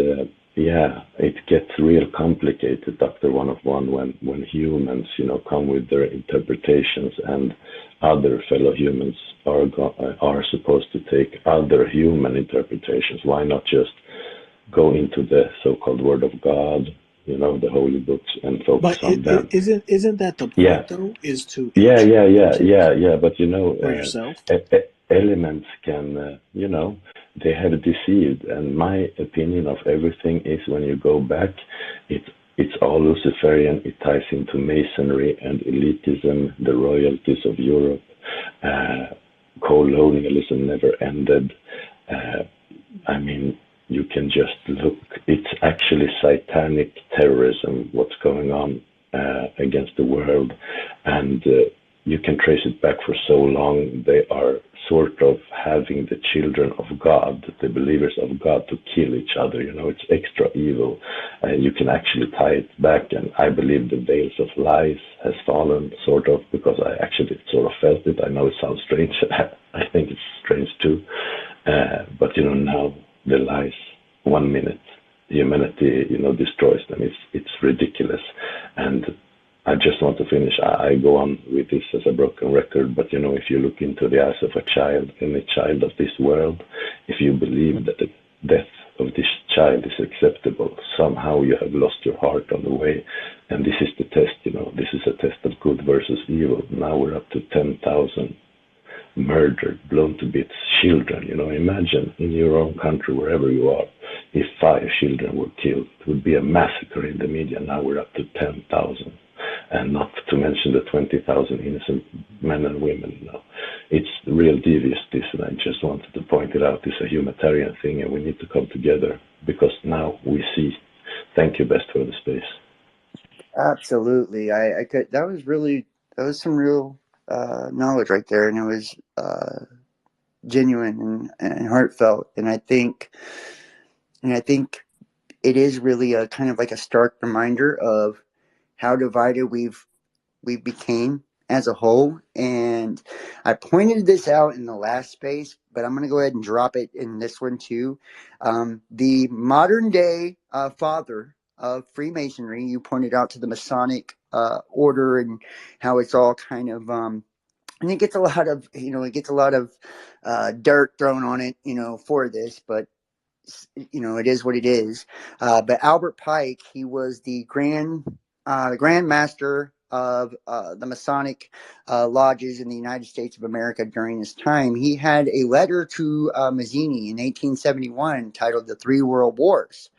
yeah, it gets real complicated, Dr. One of One, when humans, come with their interpretations, and other fellow humans are supposed to take other human interpretations. Why not just go into the so-called Word of God, the holy books, and focus But on them? isn't that the Yeah, point though? Is to yeah. But for yourself. elements can, they have deceived. And my opinion of everything is, when you go back, it's all Luciferian. It ties into Masonry and elitism, the royalties of Europe. Colonialism never ended. Uh, I mean, you can just look. It's actually satanic terrorism, what's going on against the world. And you can trace it back for so long. They are sort of having the children of God, the believers of God, to kill each other. It's extra evil. You can actually tie it back. And I believe the veils of lies has fallen, sort of, because I actually sort of felt it. I know it sounds strange. I think it's strange too. But now the lies, 1 minute, humanity, destroys them. It's ridiculous. And I just want to finish. I go on with this as a broken record, but if you look into the eyes of a child, any child of this world, if you believe that the death of this child is acceptable, somehow you have lost your heart on the way. And this is the test, this is a test of good versus evil. Now we're up to 10,000 murdered, blown to bits children. Imagine in your own country, wherever you are, if 5 children were killed, it would be a massacre in the media. Now we're up to 10,000. And not to mention the 20,000 innocent men and women. It's real devious, this, and I just wanted to point it out. It's a humanitarian thing, and we need to come together, because now we see. Thank you, Best, for the space. Absolutely. I could. That was some real knowledge right there, and it was genuine and heartfelt. And I think it is really a kind of like a stark reminder of how divided we've became as a whole. And I pointed this out in the last space, but I'm going to go ahead and drop it in this one too. The modern day father of Freemasonry, you pointed out to the Masonic order and how it's all kind of, and it gets a lot of, dirt thrown on it, for this, but it is what it is. But Albert Pike, he was the Grand Master of the Masonic lodges in the United States of America during his time. He had a letter to Mazzini in 1871 titled "The Three World Wars,"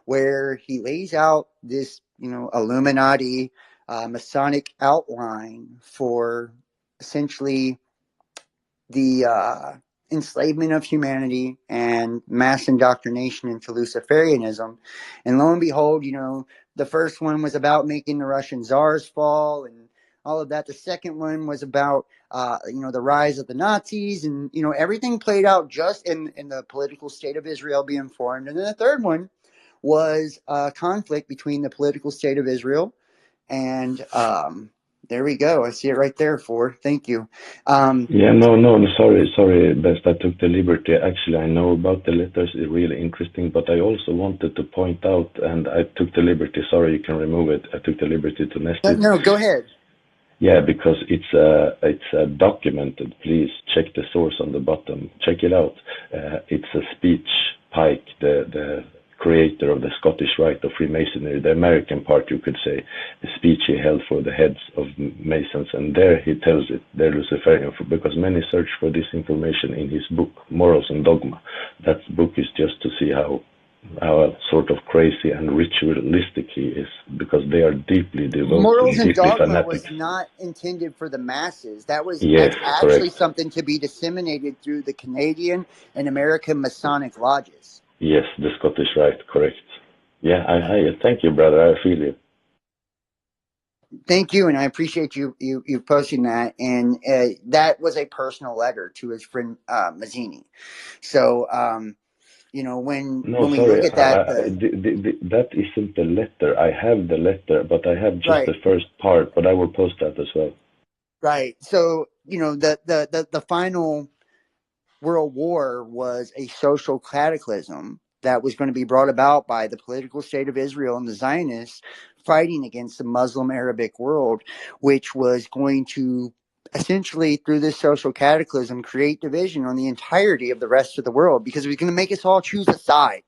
where he lays out this, Illuminati Masonic outline for essentially the enslavement of humanity and mass indoctrination into Luciferianism. And lo and behold, the first one was about making the Russian czars fall and all of that. The second one was about, the rise of the Nazis, and, everything played out just in the political state of Israel being formed. And then the third one was a conflict between the political state of Israel and, there we go. I see it right there, Thank you. Yeah, no, sorry, Best. I took the liberty. Actually, I know about the letters. It's really interesting, but I also wanted to point out, and I took the liberty. Sorry, you can remove it. I took the liberty to nest it. No, go ahead. Yeah, because it's documented. Please check the source on the bottom. Check it out. It's a speech. Pike, the creator of the Scottish Rite of Freemasonry, the American part, you could say, the speech he held for the heads of Masons, and there he tells it they're Luciferian, because many search for this information in his book, Morals and Dogma. That book is just to see how sort of crazy and ritualistic he is, because they are deeply devoted, Morals and deeply Dogma fanatics. was not intended for the masses. That's Yes, actually correct. something to be disseminated through the Canadian and American Masonic lodges. Yes, the Scottish Rite, correct. Yeah, I thank you, brother. I feel you. Thank you, and I appreciate you posting that. And that was a personal letter to his friend Mazzini. So, when we look at that, that isn't the letter. I have the letter, but I have just the first part. But I will post that as well. Right. So, the final World War was a social cataclysm that was going to be brought about by the political state of Israel and the Zionists fighting against the Muslim Arabic world, which was going to essentially, through this social cataclysm, create division on the entirety of the rest of the world, because it was going to make us all choose a side,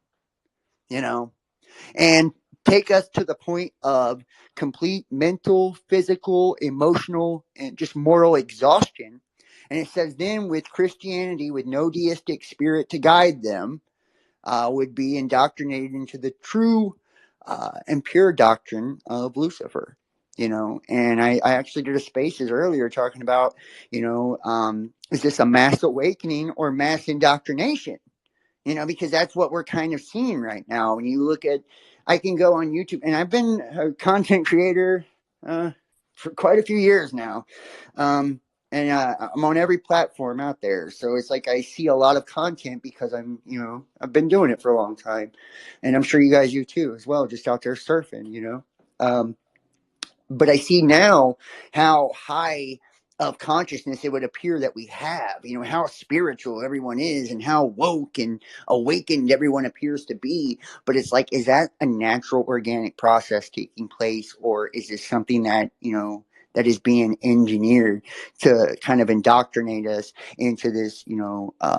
and take us to the point of complete mental, physical, emotional, and just moral exhaustion. And it says then, with Christianity, with no deistic spirit to guide them, would be indoctrinated into the true and pure doctrine of Lucifer. And I actually did a spaces earlier talking about, is this a mass awakening or mass indoctrination? Because that's what we're kind of seeing right now. When you look at, I can go on YouTube, and I've been a content creator for quite a few years now. And I'm on every platform out there. So it's like I see a lot of content because I've been doing it for a long time. And I'm sure you guys do too as well, just out there surfing, but I see now how high of consciousness it would appear that we have, how spiritual everyone is and how woke and awakened everyone appears to be. But it's like, is that a natural organic process taking place, or is this something that, that is being engineered to kind of indoctrinate us into this,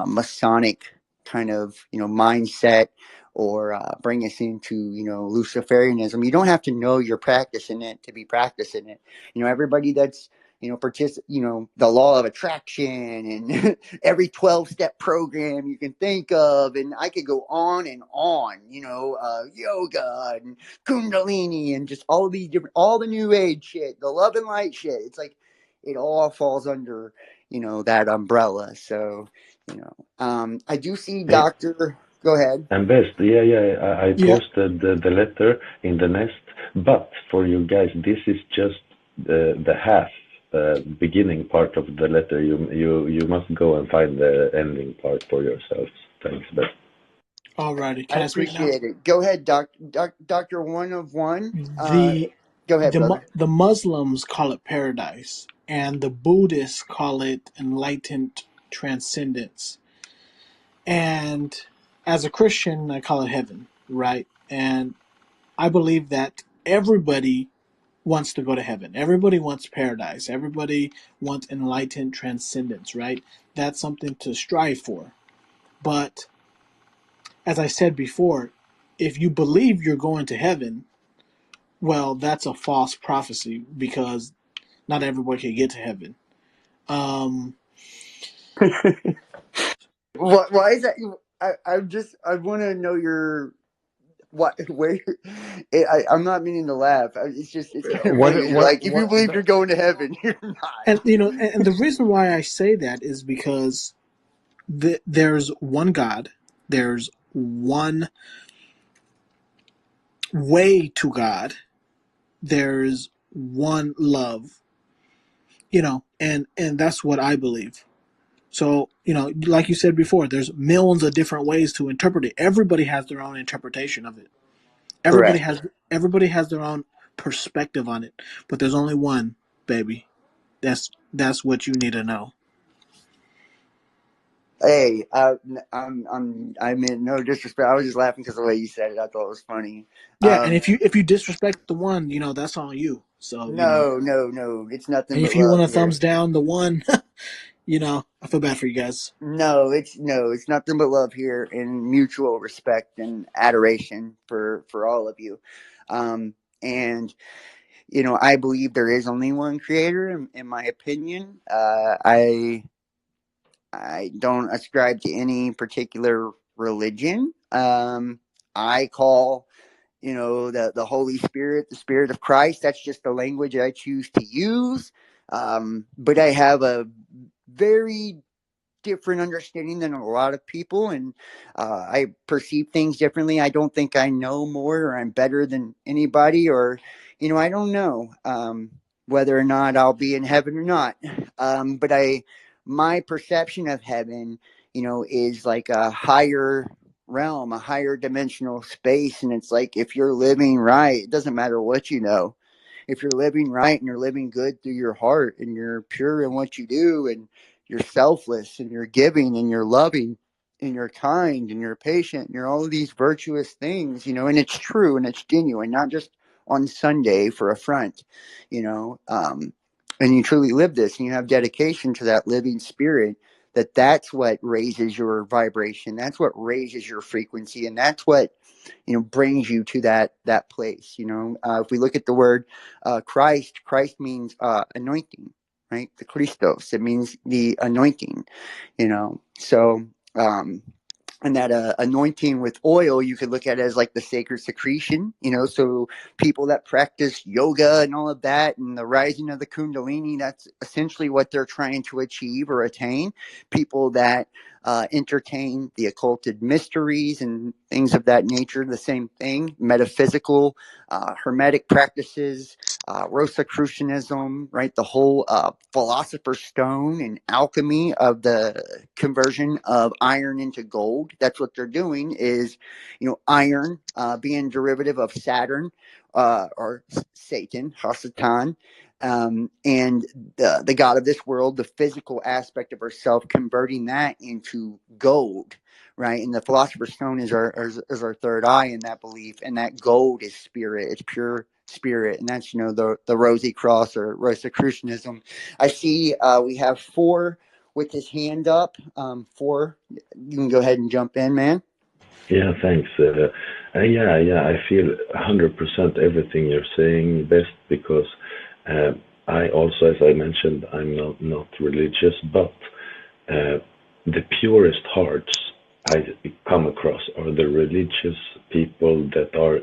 Masonic kind of, mindset, or bring us into, Luciferianism? You don't have to know you're practicing it to be practicing it. Everybody that's, the law of attraction and every 12-step program you can think of. And I could go on and on, yoga and Kundalini and just all of these different, all the new age shit, the love and light shit. It's like, it all falls under, that umbrella. So, I do see Dr. Go ahead. And Best, I posted the letter in the nest, but for you guys, this is just the half beginning part of the letter. You must go and find the ending part for yourselves. Thanks, Best. Alrighty, I can I speak now? appreciate it. Go ahead, Doctor One of One. The Go ahead, brother. The Muslims call it paradise, and the Buddhists call it enlightened transcendence. And as a Christian, I call it heaven, right? And I believe that everybody wants to go to heaven. Everybody wants paradise. Everybody wants enlightened transcendence, right? That's something to strive for. But as I said before, if you believe you're going to heaven, well, that's a false prophecy because not everybody can get to heaven. Um, Why is that? I want to know your what where. I'm not meaning to laugh. It's kind of funny. Like if you believe you're going to heaven, you're not. and and the reason why I say that is because there's one God, there's one way to God, there's one love, and that's what I believe. So, like you said before, there's millions of different ways to interpret it. Everybody has their own interpretation of it. Everybody Correct. has everybody has their own perspective on it, but there's only one, baby. That's what you need to know. Hey, I mean no disrespect. I was just laughing because the way you said it, I thought it was funny. Yeah, and if you disrespect the one, that's on you. So, No, it's nothing and but if you want love to here. thumbs down the one, I feel bad for you guys. No, it's nothing but love here and mutual respect and adoration for all of you. And I believe there is only one creator in my opinion. I don't ascribe to any particular religion. I call the Holy Spirit, the Spirit of Christ. That's just the language I choose to use. But I have a very different understanding than a lot of people, and I perceive things differently. I don't think I know more or I'm better than anybody, or I don't know whether or not I'll be in heaven or not. But my perception of heaven, is like a higher realm, a higher dimensional space, and it's like if you're living right, it doesn't matter what you know. If you're living right and you're living good through your heart and you're pure in what you do and you're selfless and you're giving and you're loving and you're kind and you're patient and you're all of these virtuous things, and it's true and it's genuine, not just on Sunday for a front, and you truly live this and you have dedication to that living spirit, that's what raises your vibration. That's what raises your frequency. And that's what, brings you to that place. If we look at the word Christ means anointing, right? The Christos, it means the anointing, So, and that anointing with oil, you could look at it as like the sacred secretion, so people that practice yoga and all of that and the rising of the kundalini, that's essentially what they're trying to achieve or attain. People that entertain the occulted mysteries and things of that nature, the same thing. Metaphysical, hermetic practices, Rosicrucianism, right? The whole philosopher's stone and alchemy of the conversion of iron into gold. That's what they're doing is, iron being derivative of Saturn or Satan, Hasatan, and the god of this world, the physical aspect of ourself, converting that into gold, right? And the philosopher's stone is our third eye in that belief, and that gold is spirit. It's pure spirit, and that's the Rosy Cross or Rosicrucianism. I see we have Four with his hand up. Four, you can go ahead and jump in, man. Yeah, thanks. Yeah, I feel 100% everything you're saying best because I also, as I mentioned, I'm not religious, but the purest hearts I come across are the religious people that are,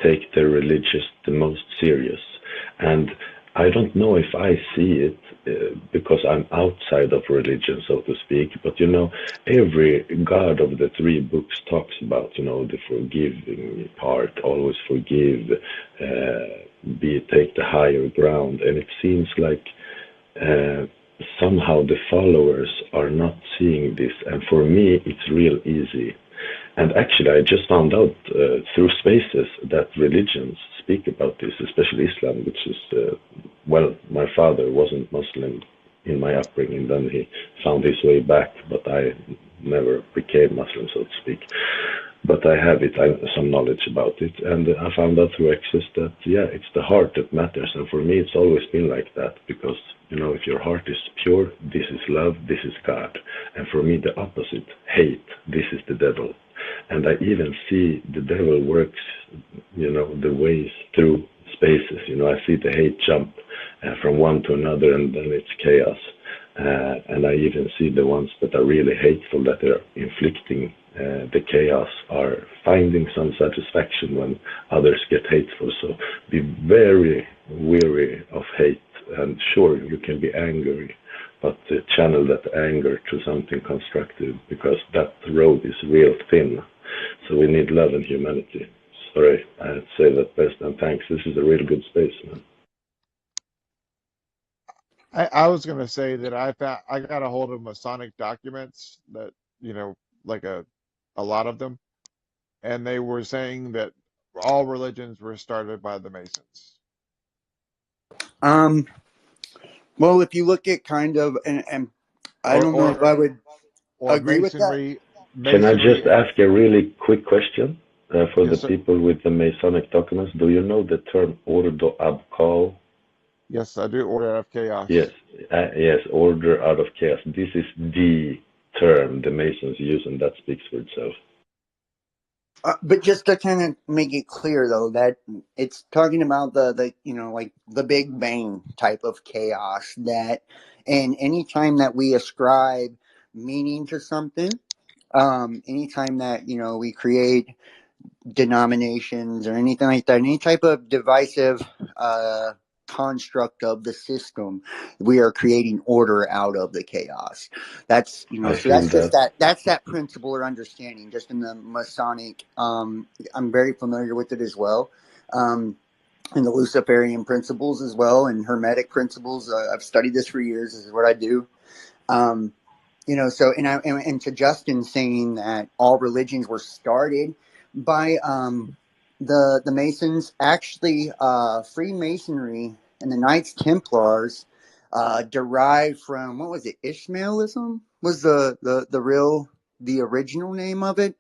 take their religious the most serious. And I don't know if I see it because I'm outside of religion, so to speak. But every God of the three books talks about, the forgiving part, always forgive, take the higher ground, and it seems like somehow the followers are not seeing this. And for me, it's real easy. And actually, I just found out through spaces that religions speak about this, especially Islam, which is, well, my father wasn't Muslim in my upbringing. Then he found his way back, but I never became Muslim, so to speak. But I have some knowledge about it, and I found out through Access that yeah, it's the heart that matters, and for me, it's always been like that because if your heart is pure, this is love, this is God, and for me, the opposite, hate, this is the devil, and I even see the devil works, the ways through spaces. I see the hate jump from one to another, and then it's chaos. And I even see the ones that are really hateful, that are inflicting the chaos, are finding some satisfaction when others get hateful. So be very weary of hate. And sure, you can be angry, but channel that anger to something constructive, because that road is real thin. So we need love and humanity. Sorry, I'd say that best, and thanks. This is a real good space, man. I was gonna say that I got a hold of Masonic documents that, like a lot of them, and they were saying that all religions were started by the Masons. Well, if you look at kind of, and I Or don't know if I would or agree with that. Can I masonry. just ask a really quick question for the Yes, sir. people with the Masonic documents? Do you know the term ordo ab chaos? Yes, I do. Order of Yes, chaos. yes, order out of chaos. This is the term the Masons use, and that speaks for itself. But just to kind of make it clear, though, that it's talking about the like the Big Bang type of chaos, that, and anytime that we ascribe meaning to something, anytime that we create denominations or anything like that, any type of divisive uh, construct of the system, we are creating order out of the chaos. That's I so feel that's just that. that principle or understanding just in the Masonic. I'm very familiar with it as well. And the Luciferian principles as well, and Hermetic principles. I've studied this for years. This is what I do. Um, so and to Justin saying that all religions were started by the Masons. Actually, Freemasonry and the Knights Templars derived from, what was it, Ishmaelism was the original name of it.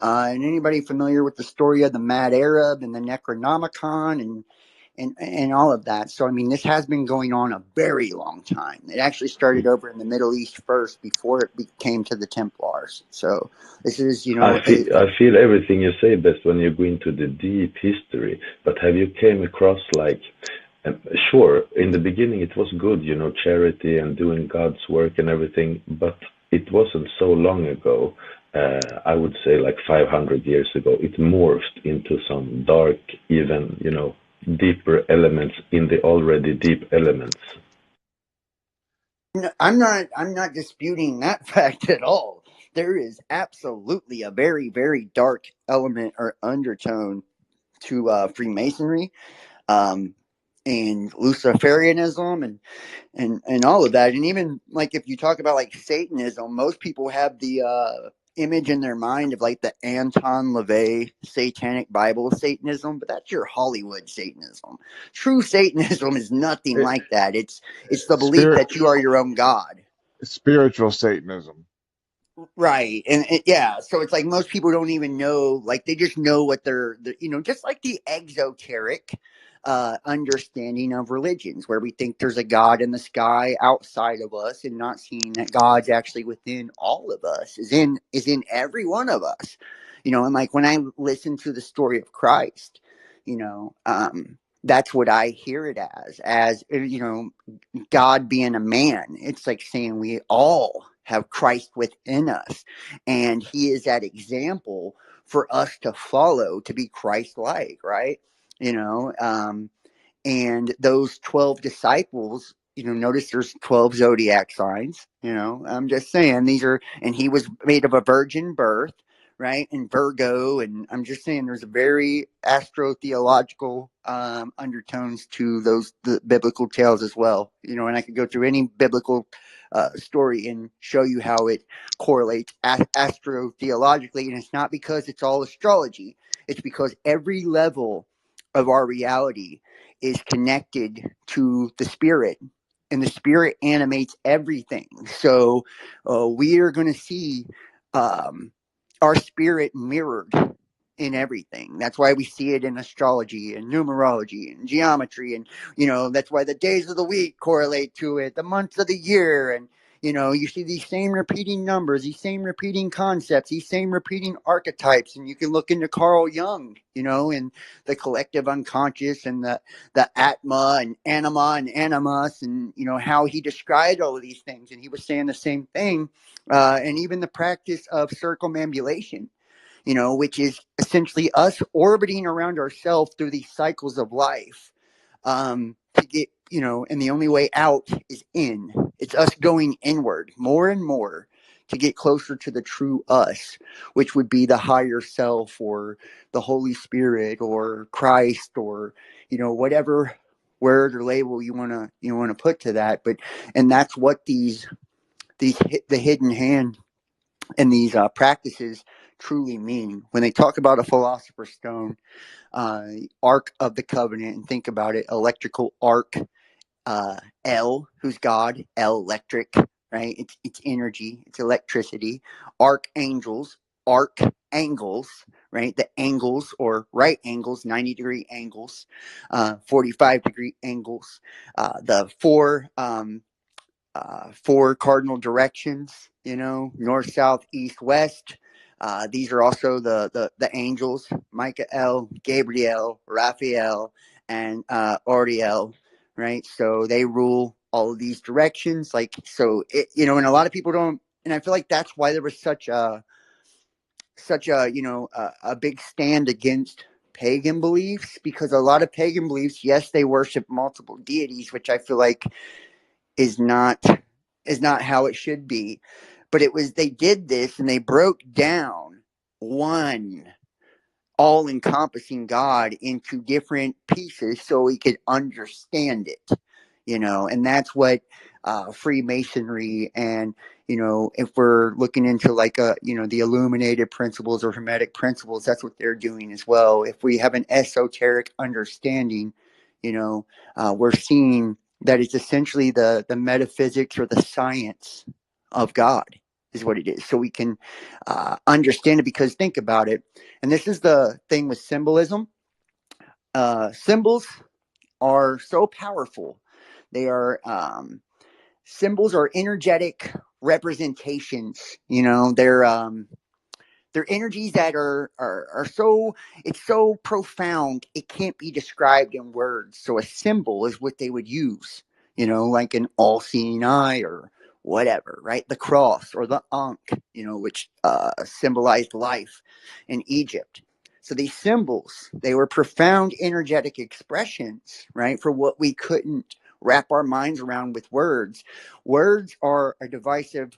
And anybody familiar with the story of the Mad Arab and the Necronomicon and all of that. So, I mean, this has been going on a very long time. It actually started over in the Middle East first before it came to the Templars. So this is, I feel everything you say best when you go into the deep history. But have you came across like, um, sure, in the beginning it was good, charity and doing God's work and everything, but it wasn't so long ago. I would say like 500 years ago, it morphed into some dark, even, deeper elements in the already deep elements. no, I'm not disputing that fact at all. There is absolutely a very, very dark element or undertone to Freemasonry, um, and Luciferianism and all of that. And even like if you talk about like Satanism, most people have the image in their mind of like the Anton LaVey satanic Bible of Satanism, but that's your Hollywood Satanism. True Satanism is nothing It, like that. It's the belief spirit that you are your own God. spiritual Satanism. Right. And yeah, so it's like most people don't even know, like they just know what they're just like the exoteric understanding of religions, where we think there's a God in the sky outside of us, and not seeing that God's actually within all of us, is in every one of us. And like when I listen to the story of Christ, that's what I hear it as God being a man. It's like saying we all have Christ within us, and he is that example for us to follow, to be Christ-like, right? you know um and those 12 disciples, notice there's 12 zodiac signs. I'm just saying, these are, and he was made of a virgin birth, right? And Virgo. And I'm just saying there's a very astro-theological undertones to the biblical tales as well. And I could go through any biblical story and show you how it correlates astro-theologically. And it's not because it's all astrology. It's because every level of our reality is connected to the spirit, and the spirit animates everything. So we are going to see um, our spirit mirrored in everything. That's why we see it in astrology and numerology and geometry. And, that's why the days of the week correlate to it, the months of the year. And, you see these same repeating numbers, these same repeating concepts, these same repeating archetypes. And you can look into Carl Jung, and the collective unconscious and the Atma and Anima and Animus, and, how he described all of these things. And he was saying the same thing. And even the practice of circumambulation, which is essentially us orbiting around ourselves through these cycles of life, to get, and the only way out is in. It's us going inward more and more to get closer to the true us, which would be the higher self or the Holy Spirit or Christ or, whatever word or label you want to put to that. And that's what the hidden hand and these practices truly mean. When they talk about a philosopher's stone, Ark of the Covenant, and think about it, electrical arc, El, who's God, El, electric, right? It's energy, it's electricity. Archangels, arc angles, right? The angles or right angles, 90-degree angles, 45-degree angles, the four cardinal directions, north, south, east, west. These are also the angels: Michael, Gabriel, Raphael, and Oriel, right? So they rule all of these directions. And a lot of people don't. And I feel like that's why there was such a a big stand against pagan beliefs, because a lot of pagan beliefs, yes, they worship multiple deities, which I feel like is not how it should be. But they did this and they broke down one all encompassing God into different pieces so we could understand it, and that's what Freemasonry and, if we're looking into the illuminated principles or hermetic principles, that's what they're doing as well. If we have an esoteric understanding, we're seeing that it's essentially the metaphysics or the science of God is what it is. So we can understand it, because think about it. And this is the thing with symbolism. Symbols are so powerful. They are symbols are energetic representations. They're energies that are so, it's so profound it can't be described in words. So a symbol is what they would use, like an all-seeing eye or whatever, right? The cross or the ankh, which symbolized life in Egypt. So these symbols, they were profound energetic expressions, right, for what we couldn't wrap our minds around with words. Words are a divisive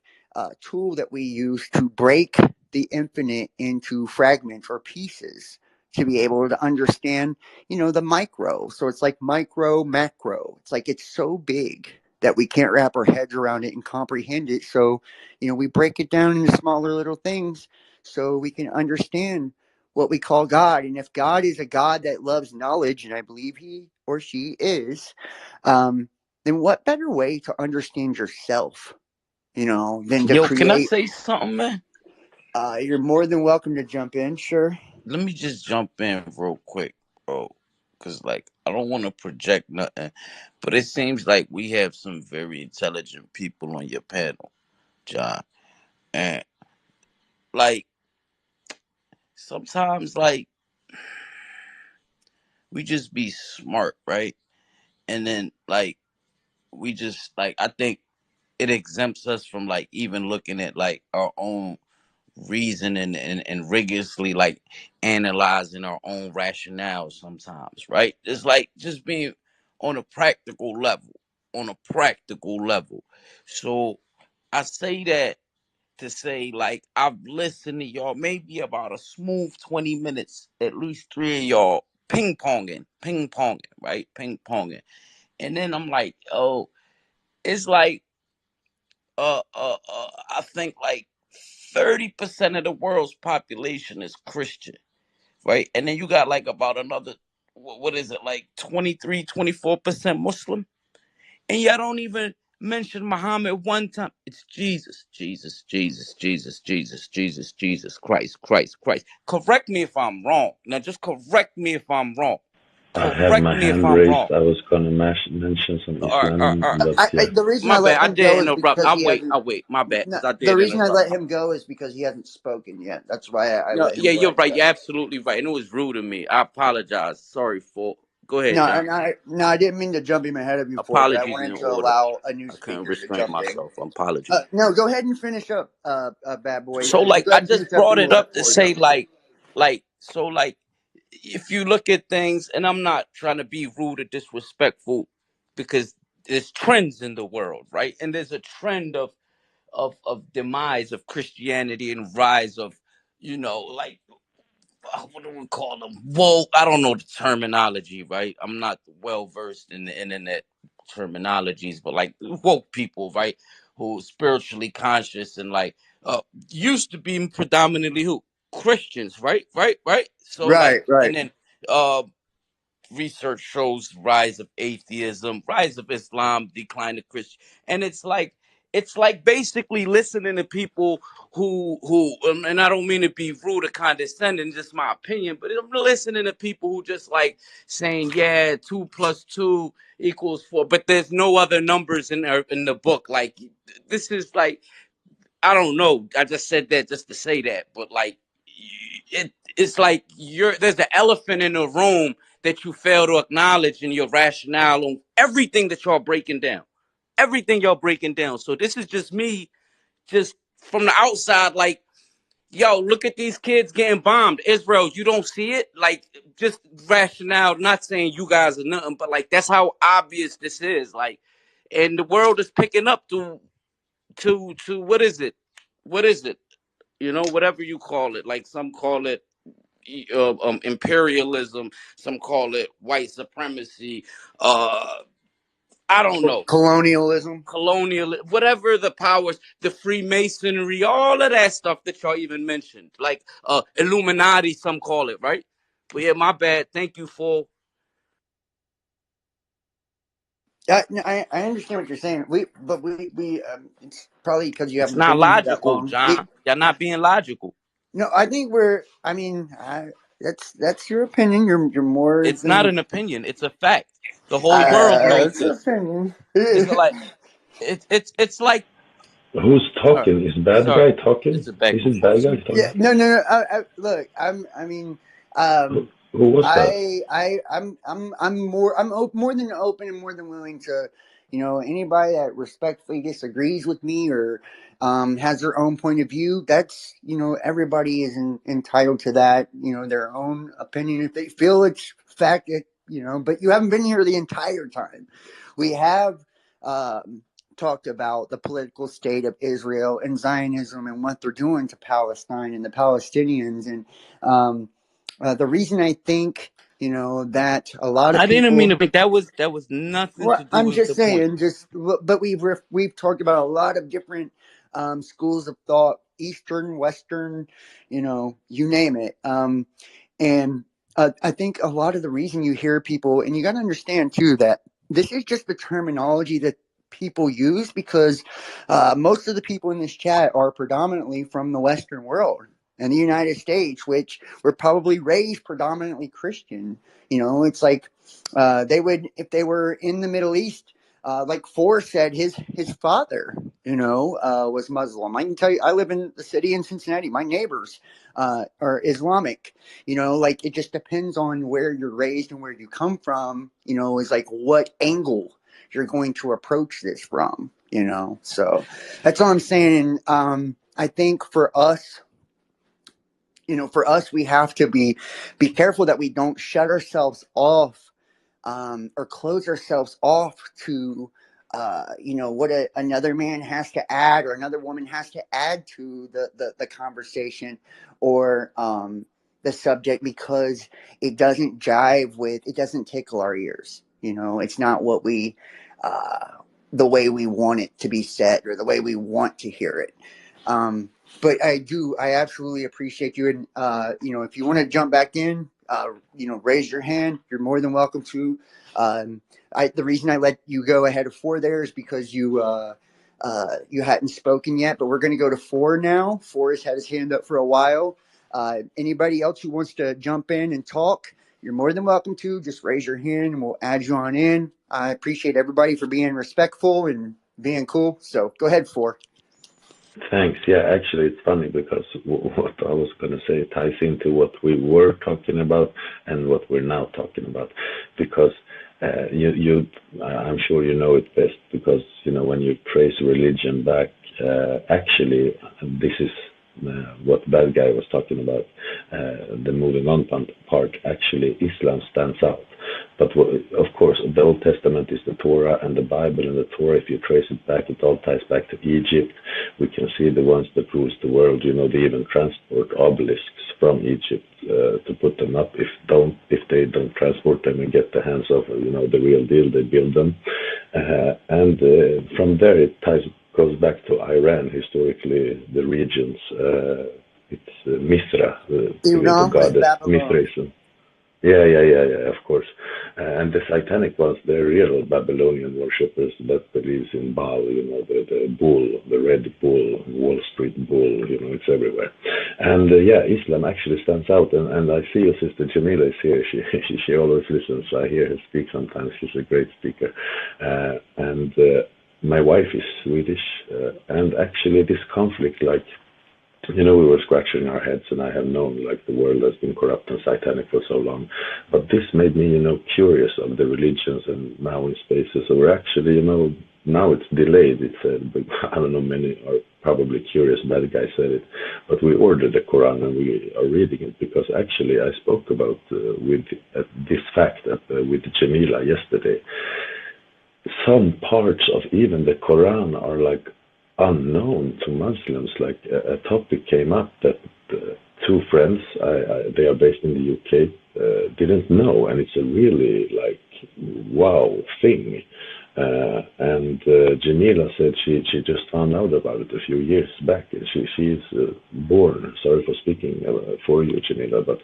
tool that we use to break the infinite into fragments or pieces to be able to understand, the micro. So it's like micro, macro. It's like it's so big that we can't wrap our heads around it and comprehend it. So, we break it down into smaller little things so we can understand what we call God. And if God is a God that loves knowledge, and I believe he or she is, then what better way to understand yourself, than to Yo, can I create? say something, man? You're more than welcome to jump in, sure. Let me just jump in real quick, bro. Cause I don't want to project nothing, but it seems like we have some very intelligent people on your panel, John. And like sometimes we just be smart, right? And then we just I think it exempts us from even looking at our own reason and rigorously analyzing our own rationale sometimes, right? It's just being on a practical level, on a practical level. So I say that to say, like, I've listened to y'all maybe about a smooth 20 minutes, at least three of y'all ping-ponging, right? Ping-ponging. And then I'm like, oh, it's like, I think like 30% of the world's population is Christian, right? And then you got like about another, what is it, like 23, 24% Muslim? And y'all don't even mention Muhammad one time. It's Jesus, Jesus, Jesus, Jesus, Jesus, Jesus, Jesus, Christ, Christ, Christ. Correct me if I'm wrong. Now just correct me if I'm wrong. I have Correct my me if hand I'm wrong. raised. I was gonna mention some Islam, Or but yeah. The reason my I bad. let I him did go is interrupt. because he hasn't. I'll wait. My bad, No, because I the did reason I interrupt. let him go is because he hasn't spoken yet. That's why I No, let him yeah, go you're after right. You're that. absolutely right. And it was rude of me. I apologize. Sorry for. Go ahead, No, John. and I didn't mean to jump him ahead of you for it, but I Apologies in wanted to order. allow a new I couldn't speaker to restrain jump in. myself. Apologies. No, go ahead and finish up, bad boy. So, You like, go I ahead and just finish up, brought then it we'll let up to Corey say, go. like, if you look at things, and I'm not trying to be rude or disrespectful, because there's trends in the world, right? And there's a trend of demise of Christianity and rise of, like, what do we call them? Woke. I don't know the terminology, right? I'm not well versed in the internet terminologies, but like woke people, right? Who spiritually conscious and like used to be predominantly who Christians, right? Right. So like, Right, and right. then research shows rise of atheism, rise of Islam, decline of Christian, and it's like basically listening to people who and I don't mean to be rude or condescending, just my opinion, but I'm listening to people who just like saying, yeah, 2 + 2 = 4, but there's no other numbers in the book. Like, this is like, I don't know. I just said that just to say that, but like, it's like there's an elephant in the room that you fail to acknowledge in your rationale on everything that y'all breaking down. Everything y'all breaking down. So this is just me, just from the outside, like, yo, look at these kids getting bombed. Israel, you don't see it? Like, just rationale, not saying you guys are nothing, but like, that's how obvious this is. Like, and the world is picking up to what is it? What is it? Whatever you call it. Like, some call it imperialism, some call it white supremacy. I don't know, Colonialism. colonial, whatever the powers, the Freemasonry, all of that stuff that y'all even mentioned, like Illuminati, some call it, right? But yeah, my bad. Thank you for. No, I understand what you're saying. We it's probably because you It's haven't not been here that logical, long. John. You're not being logical. No, I think I mean, that's your opinion. You're more It's not than. an opinion. It's a fact. The whole world knows It's your this. opinion. It's like it's like. Who's All right, talking? Is bad sorry. guy talking? It's back Is and it forth bad guy switch. Yeah, talking? no. Look, I mean, Who, um, who was that? I'm more than open and more than willing to, anybody that respectfully disagrees with me or has their own point of view. That's, everybody is entitled to that, their own opinion if they feel it's fact. But you haven't been here the entire time. We have. Talked about the political state of Israel and Zionism and what they're doing to Palestine and the Palestinians. And the reason I think, that a lot of I didn't mean people. to think that was nothing Well, to do I'm with just the point. saying, but we've talked about a lot of different schools of thought, Eastern, Western, you name it. And I think a lot of the reason you hear people, and you got to understand too, that this is just the terminology that people use because most of the people in this chat are predominantly from the Western world and the United States, which were probably raised predominantly Christian. It's like they would, if they were in the Middle East, like Forrest said, his father, was Muslim. I can tell you, I live in the city in Cincinnati. My neighbors are Islamic. Like it just depends on where you're raised and where you come from. Is like what angle you're going to approach this from. So that's all I'm saying. I think for us, we have to be careful that we don't shut ourselves off or close ourselves off to what another man has to add or another woman has to add to the conversation or the subject, because it doesn't jive with, it doesn't tickle our ears. It's not what we, the way we want it to be said or the way we want to hear it. But I absolutely appreciate you. And, if you want to jump back in, raise your hand. You're more than welcome to. The reason I let you go ahead of 4 there is because you hadn't spoken yet, but we're going to go to 4 now. 4 has had his hand up for a while. Anybody else who wants to jump in and talk, you're more than welcome to. Just raise your hand and we'll add you on in. I appreciate everybody for being respectful and being cool. So go ahead, 4. Thanks. Yeah, actually, it's funny because what I was going to say ties into what we were talking about and what we're now talking about. Because I'm sure you know it best. Because when you trace religion back, actually, this is what bad guy was talking about. The moving on part. Actually, Islam stands out. But of course, the Old Testament is the Torah, and the Bible and the Torah, if you trace it back, it all ties back to Egypt. We can see the ones that rules the world. They even transport obelisks from Egypt to put them up. If they don't transport them and get the hands of the real deal, they build them. And from there, it goes back to Iran. Historically, the regions. It's Mithra, the Winter Iran was goddess Babylon. Mithra. Yeah, of course. And the satanic ones, they're real Babylonian worshippers that believes in Baal, the bull, the red bull, Wall Street bull, it's everywhere. And Islam actually stands out. And I see your sister Jamila is here. She always listens. I hear her speak sometimes. She's a great speaker. And my wife is Swedish. And actually this conflict, we were scratching our heads, and I have known the world has been corrupt and satanic for so long. But this made me, curious of the religions, and now in spaces. So we're actually, now it's delayed. It's I don't know, many are probably curious. Bad guy said it, but we ordered the Quran and we are reading it because actually I spoke about with this fact with Jamila yesterday. Some parts of even the Quran are unknown to Muslims. A topic came up that 2 friends, they are based in the UK, didn't know, and it's a really wow thing. And Jamila said she just found out about it a few years back. She's born. Sorry for speaking for you, Jamila, but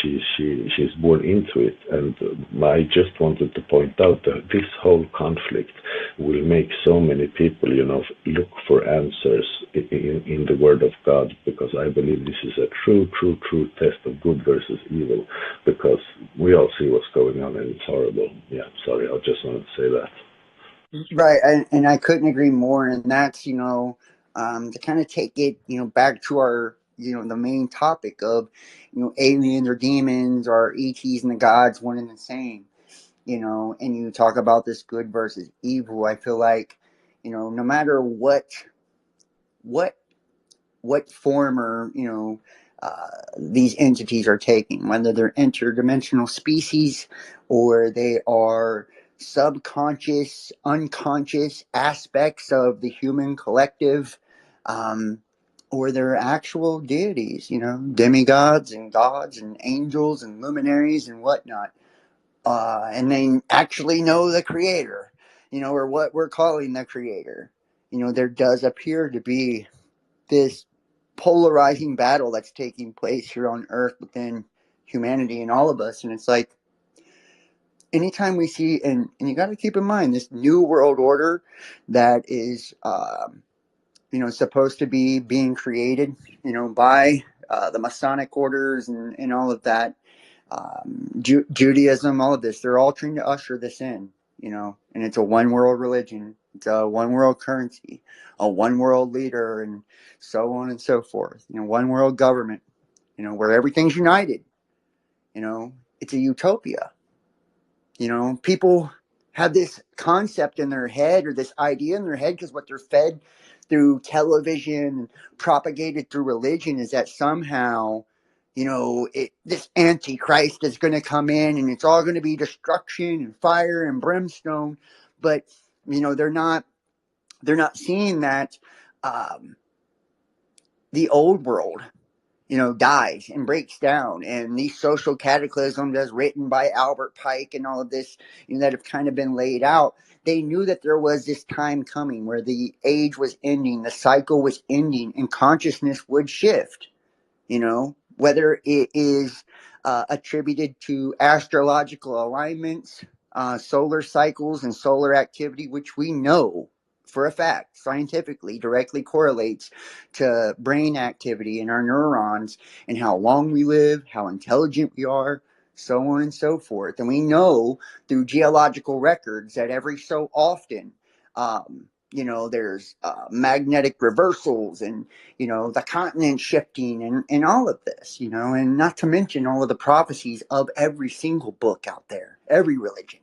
she's born into it. And I just wanted to point out that this whole conflict will make so many people, look for answers in the Word of God, because I believe this is a true test of good versus evil. Because we all see what's going on, and it's horrible. Yeah, sorry, I just wanted to say that. Right, and I couldn't agree more. And that's to kind of take it back to our the main topic of aliens or demons or ETs and the gods, one and the same. And you talk about this good versus evil. I feel like no matter what form or these entities are taking, whether they're interdimensional species or they are subconscious, unconscious aspects of the human collective, or they're actual deities, demigods and gods and angels and luminaries and whatnot, and they actually know the creator, or what we're calling the creator. There does appear to be this polarizing battle that's taking place here on Earth within humanity and all of us. And it's anytime we see, and you got to keep in mind this new world order that is, supposed to be being created, by the Masonic orders and all of that, Judaism, all of this, they're all trying to usher this in, and it's a one world religion. It's a one world currency, a one world leader, and so on and so forth. One world government, where everything's united. It's a utopia. People have this concept in their head or this idea in their head because what they're fed through television and propagated through religion is that somehow, this antichrist is going to come in and it's all going to be destruction and fire and brimstone. But, they're not seeing that the old world, dies and breaks down, and these social cataclysms, as written by Albert Pike, and all of this, that have kind of been laid out. They knew that there was this time coming where the age was ending, the cycle was ending, and consciousness would shift. Whether it is attributed to astrological alignments, solar cycles, and solar activity, which we know for a fact scientifically directly correlates to brain activity in our neurons and how long we live, how intelligent we are, so on and so forth. And we know through geological records that every so often, there's magnetic reversals and, the continent shifting and all of this, and not to mention all of the prophecies of every single book out there, every religion,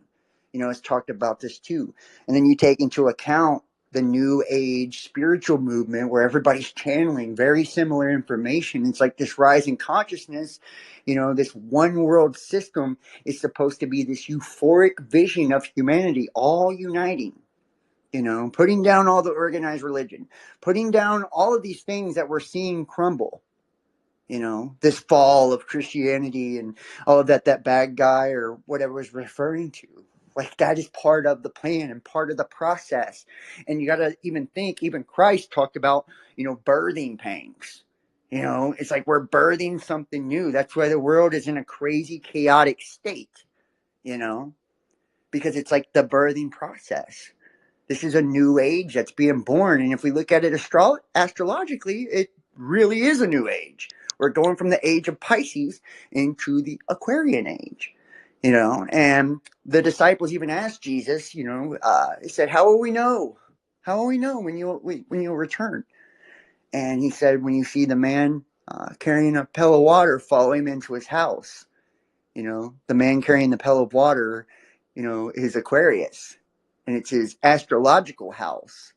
has talked about this too. And then you take into account the new age spiritual movement where everybody's channeling very similar information. It's like this rising consciousness, this one world system is supposed to be this euphoric vision of humanity all uniting. Putting down all the organized religion, putting down all of these things that we're seeing crumble, this fall of Christianity and all of that bad guy or whatever was referring to. Like, that is part of the plan and part of the process. And you got to even think, even Christ talked about, birthing pangs. It's like we're birthing something new. That's why the world is in a crazy, chaotic state, because it's like the birthing process. This is a new age that's being born. And if we look at it astrologically, it really is a new age. We're going from the age of Pisces into the Aquarian age, and the disciples even asked Jesus, they said, how will we know? How will we know when you'll return? And he said, when you see the man carrying a pail of water, follow him into his house. The man carrying the pail of water, is Aquarius. And it's his astrological house.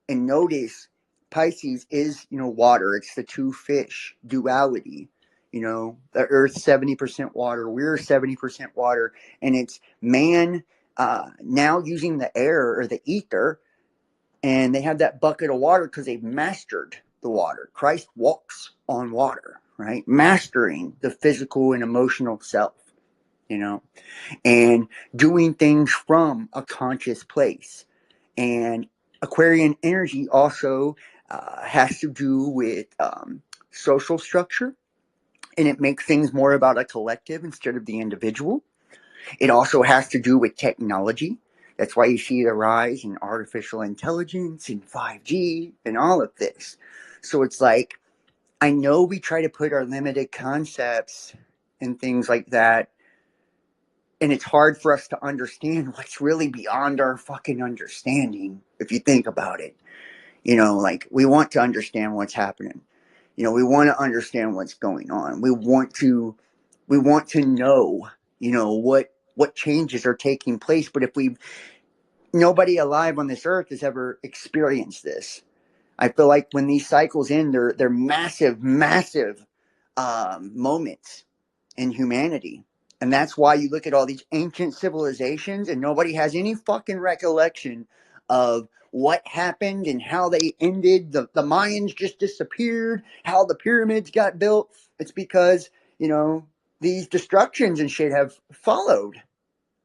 And notice Pisces is, water. It's the two fish duality. The Earth's 70% water. We're 70% water. And it's man now using the air or the ether. And they have that bucket of water because they've mastered the water. Christ walks on water, right? Mastering the physical and emotional self, and doing things from a conscious place. And Aquarian energy also has to do with social structure, and it makes things more about a collective instead of the individual. It also has to do with technology. That's why you see the rise in artificial intelligence and 5G and all of this. So it's like, I know we try to put our limited concepts and things like that, and it's hard for us to understand what's really beyond our fucking understanding, if you think about it. Like, we want to understand what's happening. We want to understand what's going on. We want to know, what changes are taking place. But if nobody alive on this earth has ever experienced this. I feel like when these cycles end, they're massive, massive moments in humanity. And that's why you look at all these ancient civilizations and nobody has any fucking recollection of what happened and how they ended. The Mayans just disappeared, how the pyramids got built. It's because, these destructions and shit have followed.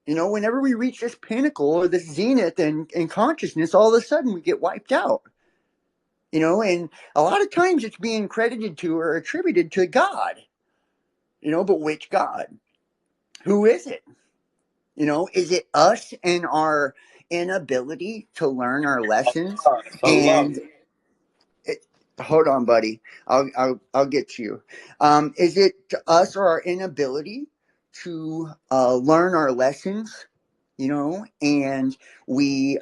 Whenever we reach this pinnacle or this zenith in consciousness, all of a sudden we get wiped out. And a lot of times it's being credited to or attributed to God. But which God? Who is it? Is it us and our inability to learn our lessons? And hold on, buddy. I'll get to you. Is it us or our inability to learn our lessons? And we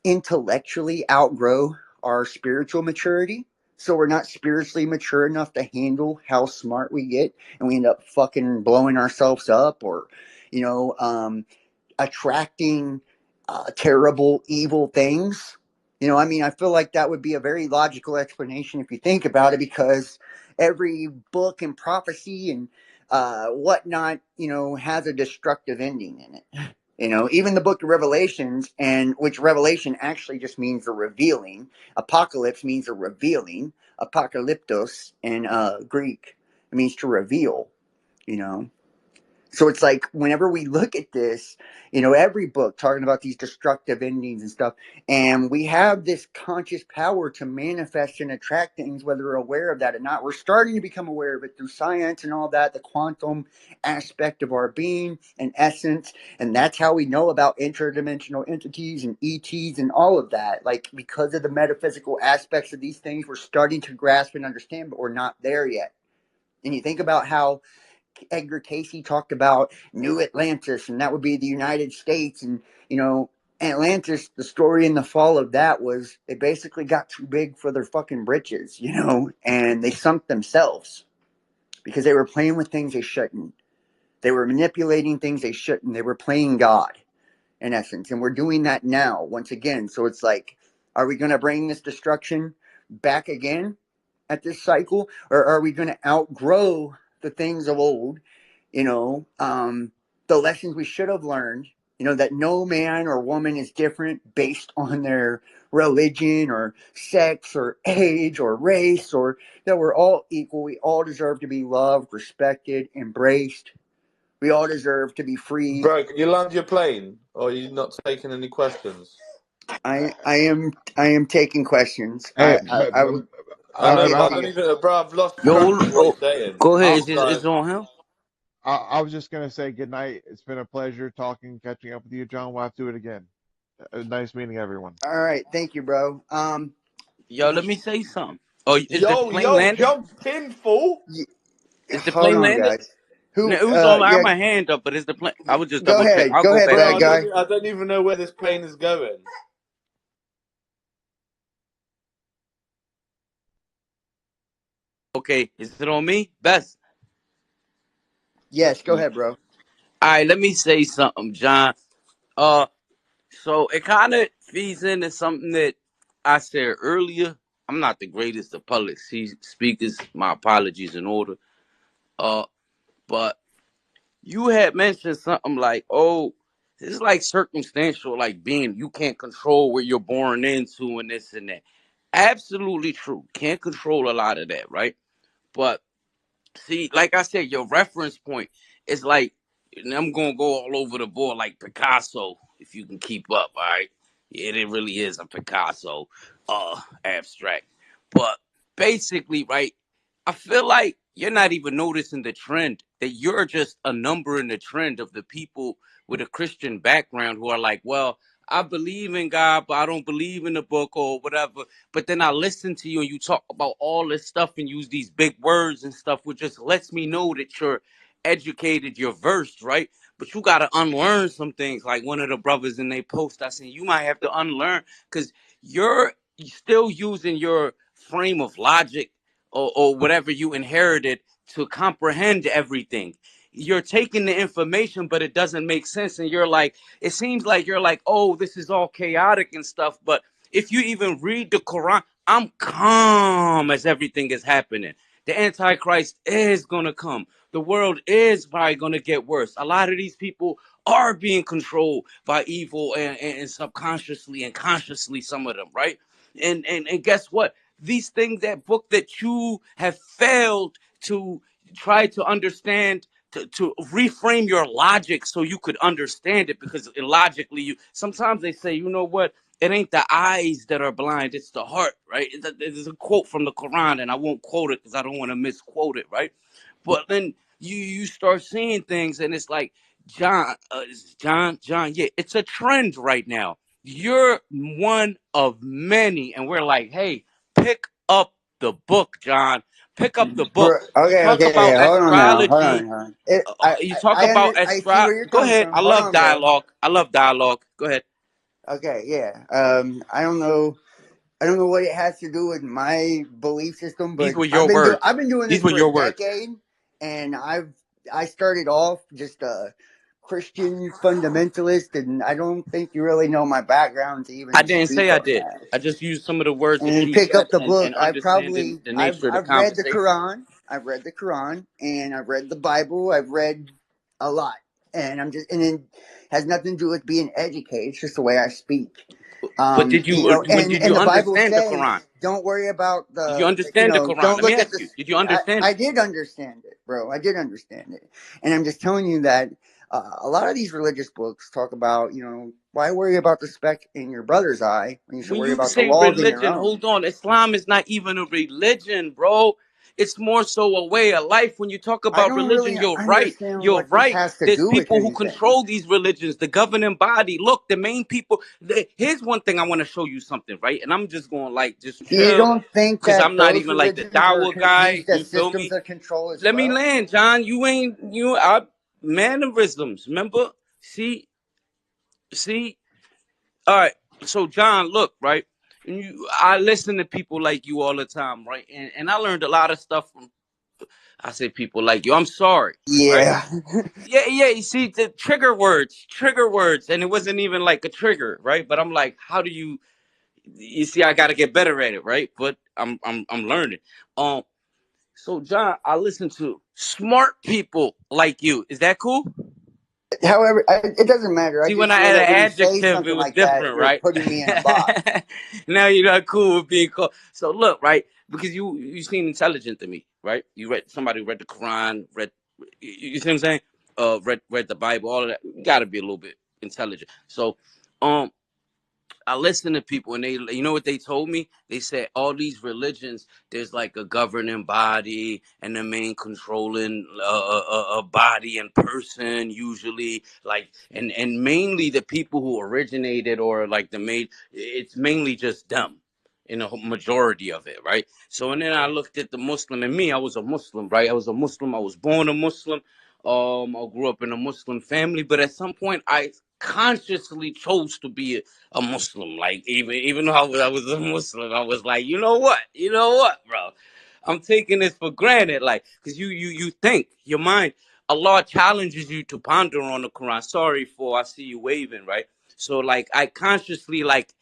intellectually outgrow our spiritual maturity. So we're not spiritually mature enough to handle how smart we get, and we end up fucking blowing ourselves up, or, attracting terrible, evil things. I feel like that would be a very logical explanation if you think about it, because every book and prophecy and whatnot, has a destructive ending in it. You know, even the book of Revelations, and which Revelation actually just means a revealing. Apocalypse means a revealing. Apocalyptos in Greek, it means to reveal, you know. So it's like whenever we look at this, you know, every book talking about these destructive endings and stuff, and we have this conscious power to manifest and attract things, whether we're aware of that or not. We're starting to become aware of it through science and all that, the quantum aspect of our being and essence. And that's how we know about interdimensional entities and ETs and all of that. Like, because of the metaphysical aspects of these things, we're starting to grasp and understand, but we're not there yet. And you think about how Edgar Casey talked about New Atlantis, and that would be the United States. And, you know, Atlantis, the story in the fall of that was they basically got too big for their fucking britches, you know, and they sunk themselves because they were playing with things they shouldn't. They were manipulating things they shouldn't. They were playing God, in essence. And we're doing that now, once again. So it's like, are we going to bring this destruction back again at this cycle? Or are we going to outgrow the things of old, you know, the lessons we should have learned, you know, that no man or woman is different based on their religion or sex or age or race, or that we're all equal. We all deserve to be loved, respected, embraced. We all deserve to be free. Bro, can you land your plane, or are you not taking any questions? I am taking questions. Hey, I would. I I'll don't, give I but don't you. even, bro. I've lost Yo, track of what you're saying. go I, ahead. It's like, It's on him. I was just gonna say good night. It's been a pleasure talking, catching up with you, John. We'll have to do it again. Nice meeting everyone. All right, thank you, bro. Yo, let me say something. Oh, is the plane yo, landed? jump in, fool. Is the Hold plane on, landed? guys. No, Who? it was on. I have Yeah. my hand up, but is the plane? I was just Go double check. ahead. I'll Go go ahead, back Bro, bad on mute. guy. I don't even know where this plane is going. Okay, is it on me? Best. Yes, go All ahead, bro. right, let me say something, John. Uh, so it kind of feeds into something that I said earlier. I'm not the greatest of public speakers. My apologies in order. Uh, but you had mentioned something like, "Oh, it's like circumstantial, like being you can't control where you're born into and this and that." Absolutely true. Can't control a lot of that, right? But see, like I said, your reference point is like, and I'm gonna go all over the board like Picasso, if you can keep up, all right? Yeah, it really is a Picasso abstract. But basically, right, I feel like you're not even noticing the trend, that you're just a number in the trend of the people with a Christian background who are like, well, I believe in God, but I don't believe in the book or whatever. But then I listen to you and you talk about all this stuff and use these big words and stuff, which just lets me know that you're educated, you're versed, right? But you got to unlearn some things. Like one of the brothers in they post, I said, you might have to unlearn because you're still using your frame of logic or whatever you inherited to comprehend everything. You're taking the information, but it doesn't make sense. And you're like, it seems like you're like, oh, this is all chaotic and stuff. But if you even read the Quran, I'm calm as everything is happening. The Antichrist is going to come. The world is probably going to get worse. A lot of these people are being controlled by evil and subconsciously and consciously, some of them, right? And guess what? These things, that book that you have failed to try to understand, to reframe your logic so you could understand it, because illogically you sometimes they say, you know what, it ain't the eyes that are blind, it's the heart, right? There's a quote from the Quran, and I won't quote it because I don't want to misquote it, right? But then you start seeing things, and it's like, John, yeah, it's a trend right now. You're one of many, and we're like, hey, pick up the book, John. Pick up the book. You Okay, talk okay. about Hold on now. Hold astrology. on. Hold on. You talk about I see where you're Go coming ahead. from. I Hold love on, bro. dialogue. I love dialogue. Go ahead. Okay, yeah. I don't know. I don't know what it has to do with my belief system, These but were your I've words. been doing this These were for a your words. decade, and I started off just a Christian fundamentalist, and I don't think you really know my background to I even didn't speak say I on did. that. I just used some of the words And that then you pick said up the and book. understanding the nature of the I've read the conversation. Quran. I've read the Quran, and I've read the Bible. I've read a lot. and it has nothing to do with being educated. It's just the way I speak. But did You you know, did and you the Bible understand the says, Quran? don't worry about Did you you understand the know, Quran? don't Let me look at ask you. this. Did you understand I it? did understand it, bro. I did understand it, and I'm just telling you that a lot of these religious books talk about, you know, why worry about the speck in your brother's eye when you should When worry you about the say log in your religion, own. hold on. Islam is not even a religion, bro. It's more so a way of life. When you talk I about don't really religion, you're right. understand You're what this right. has to There's do with people who anything. control these religions, the governing body. Look, the main people. Here's one thing I want to show you something, right? And I'm just going like, just You chill, don't think because I'm that not those even like the religions were Dawa guy. used You as feel systems me? of control as Let me well? land, John. I mannerisms. Remember? See. All right. So John, look, right? I listen to people like you all the time, right? And I learned a lot of stuff from. I say people like you. I'm sorry, right? Yeah. Yeah. You see the trigger words, and it wasn't even like a trigger, right? But I'm like, how do you? You see, I got to get better at it, right? But I'm learning. Um. So John, I listen to smart people like you. Is that cool? However, it doesn't matter. I See, when just I feel add that an when you say adjective, it something was like that, different, you're right? putting me in a box. Now you're not cool with being called. So look, right? Because you seem intelligent to me, right? You read somebody who read the Quran, you see what I'm saying? Read the Bible, all of that. You got to be a little bit intelligent. So, um, I listen to people and you know what they told me? They said all these religions, there's like a governing body and the main controlling body and person usually, like, and mainly the people who originated or like it's mainly just them in a majority of it, right? So, and then I looked at the Muslim, and me, I was a Muslim, right? I was a Muslim. I was born a Muslim. I grew up in a Muslim family, but at some point I consciously chose to be a Muslim. Like even though I was a Muslim, I was like, you know what, bro? I'm taking this for granted, like, because you think your mind, Allah challenges you to ponder on the Quran. Sorry for I see you waving, right? So like I consciously like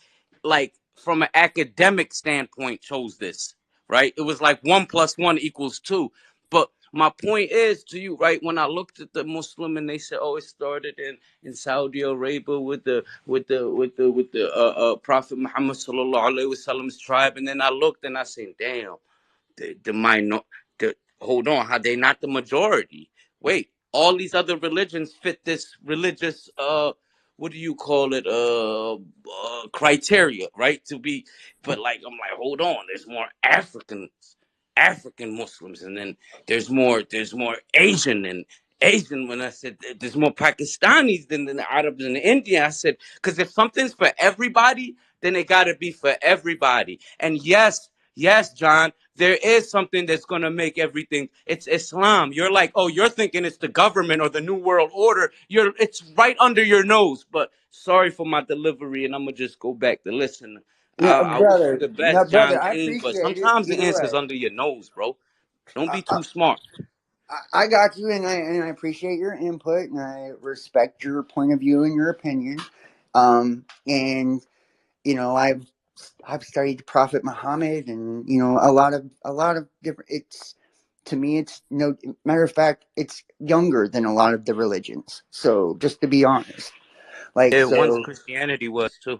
from an academic standpoint chose this, right? It was like 1+1 = 2. But my point is to you, right? When I looked at the Muslim and they said, "Oh, it started in Saudi Arabia with the Prophet Muhammad sallallahu alaihi wasallam's tribe," and then I looked and I said, "Damn, the minor, the hold on, how they not the majority? Wait, all these other religions fit this religious what do you call it criteria, right? To be, but like I'm like, hold on, there's more African Muslims, and then there's more Asian and Asian. When I said there's more Pakistanis than the Arabs and India, I said, because if something's for everybody, then it got to be for everybody. And yes, John, there is something that's going to make everything. It's Islam. You're like, oh, you're thinking it's the government or the New World Order. It's right under your nose. But sorry for my delivery, and I'm gonna just go back to listen. I wish you the No, best, John brother, I King, but appreciate it sometimes the either answer's way. under your nose, bro. Don't I, be too smart. I got you, and I appreciate your input, and I respect your point of view and your opinion. And you know, I've studied Prophet Muhammad, and you know, a lot of different. It's to me, it's no matter of fact, it's younger than a lot of the religions. So just to be honest, like It once so, Christianity was too.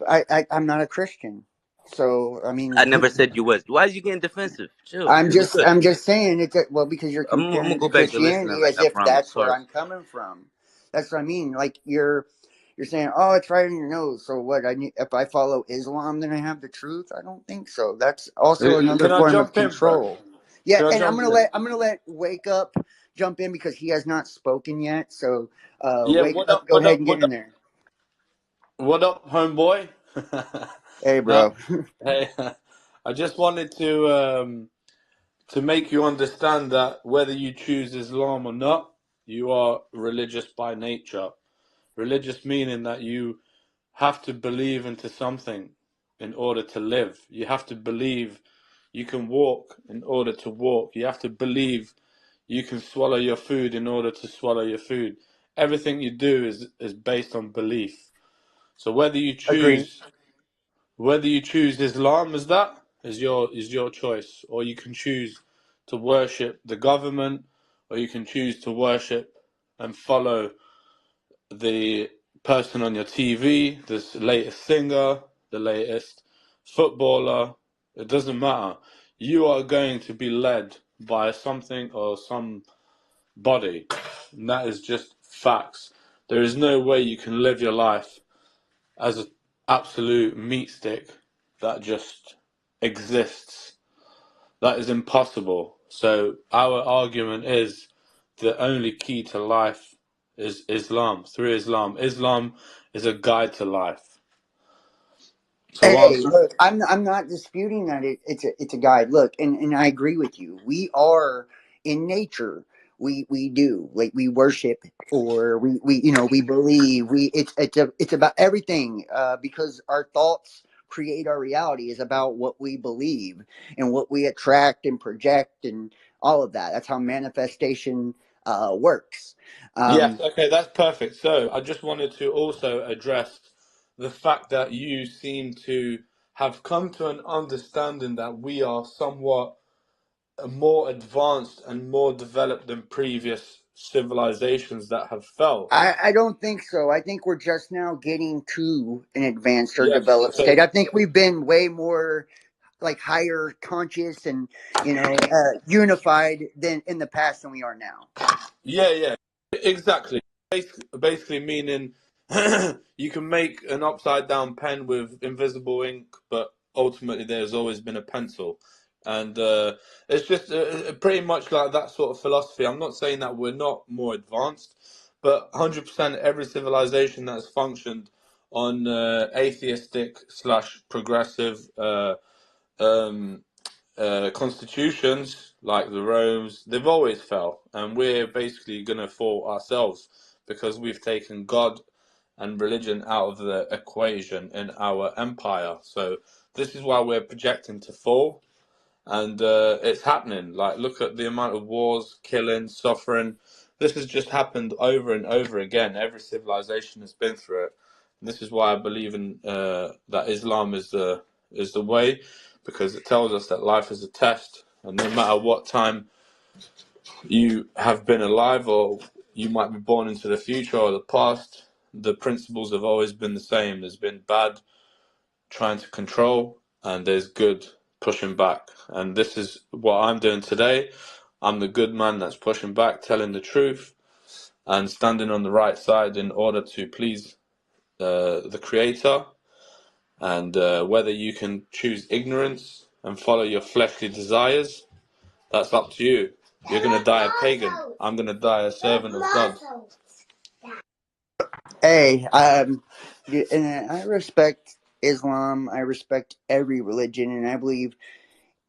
I'm not a Christian, so I I mean. never said you was. Why is you getting defensive? Chill. I'm It was just good. I'm just saying it's well because you're I'm comparing gonna it to go back to listening, Christianity like as I if promised. that's where Sorry. I'm coming from. That's what I mean. Like you're saying, oh, it's right in your nose. So what? I need if I follow Islam, then I have the truth. I don't think so. That's also another Can I form of jump in, bro? control. Yeah, Can I and jump in? I'm gonna let Wake Up jump in because he has not spoken yet. So Yeah, Wake what Up, up, go what ahead up, and get what in up, there. what up, homeboy? Hey, No, bro. hey, I just wanted to make you understand that whether you choose Islam or not, you are religious by nature. Religious meaning that you have to believe into something in order to live. You have to believe you can walk in order to walk. You have to believe you can swallow your food in order to swallow your food. Everything you do is based on belief. So Agree. whether you choose Islam as that is your choice, or you can choose to worship the government, or you can choose to worship and follow the person on your TV, this latest singer, the latest footballer. It doesn't matter. You are going to be led by something or somebody. And that is just facts. There is no way you can live your life as an absolute meat stick that just exists. That is impossible. So our argument is the only key to life is Islam. Through Islam, Islam is a guide to life. So Hey, whilst look, I'm not disputing that it's a guide. Look, and I agree with you. We are in nature. We do like we worship or we we believe it's about everything because our thoughts create our reality is about what we believe and what we attract and project and all of that. That's how manifestation works. yes, Um, okay, that's perfect. So I just wanted to also address the fact that you seem to have come to an understanding that we are somewhat more advanced and more developed than previous civilizations that have fell. I don't think so. I think we're just now getting to an advanced or Yes. developed So state. I think we've been way more like higher conscious and unified than in the past than we are now. yeah, yeah, exactly. Basically meaning you can make an upside down pen with invisible ink, but ultimately there's always been a pencil. And it's just pretty much like that sort of philosophy. I'm not saying that we're not more advanced, but 100% every civilization that's functioned on atheistic slash progressive um, constitutions like the Rome's, they've always fell, and we're basically going to fall ourselves because we've taken God and religion out of the equation in our empire. So this is why we're projecting to fall, and it's happening. Like, look at the amount of wars, killing, suffering. This has just happened over and over again. Every civilization has been through it. And this is why I believe in that Islam is the way, because it tells us that life is a test, and no matter what time you have been alive, or you might be born into the future or the past, the principles have always been the same. There's been bad trying to control, and there's good pushing back. And this is what I'm doing today. I'm the good man that's pushing back, telling the truth, and standing on the right side in order to please the Creator. And whether you can choose ignorance and follow your fleshly desires, that's up to you. You're going to die a pagan. I'm going to die a servant of God. Hey, and I respect Islam. I respect every religion, and I believe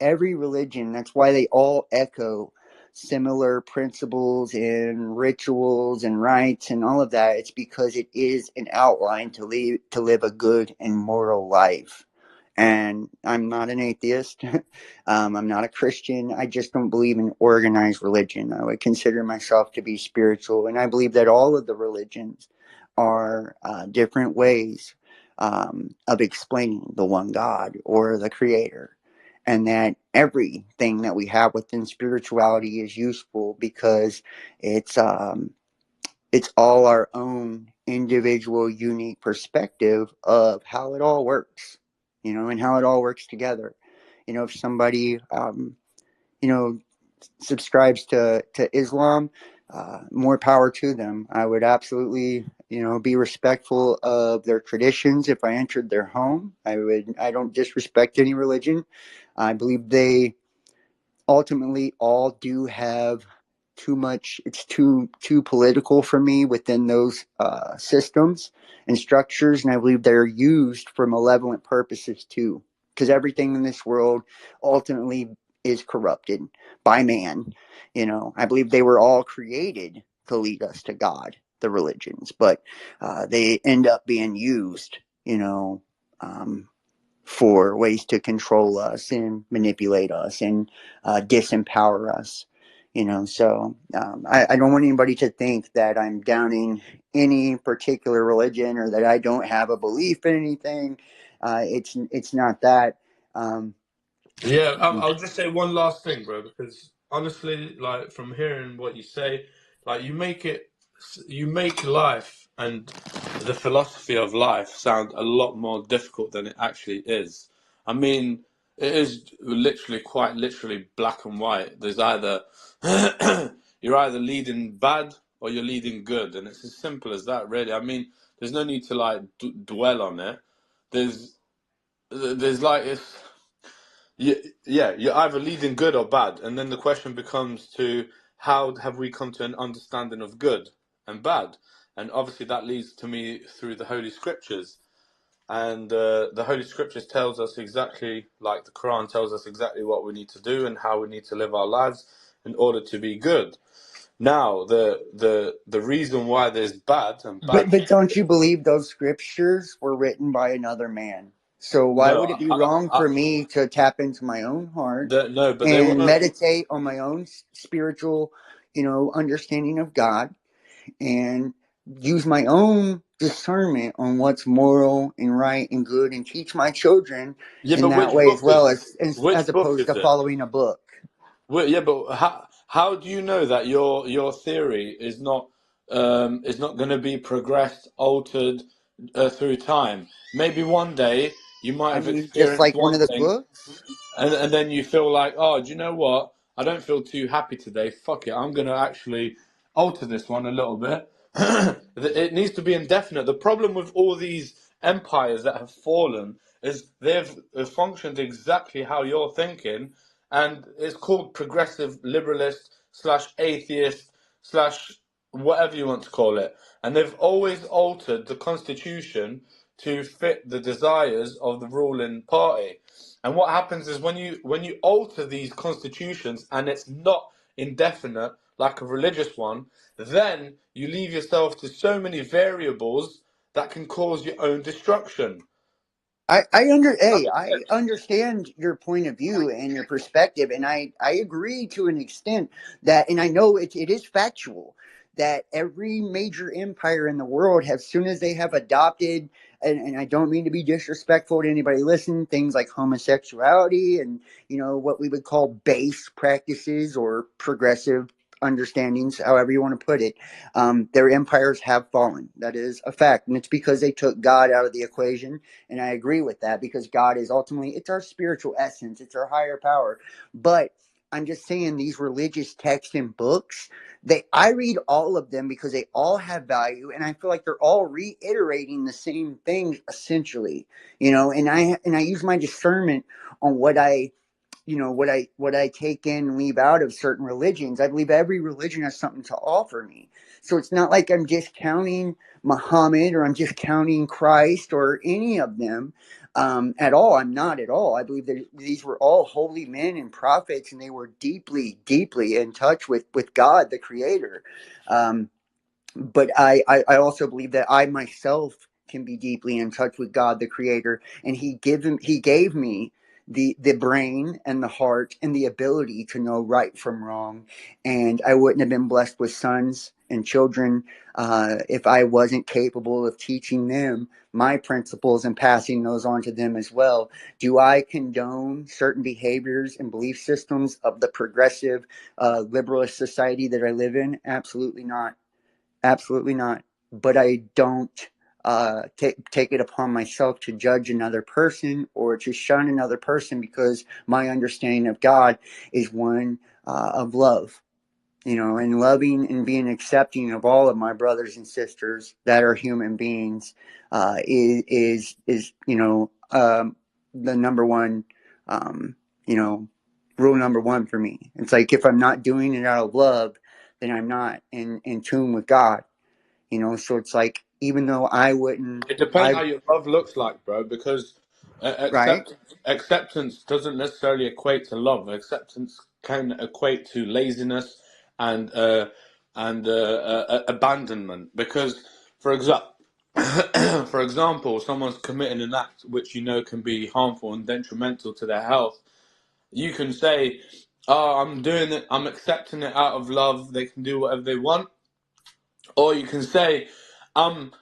every religion. That's why they all echo similar principles and rituals and rites and all of that. It's because it is an outline to live a good and moral life. And I'm not an atheist. I'm not a Christian. I just don't believe in organized religion. I would consider myself to be spiritual, and I believe that all of the religions are different ways of explaining the one God or the Creator, and that everything that we have within spirituality is useful because it's um, it's all our own individual unique perspective of how it all works, and how it all works together. If somebody you know subscribes to Islam, more power to them. I would absolutely be respectful of their traditions. If I entered their home, I don't disrespect any religion. I believe they ultimately all do have too much. It's too political for me within those systems and structures, and I believe they're used for malevolent purposes too, because everything in this world ultimately is corrupted by man. I believe they were all created to lead us to God, the religions, but they end up being used um, for ways to control us and manipulate us and disempower us. So I don't want anybody to think that I'm downing any particular religion or that I don't have a belief in anything. It's not that. Um, Yeah, I'll just say one last thing, bro, because honestly, like from hearing what you say, like you make it you make life and the philosophy of life sound a lot more difficult than it actually is. I mean, it is literally, quite literally, black and white. There's either you're either leading bad or you're leading good, and it's as simple as that, really. I mean, there's no need to like dwell on it. There's like it's yeah, you're either leading good or bad, and then the question becomes to how have we come to an understanding of good and bad, and obviously that leads to me through the Holy Scriptures, and the Holy Scriptures tells us exactly, like the Quran tells us exactly what we need to do and how we need to live our lives in order to be good. Now, the reason why there's bad and bad. But don't you believe those scriptures were written by another man? So why No, would it be wrong for me to tap into my own heart no, but they and weren't. meditate on my own spiritual, understanding of God, and use my own discernment on what's moral and right and good, and teach my children Yeah, in but that which way as book well, is as which book opposed is to it? following a book. Well, yeah, but how do you know that your theory is not going to be progressed, altered through time? Maybe one day you might I have mean, just experienced like one one of the thing, books. and then you feel like, oh, do you know what? I don't feel too happy today. Fuck it, I'm going to actually alter this one a little bit. It needs to be indefinite. The problem with all these empires that have fallen is they've functioned exactly how you're thinking, and it's called progressive liberalist slash atheist slash whatever you want to call it. And they've always altered the constitution to fit the desires of the ruling party. And what happens is when you alter these constitutions and it's not indefinite like a religious one, then you leave yourself to so many variables that can cause your own destruction. I understand your point of view and your perspective, and I agree to an extent that, and I know it is factual that every major empire in the world, as soon as they have adopted, and I don't mean to be disrespectful to anybody listening, things like homosexuality and what we would call base practices or progressive understandings, however you want to put it, their empires have fallen. That is a fact, and it's because they took God out of the equation, and I agree with that because God is ultimately, it's our spiritual essence, it's our higher power. But I'm just saying these religious texts and books, I read all of them because they all have value, and I feel like they're all reiterating the same things essentially. And I use my discernment on what I take in and leave out of certain religions. I believe every religion has something to offer me. So it's not like I'm discounting Muhammad or I'm discounting Christ or any of them at all. I'm not at all. I believe that these were all holy men and prophets, and they were deeply, deeply in touch with God, the Creator. Um, but I also believe that I myself can be deeply in touch with God, the Creator, and He gave me the brain and the heart and the ability to know right from wrong, and I wouldn't have been blessed with sons and children if I wasn't capable of teaching them my principles and passing those on to them as well. Do I condone certain behaviors and belief systems of the progressive liberalist society that I live in? Absolutely not. Absolutely not. But I don't take it upon myself to judge another person or to shun another person because my understanding of God is one of love, and loving and being accepting of all of my brothers and sisters that are human beings is the number one, um, you know, rule number one for me. It's like if I'm not doing it out of love, then I'm not in tune with God. So it's like even though I wouldn't, It depends how your love looks like, bro, because right? acceptance doesn't necessarily equate to love. Acceptance can equate to laziness and abandonment. Because, for example, for example, someone's committing an act which can be harmful and detrimental to their health. You can say, "Oh, I'm doing it. I'm accepting it out of love. They can do whatever they want," or you can say, "I'm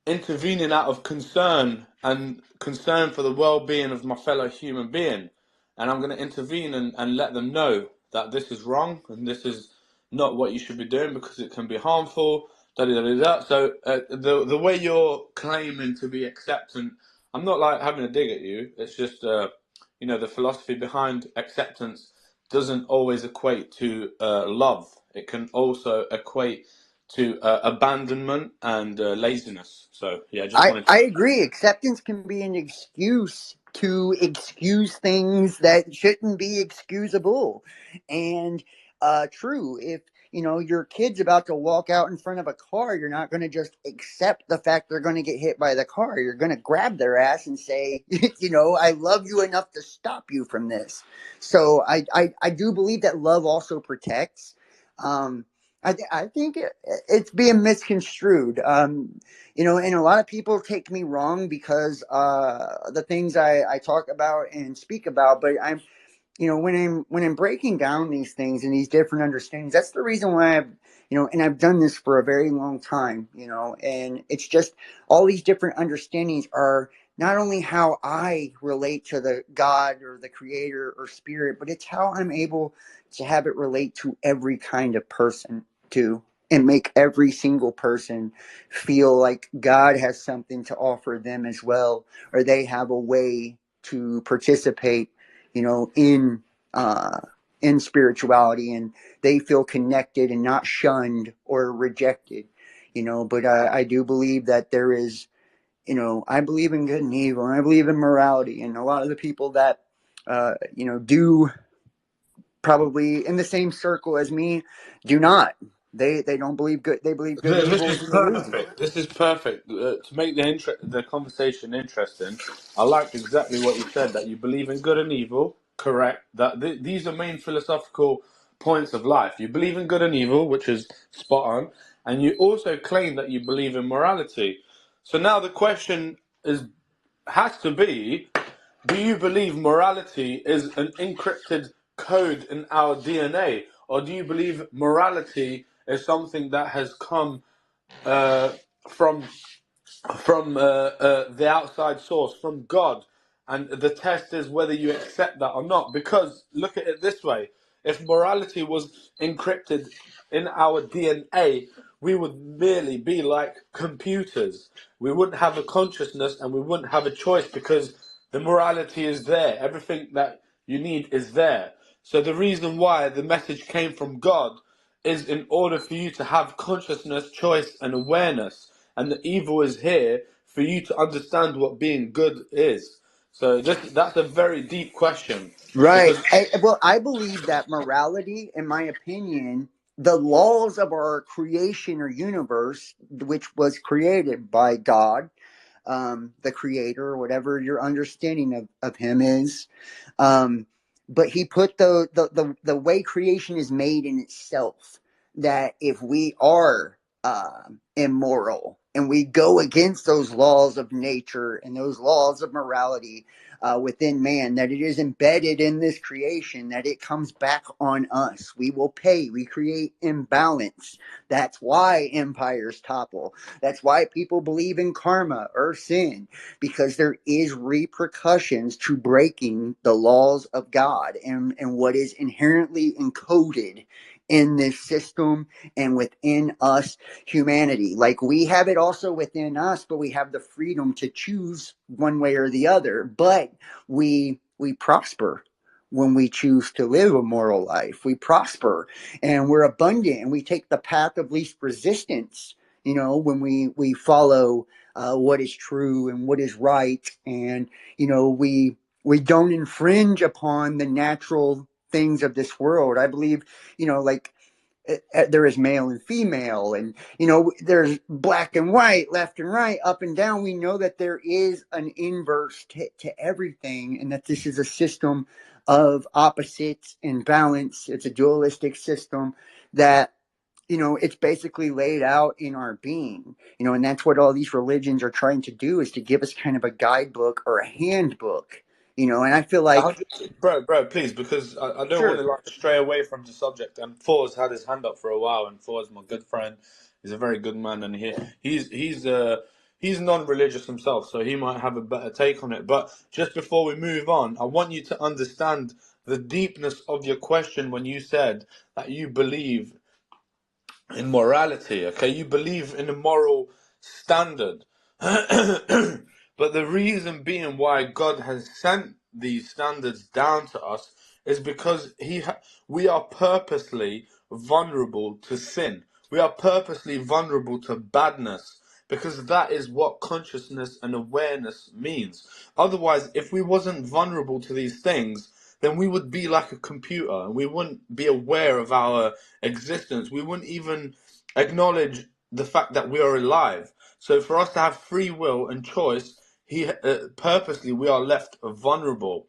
intervening out of concern and concern for the well-being of my fellow human being, and I'm going to intervene and let them know that this is wrong and this is not what you should be doing because it can be harmful. Da, da, da, da. So the way you're claiming to be acceptant, I'm not like having a dig at you. It's just the philosophy behind acceptance doesn't always equate to love. It can also equate to abandonment and laziness. So yeah, I just wanted I to. agree. Acceptance can be an excuse to excuse things that shouldn't be excusable. And true, if your kid's about to walk out in front of a car, you're not going to just accept the fact they're going to get hit by the car. You're going to grab their ass and say, I love you enough to stop you from this. So I do believe that love also protects. I think it's being misconstrued. And a lot of people take me wrong because the things I talk about and speak about, but when I'm breaking down these things and these different understandings, that's the reason why and I've done this for a very long time, and it's just all these different understandings are not only how I relate to the God or the creator or spirit, but it's how I'm able to have it relate to every kind of person too, and make every single person feel like God has something to offer them as well, or they have a way to participate in uh, in spirituality, and they feel connected and not shunned or rejected. But I do believe that there is, I believe in good and evil, and I believe in morality, and a lot of the people that do probably in the same circle as me do not. They don't believe good. They believe good and This evil is is an illusion. perfect. This is perfect. To make the conversation interesting, I liked exactly what you said, that you believe in good and evil. Correct. That these are main philosophical points of life. You believe in good and evil, which is spot on, and you also claim that you believe in morality. So now the question has to be: do you believe morality is an encrypted code in our DNA, or do you believe morality is something that has come uh, from the outside source, from God, and the test is whether you accept that or not? Because look at it this way: if morality was encrypted in our DNA, we would merely be like computers. We wouldn't have a consciousness and we wouldn't have a choice, because the morality is there. Everything that you need is there. So the reason why the message came from God is in order for you to have consciousness, choice, and awareness. And the evil is here for you to understand what being good is. So that's a very deep question, Right. because Well, I believe that morality, in my opinion, the laws of our creation or universe, which was created by God, the creator, or whatever your understanding of him is. Um, but he put the way creation is made in itself, that if we are immoral and we go against those laws of nature and those laws of morality within man, that it is embedded in this creation, that it comes back on us. We will pay. We create imbalance. That's why empires topple. That's why people believe in karma or sin, because there is repercussions to breaking the laws of God and what is inherently encoded in this system and within us, humanity. Like, we have it also within us, but we have the freedom to choose one way or the other. But we prosper when we choose to live a moral life. We prosper and we're abundant, and we take the path of least resistance, when we follow what is true and what is right, and we don't infringe upon the natural things of this world. I believe, like, there is male and female, and there's black and white, left and right, up and down. We know that there is an inverse to everything, and that this is a system of opposites and balance. It's a dualistic system that it's basically laid out in our being, and that's what all these religions are trying to do, is to give us kind of a guidebook or a handbook, and I feel like, 100, bro, please, because I don't want to sure, like stray away from the subject. And Thor's had his hand up for a while, and Thor's my good friend. He's a very good man, and he's non-religious himself, so he might have a better take on it. But just before we move on, I want you to understand the deepness of your question when you said that you believe in morality, okay? You believe in a moral standard. But the reason being why God has sent these standards down to us is because we are purposely vulnerable to sin. We are purposely vulnerable to badness because that is what consciousness and awareness means. Otherwise, if we wasn't vulnerable to these things, then we would be like a computer and we wouldn't be aware of our existence. We wouldn't even acknowledge the fact that we are alive. So for us to have free will and choice, he purposely we are left vulnerable.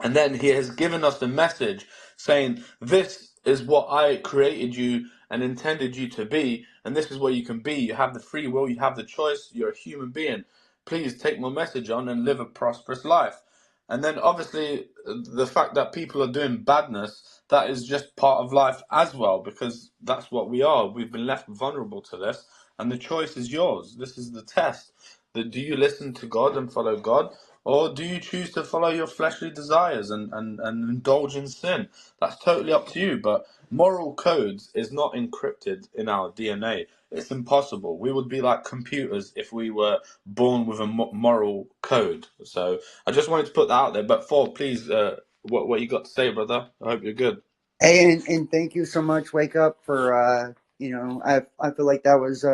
And then he has given us the message saying, this is what I created you and intended you to be, and this is what you can be. You have the free will, you have the choice, you're a human being. Please take my message on and live a prosperous life. And then obviously the fact that people are doing badness, that is just part of life as well, because that's what we are. We've been left vulnerable to this, and the choice is yours. This is the test. Do you listen to God and follow God? Or do you choose to follow your fleshly desires and indulge in sin? That's totally up to you. But moral codes is not encrypted in our DNA. It's impossible. We would be like computers if we were born with a moral code. So I just wanted to put that out there. But Ford, please, what you got to say, brother? I hope you're good. Hey, and thank you so much, Wake Up, for I feel like that was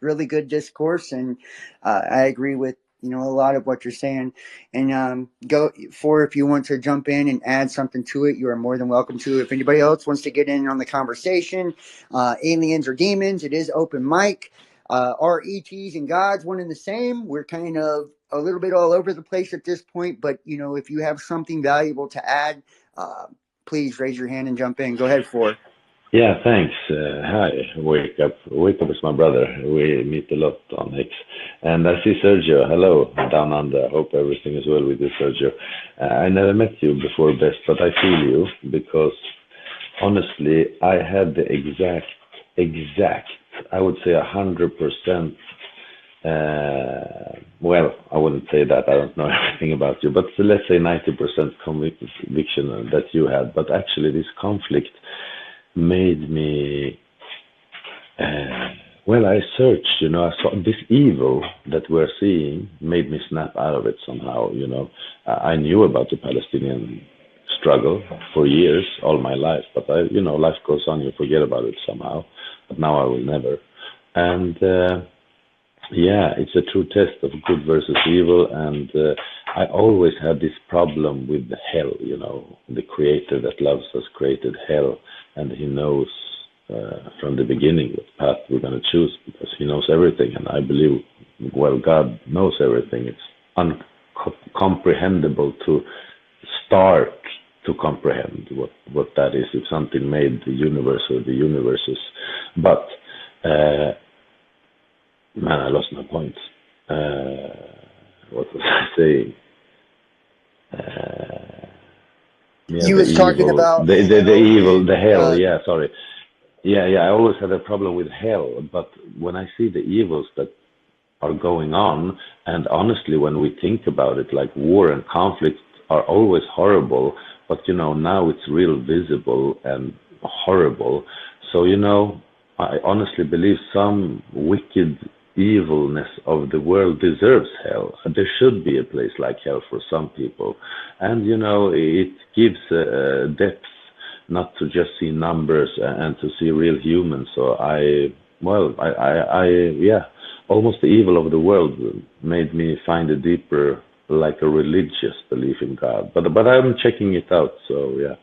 really good discourse, and I agree with a lot of what you're saying. And go for if you want to jump in and add something to it, you are more than welcome to. If anybody else wants to get in on the conversation, aliens or demons, it is open mic. Are ETs and gods one and the same? We're kind of a little bit all over the place at this point, but if you have something valuable to add. Please raise your hand and jump in. Go ahead, Ford. Yeah, thanks. Hi, Wake Up. Wake Up is my brother. We meet a lot on X. And I see Sergio. Hello, down under. Hope everything is well with you, Sergio. I never met you before, Best, but I feel you because honestly, I had the exact, I would say 100%. Well, I wouldn't say that. I don't know everything about you, but let's say 90% conviction that you had. But actually, this conflict made me well, I searched, I saw this evil that we're seeing made me snap out of it somehow. I knew about the Palestinian struggle for years, all my life, but life goes on, you forget about it somehow, but now I will never. And yeah, it's a true test of good versus evil, and I always had this problem with the hell, the creator that loves us created hell, and he knows from the beginning what path we're going to choose because he knows everything, and I believe, well, God knows everything. It's uncomprehendable to start to comprehend what that is, if something made the universe or the universes. But man, I lost my points. What was I saying? Yeah, You the was talking evil, about the hell evil, the and hell. Yeah, sorry. Yeah. I always had a problem with hell, but when I see the evils that are going on, and honestly, when we think about it, like war and conflict are always horrible, but now it's real visible and horrible. So I honestly believe some wicked evilness of the world deserves hell. There should be a place like hell for some people, and it gives depth, not to just see numbers and to see real humans. So yeah, almost the evil of the world made me find a deeper, like a religious belief in God. But I'm checking it out. So yeah,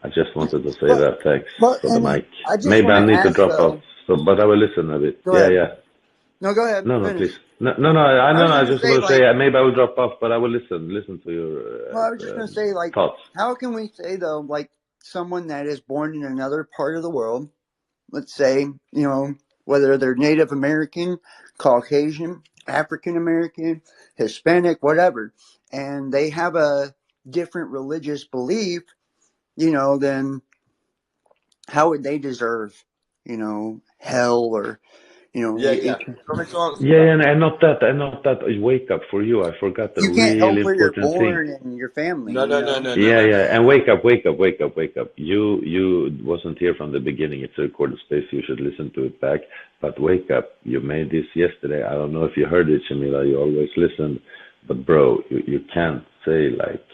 I just wanted to say but that. Thanks but for the and mic. I just Maybe want I to need to ask drop off. though. So, but I will listen a bit. Go Yeah, ahead. yeah. No, go ahead. No, please. Finish. No. I I know. was I gonna just say want to say like. maybe I will drop off, but I will listen to your Well, I was just gonna say like. thoughts. How can we say though like someone that is born in another part of the world, let's say whether they're Native American, Caucasian, African American, Hispanic, whatever, and they have a different religious belief, then how would they deserve, hell or, You know, Yeah, yeah. For me to answer Yeah, that. and not that wake up for you. I forgot a you can't really help where you're important thing. born and your family, No, you no, no, know? no, no, Yeah, no. yeah, and wake up, wake up, wake up, wake up. You wasn't here from the beginning. It's a recorded space. You should listen to it back. But wake up. You made this yesterday. I don't know if you heard it, Shamila. You always listen. But bro, you can't say like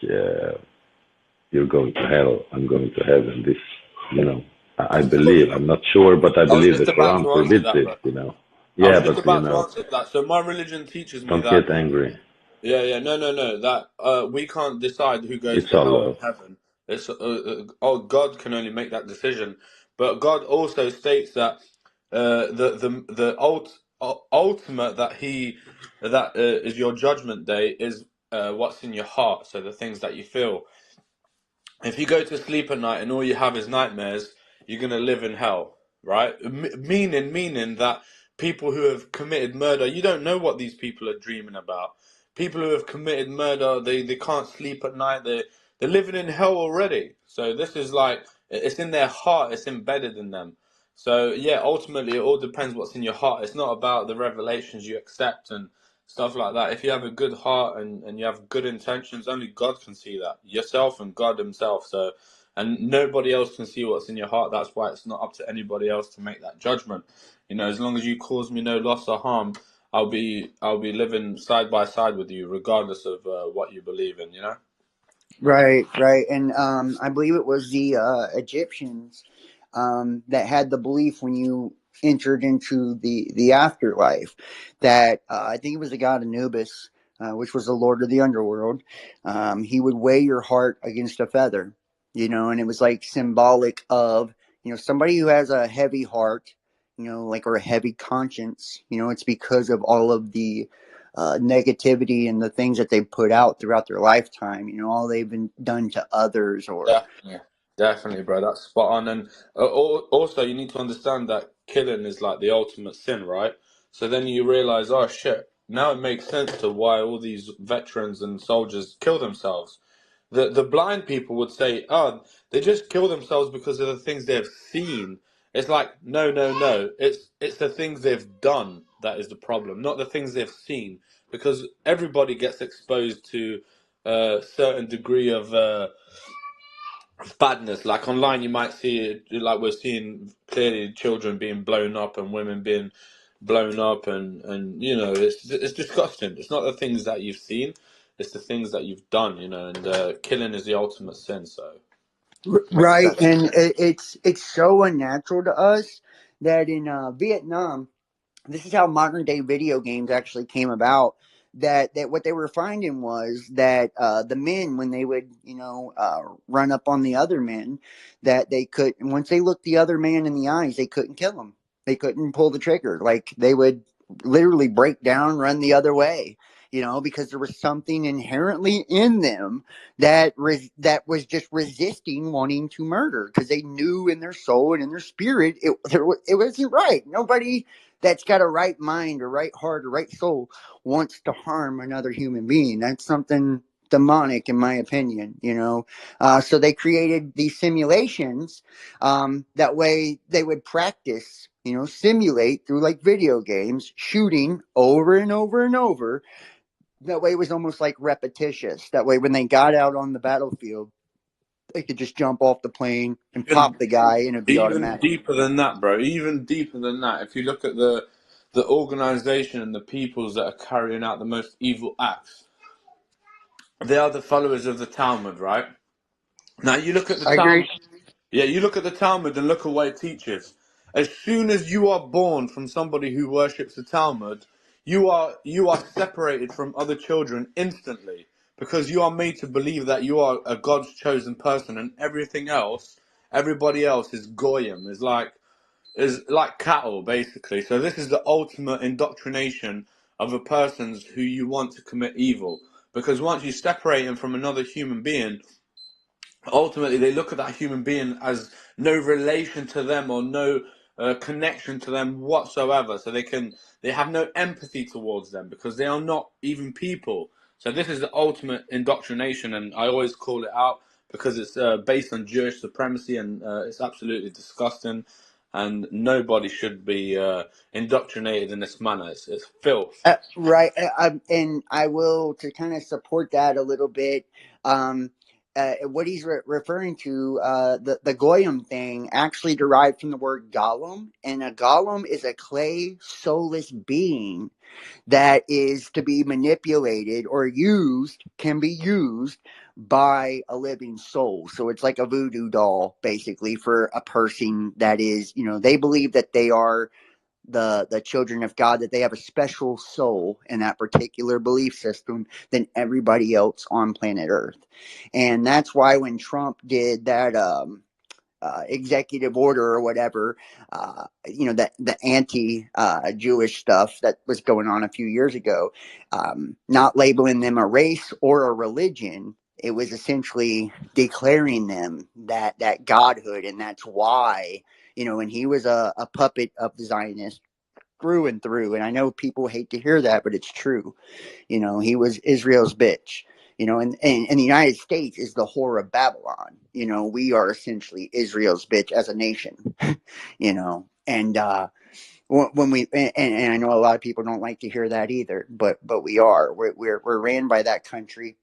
you're going to hell. I'm going to heaven. This, you know, I believe. I'm not sure, but I I was believe just the about Quran to answer forbids that, it. bro. You know. I Yeah, was just but you about to know, answer that. So my religion teaches me don't that. get angry. Yeah, yeah, no, no, no. That we can't decide who goes It's to all hell and love. heaven. It's oh, God can only make that decision. But God also states that the ultimate that is your judgment day is what's in your heart. So the things that you feel. If you go to sleep at night and all you have is nightmares, you're gonna live in hell, right? Meaning that people who have committed murder, you don't know what these people are dreaming about. People who have committed murder, they can't sleep at night. They're living in hell already. So this is like it's in their heart. It's embedded in them. So yeah, ultimately it all depends what's in your heart. It's not about the revelations you accept and stuff like that. If you have a good heart and you have good intentions, only God can see that. Yourself and God himself. So and nobody else can see what's in your heart. That's why it's not up to anybody else to make that judgment. You know, as long as you cause me no loss or harm, I'll be living side by side with you, regardless of what you believe in. You know. Right, right. And I believe it was the Egyptians that had the belief when you entered into the afterlife that I think it was the god Anubis, which was the lord of the underworld. He would weigh your heart against a feather, you know, and it was like symbolic of, you know, somebody who has a heavy heart, you know, like, or a heavy conscience, you know, it's because of all of the negativity and the things that they put out throughout their lifetime, you know, all they've been done to others or Definitely, definitely, bro. That's spot on. And also, you need to understand that killing is like the ultimate sin, right? So then you realize, oh shit, now it makes sense to why all these veterans and soldiers kill themselves. The blind people would say, oh, they just kill themselves because of the things they've seen. It's like, no, no, no. It's the things they've done that is the problem, not the things they've seen. Because everybody gets exposed to a certain degree of badness. Like online, you might see it, like we're seeing clearly children being blown up and women being blown up, and you know it's disgusting. It's not the things that you've seen; it's the things that you've done. You know, and killing is the ultimate sin. So makes right. sense. And it's so unnatural to us that in Vietnam, this is how modern day video games actually came about. That what they were finding was that the men, when they would, you know, run up on the other men, that they could, once they looked the other man in the eyes, they couldn't kill him. They couldn't pull the trigger. Like, they would literally break down, run the other way, you know, because there was something inherently in them that was just resisting wanting to murder, because they knew in their soul and in their spirit it wasn't right. Nobody that's got a right mind or right heart or right soul wants to harm another human being. That's something demonic, in my opinion, you know. So they created these simulations, that way they would practice, you know, simulate through like video games, shooting over and over and over. That way it was almost like repetitious. That way when they got out on the battlefield, they could just jump off the plane and pop Even the guy and it'd be even automatic. deeper than that, bro. Even deeper than that. If you look at the organization and the peoples that are carrying out the most evil acts, they are the followers of the Talmud, right? Now you look at the I agree. Talmud. Yeah, you look at the Talmud and look at what it teaches. As soon as you are born from somebody who worships the Talmud, you are separated from other children instantly, because you are made to believe that you are a God's chosen person, and everybody else is goyim, is like cattle basically. So this is the ultimate indoctrination of a person's who you want to commit evil, because once you separate him from another human being, ultimately they look at that human being as no relation to them or no connection to them whatsoever, so they have no empathy towards them because they are not even people. So this is the ultimate indoctrination, and I always call it out because it's based on Jewish supremacy, and it's absolutely disgusting. and nobody should be indoctrinated in this manner. It's filth. Right. And I will, to kind of support that a little bit. Um, what he's referring to, the goyim thing, actually derived from the word golem, and a golem is a clay soulless being that is to be manipulated or used, can be used by a living soul. So it's like a voodoo doll, basically, for a person that is, they believe that they are the children of God, that they have a special soul in that particular belief system than everybody else on planet Earth. And that's why when Trump did that executive order or whatever, the anti-Jewish stuff that was going on a few years ago, not labeling them a race or a religion. It was essentially declaring them that godhood, and that's why, and he was a puppet of the Zionists through and through. And I know people hate to hear that, but it's true. He was Israel's bitch. And the United States is the whore of Babylon. We are essentially Israel's bitch as a nation. And when we and I know a lot of people don't like to hear that either, but we are. We're ran by that country.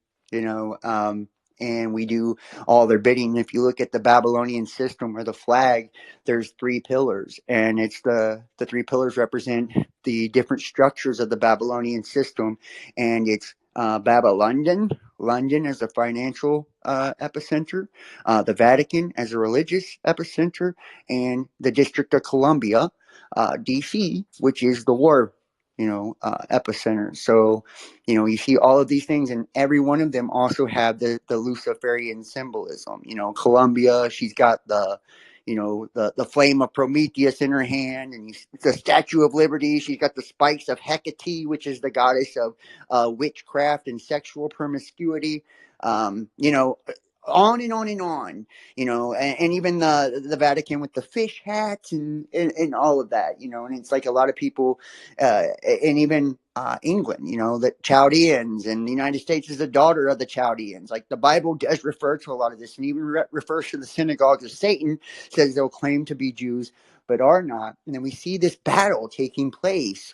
And we do all their bidding. If you look at the Babylonian system or the flag, there's 3 pillars, and it's the 3 pillars represent the different structures of the Babylonian system, and it's Babylon, London as a financial epicenter, the Vatican as a religious epicenter, and the District of Columbia, DC, which is the war, epicenter. So, you see all of these things, and every one of them also have the Luciferian symbolism. Columbia, she's got the flame of Prometheus in her hand, and the Statue of Liberty. She's got the spikes of Hecate, which is the goddess of witchcraft and sexual promiscuity. On and on and on, and even the Vatican with the fish hats and all of that, and it's like a lot of people, and even England, the Chaldeans, and the United States is the daughter of the Chaldeans. Like, the Bible does refer to a lot of this, and even refers to the synagogues of Satan, says they'll claim to be Jews but are not. And then we see this battle taking place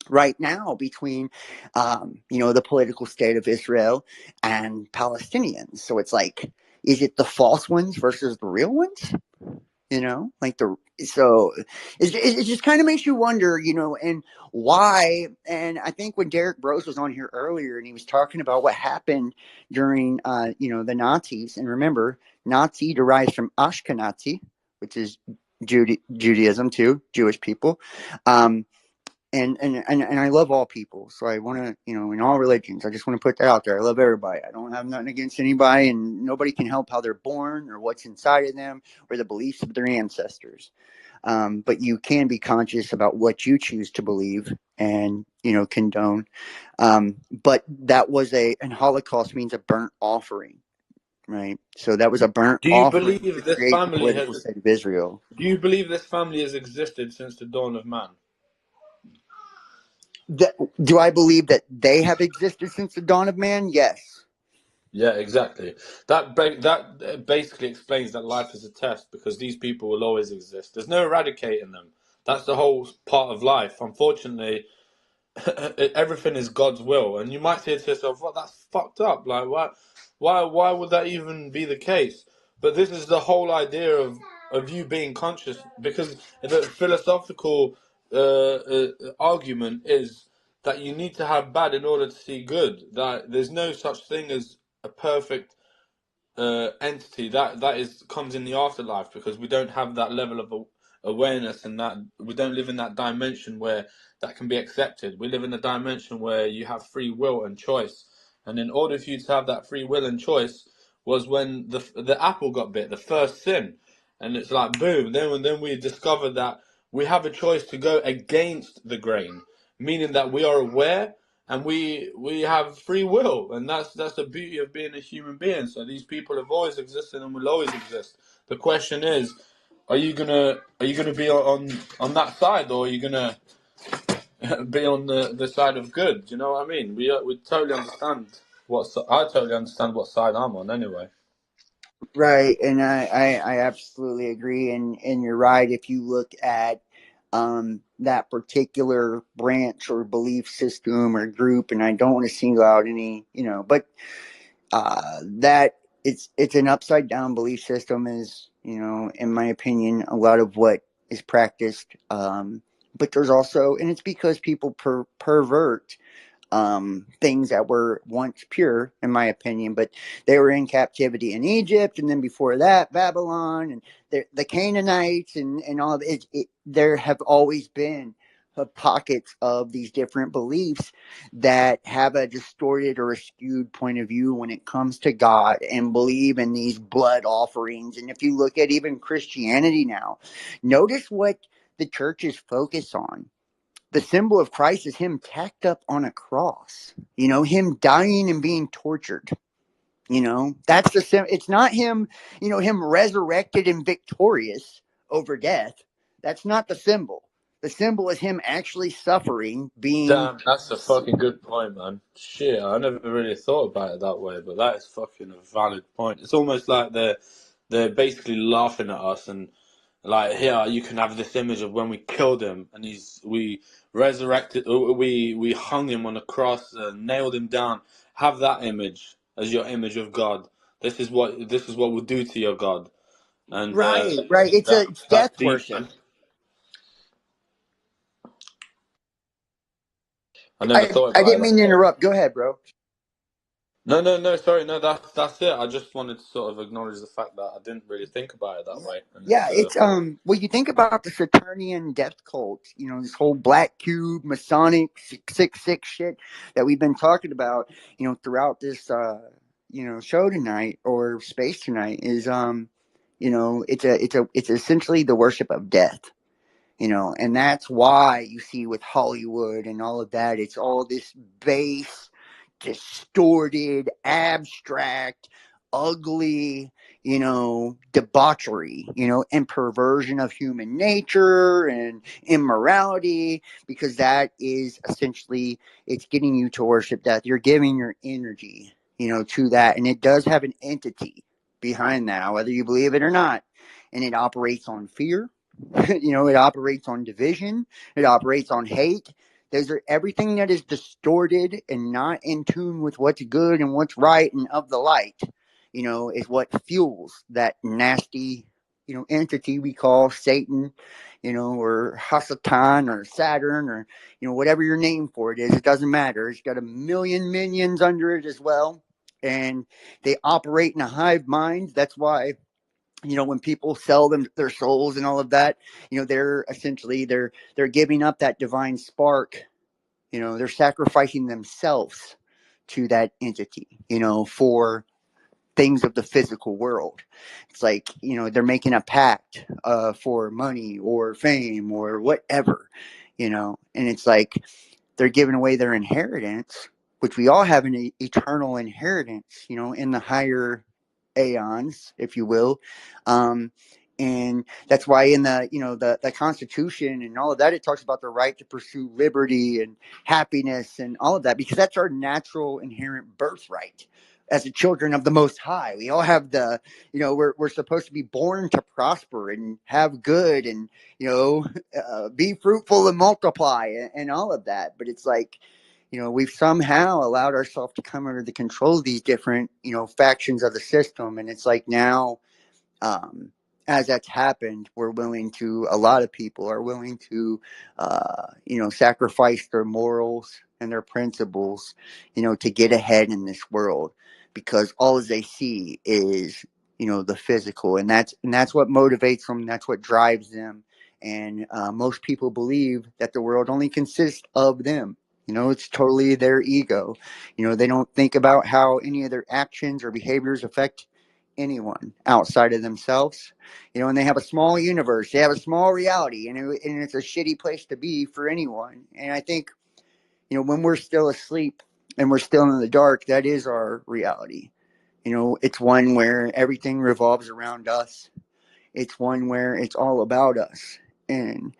right now between, the political state of Israel and Palestinians. So it's like, is it the false ones versus the real ones? So it just kind of makes you wonder, and why. And I think when Derek Bros was on here earlier, and he was talking about what happened during, the Nazis, and remember, Nazi derives from Ashkenazi, which is Judaism too, Jewish people. And I love all people. So I want to, in all religions, I just want to put that out there. I love everybody. I don't have nothing against anybody, and nobody can help how they're born or what's inside of them or the beliefs of their ancestors. But you can be conscious about what you choose to believe and, condone. But that was and Holocaust means a burnt offering, right? So that was a burnt Do you offering to believe this create the family political has? state of Israel. Do you believe this family has existed since the dawn of man? Do I believe that they have existed since the dawn of man? Yes. Yeah, exactly. That basically explains that life is a test, because these people will always exist. There's no eradicating them. That's the whole part of life. Unfortunately, everything is God's will, and you might say to yourself, "Well, that's fucked up. Like, why would that even be the case?" But this is the whole idea of you being conscious, because the philosophical argument is that you need to have bad in order to see good. That there's no such thing as a perfect entity that is comes in the afterlife, because we don't have that level of awareness, and that we don't live in that dimension where that can be accepted. We live in a dimension where you have free will and choice, and in order for you to have that free will and choice was when the apple got bit, the first sin, and it's like boom. Then we discovered that we have a choice to go against the grain, meaning that we are aware and we have free will, and that's the beauty of being a human being. So these people have always existed and will always exist. The question is, are you gonna be on that side, or are you gonna be on the side of good? Do you know what I mean? We totally understand I totally understand what side I'm on anyway. Right, and I absolutely agree, and you're right. If you look at that particular branch or belief system or group, and I don't want to single out any, but that it's an upside down belief system is, in my opinion, a lot of what is practiced. But there's also, and it's because people pervert things that were once pure, in my opinion, but they were in captivity in Egypt, and then before that, Babylon, and the Canaanites, and all of it. There have always been pockets of these different beliefs that have a distorted or a skewed point of view when it comes to God and believe in these blood offerings. And if you look at even Christianity now, notice what the churches focus on. The symbol of Christ is him tacked up on a cross, him dying and being tortured. That's it's not him, him resurrected and victorious over death. That's not the symbol. The symbol is him actually suffering, being. Damn, that's a fucking good point, man. Shit, I never really thought about it that way, but that is fucking a valid point. It's almost like they're basically laughing at us and like, here you can have this image of when we killed him and we resurrected, we hung him on a cross, nailed him down. Have that image as your image of God. This is what we'll do to your God, and Right. It's that's death deep, worship. man. I never I thought I about didn't it mean that to way. interrupt. Go ahead, bro. No, no, no. Sorry, no. That's it. I just wanted to sort of acknowledge the fact that I didn't really think about it that way, and Yeah, it's it's well, you think about the Saturnian death cult, this whole black cube Masonic 666 shit that we've been talking about, throughout this show tonight or space tonight is it's essentially the worship of death. And that's why you see with Hollywood and all of that, it's all this base, distorted, abstract, ugly, debauchery, and perversion of human nature and immorality, because that is essentially, it's getting you to worship death. You're giving your energy, to that. And it does have an entity behind that, whether you believe it or not. And it operates on fear. It operates on division. It operates on hate. Those are everything that is distorted and not in tune with what's good and what's right and of the light, is what fuels that nasty, entity we call Satan, or Hasatan or Saturn or, whatever your name for it is. It doesn't matter. It's got a million minions under it as well. And they operate in a hive mind. That's why, when people sell them their souls and all of that, they're essentially they're giving up that divine spark. They're sacrificing themselves to that entity, for things of the physical world. It's like, they're making a pact for money or fame or whatever, and it's like they're giving away their inheritance, which we all have an eternal inheritance, in the higher aeons, if you will. Um, and that's why in the Constitution and all of that, it talks about the right to pursue liberty and happiness and all of that, because that's our natural inherent birthright as the children of the Most High. We all have we're supposed to be born to prosper and have good and, be fruitful and multiply and all of that. But it's like, we've somehow allowed ourselves to come under the control of these different, factions of the system. And it's like now, as that's happened, a lot of people are willing to, sacrifice their morals and their principles, to get ahead in this world, because all they see is, the physical, and that's what motivates them. That's what drives them. And most people believe that the world only consists of them. It's totally their ego. They don't think about how any of their actions or behaviors affect anyone outside of themselves. And they have a small universe, they have a small reality, and it's a shitty place to be for anyone. And I think, when we're still asleep and we're still in the dark, that is our reality. It's one where everything revolves around us. It's one where it's all about us. And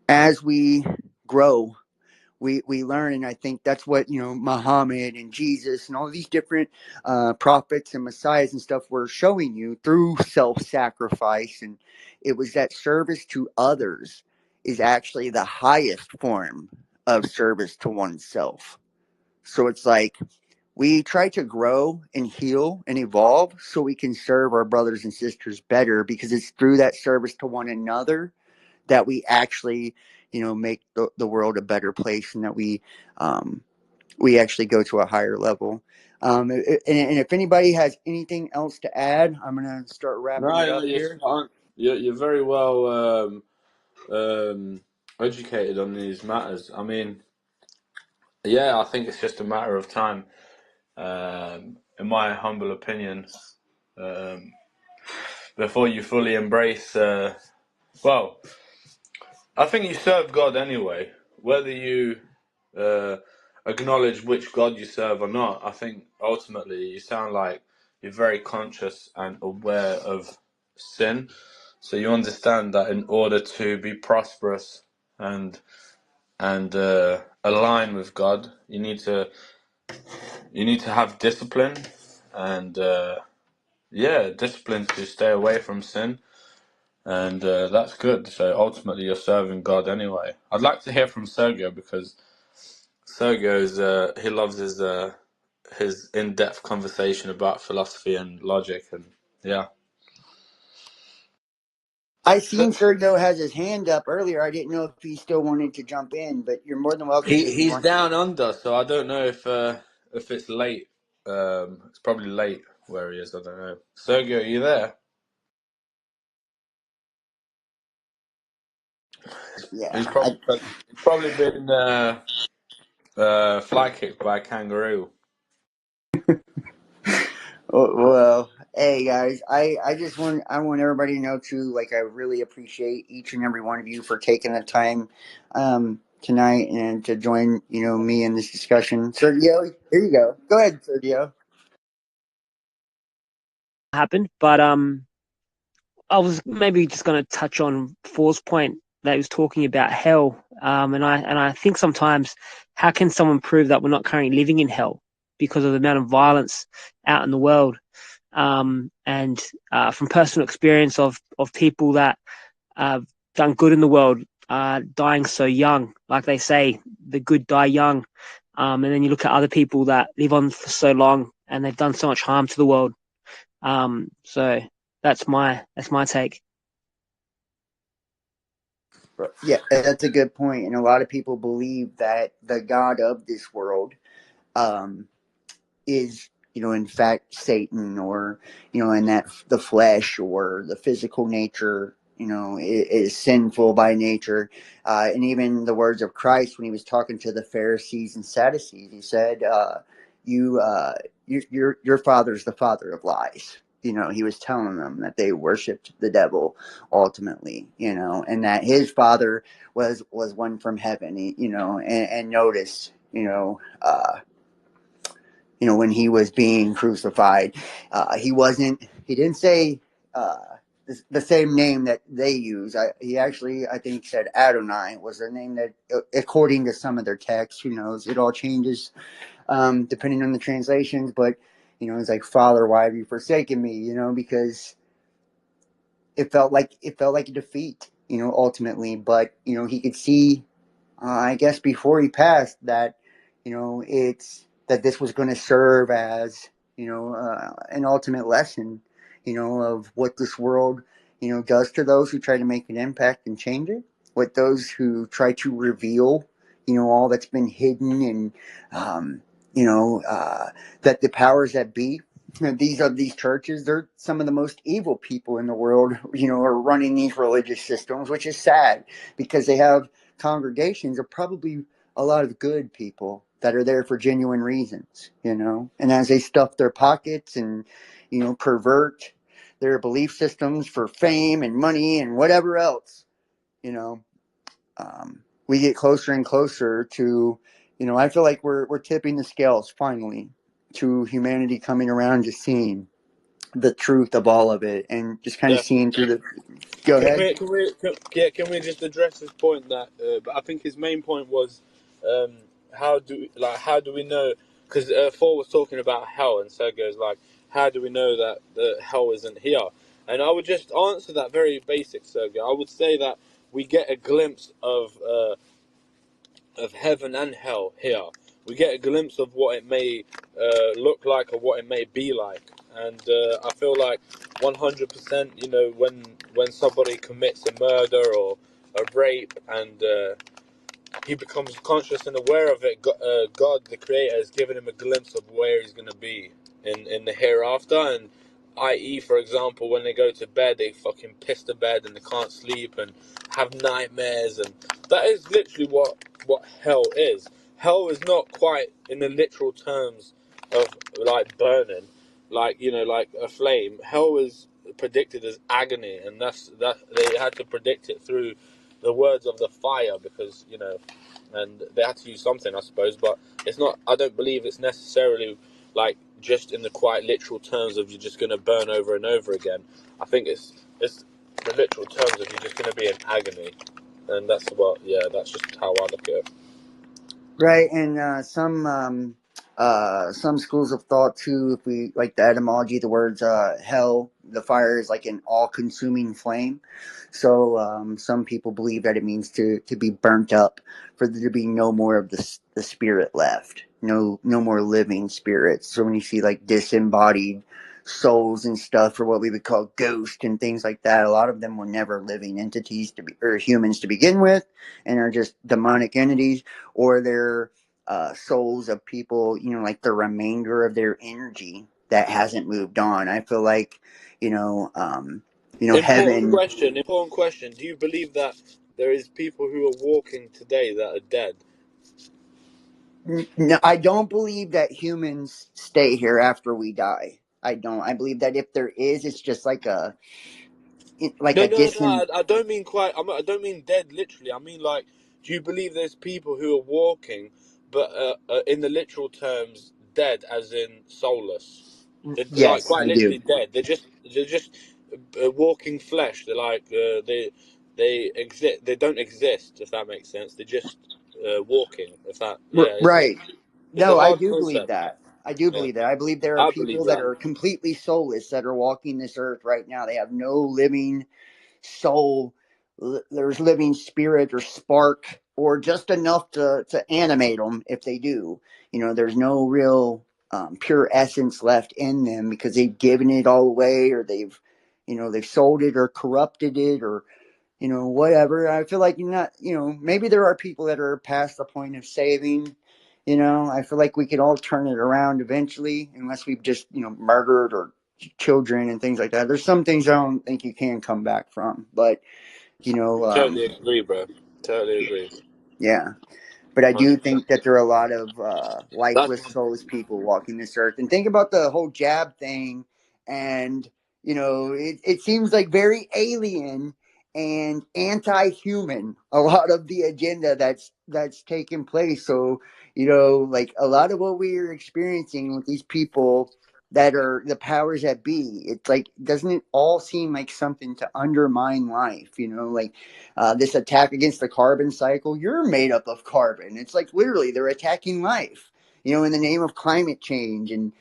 as we grow, we learn, and I think that's what Muhammad and Jesus and all these different prophets and messiahs and stuff were showing you through self-sacrifice. And it was that service to others is actually the highest form of service to oneself. So it's like we try to grow and heal and evolve so we can serve our brothers and sisters better, because it's through that service to one another that we actually, make the world a better place, and that we actually go to a higher level. And if anybody has anything else to add, I'm gonna start wrapping it No, up you're here. spot on. You're very well educated on these matters. I mean, yeah, I think it's just a matter of time. In my humble opinion, um, before you fully embrace, well, I think you serve God anyway, whether you uh, acknowledge which God you serve or not. I think ultimately you sound like you're very conscious and aware of sin, so you understand that in order to be prosperous and align with God, you need to have discipline and discipline to stay away from sin. And that's good. So ultimately, you're serving God anyway. I'd like to hear from Sergio, because Sergio's he loves his in-depth conversation about philosophy and logic, and yeah. I So seen Sergio has his hand up earlier. I didn't know if he still wanted to jump in, but you're more than welcome to if you he's want. down under, so I don't know if it's late. It's probably late where he is. I don't know. Sergio, are you there? He's Yeah. probably been fly kicked by a kangaroo. Well, hey guys, I want everybody to know too, like I really appreciate each and every one of you for taking the time tonight and to join, me in this discussion. Sergio, here you go. Go ahead, Sergio. Happened, but I was maybe just going to touch on Paul's point that he was talking about hell, and I think sometimes, how can someone prove that we're not currently living in hell because of the amount of violence out in the world? And from personal experience of people that have done good in the world, dying so young, like they say, the good die young. And then you look at other people that live on for so long and they've done so much harm to the world. So that's my take. Yeah, that's a good point. And a lot of people believe that the God of this world um, is, in fact, Satan, or, in that the flesh or the physical nature, is sinful by nature. And even the words of Christ when he was talking to the Pharisees and Sadducees, he said, your father's the father of lies. He was telling them that they worshiped the devil ultimately, and that his father was one from heaven, and notice, when he was being crucified, he didn't say uh, the same name that they use. He actually, I think, said Adonai was the name that, according to some of their texts, who knows, it all changes depending on the translations. But, it's like, Father, why have you forsaken me? Because it felt like a defeat, ultimately. But, he could see, I guess before he passed, that it's that this was going to serve as an ultimate lesson, of what this world does to those who try to make an impact and change it, what those who try to reveal all that's been hidden, and um, that the powers that be. These churches, they're some of the most evil people in the world, are running these religious systems, which is sad, because they have congregations of probably a lot of good people that are there for genuine reasons, and as they stuff their pockets and, pervert their belief systems for fame and money and whatever else, you know, we get closer and closer to, I feel like we're tipping the scales finally to humanity coming around to seeing the truth of all of it, and just kind of seeing through the, go ahead. Can we just address his point that? But I think his main point was how do we know? Because Thor was talking about hell, and Sergio's like, how do we know that the hell isn't here? And I would just answer that very basic, Sergio. I would say that we get a glimpse of heaven and hell here. We get a glimpse of what it may look like or what it may be like. And I feel like 100%, when somebody commits a murder or a rape and he becomes conscious and aware of it, God, the Creator, has given him a glimpse of where he's going to be in the hereafter. And i.e., for example, when they go to bed, they fucking piss the bed and they can't sleep and have nightmares. And that is literally what hell is. Hell is not quite in the literal terms of like burning, like a flame. Hell is predicted as agony, and that they had to predict it through the words of the fire, because and they had to use something, I suppose. But it's not. I don't believe it's necessarily like just in the quite literal terms of you're just going to burn over and over again. I think it's the literal terms of you're just going to be in agony, and that's just how I look at it. Right, and some schools of thought too, if we like the etymology, the words hell, the fire is like an all-consuming flame. So some people believe that it means to be burnt up, for there to be no more of the spirit left, no more living spirits. So when you see like disembodied souls and stuff, or what we would call ghosts and things like that, a lot of them were never living entities or humans to begin with, and are just demonic entities, or they're souls of people, like the remainder of their energy that hasn't moved on. I feel like, Important heaven. question. Important question. Do you believe that there is people who are walking today that are dead? No, I don't believe that humans stay here after we die. I don't. I believe that if there is, it's just like No, a no, no. distant. I don't mean quite. I don't mean dead literally. I mean like, do you believe there's people who are walking, but in the literal terms, dead, as in soulless? They're like Yes, quite I do. literally dead. They're just walking flesh. They're like they exist. They don't exist. If that makes sense. They're just walking. If that Right. it's a No, I hard do believe concept. that. I do Yeah, believe that. I believe there are I believe people that that. are completely soulless that are walking this earth right now. They have no living soul. There's living spirit or spark, or just enough to animate them if they do. There's no real pure essence left in them, because they've given it all away, or they've sold it or corrupted it, or whatever. I feel like maybe there are people that are past the point of saving. I feel like we could all turn it around eventually, unless we've just, murdered or children and things like that. There's some things I don't think you can come back from, but, you know, Totally um, agree, bro. Totally agree. yeah. But I do 100%. think that there are a lot of That's lifeless, soulless people walking this earth. And think about the whole jab thing. And, it seems like very alien and anti-human, a lot of the agenda that's taking place. So, like a lot of what we're experiencing with these people that are the powers that be, it's like, doesn't it all seem like something to undermine life? Like this attack against the carbon cycle. You're made up of carbon. It's like literally they're attacking life, in the name of climate change. And,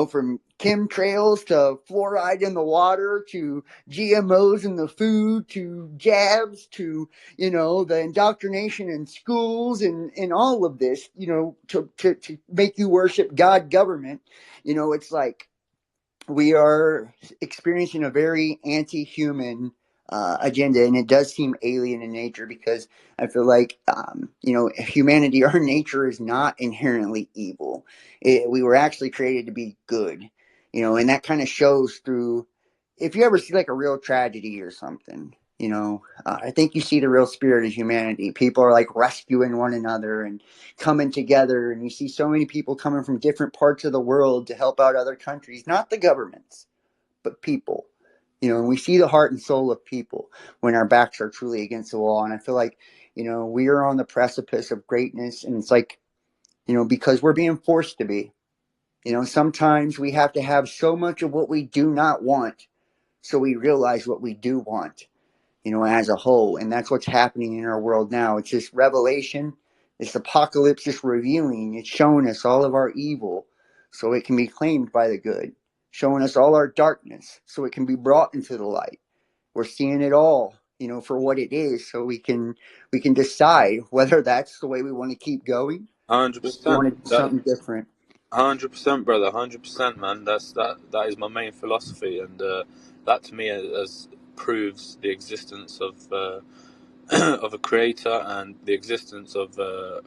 from chemtrails to fluoride in the water to GMOs in the food to jabs to, the indoctrination in schools and all of this, to make you worship God government. It's like, we are experiencing a very anti-human agenda, and it does seem alien in nature, because I feel like humanity, our nature is not inherently evil. We were actually created to be good, and that kind of shows through, if you ever see like a real tragedy or something. I think you see the real spirit of humanity. People are like rescuing one another and coming together, and you see so many people coming from different parts of the world to help out other countries, not the governments, but people. And we see the heart and soul of people when our backs are truly against the wall. And I feel like, we are on the precipice of greatness, and it's like, because we're being forced to be. Sometimes we have to have so much of what we do not want, so we realize what we do want, as a whole. And that's what's happening in our world now. It's this revelation This apocalypse is revealing, it's showing us all of our evil so it can be claimed by the good, showing us all our darkness so it can be brought into the light. We're seeing it all, for what it is, so we can decide whether that's the way we want to keep going or if we 100%. want to do something different. 100%, brother. 100%, man. That is my main philosophy, and that to me as proves the existence of of a creator and the existence of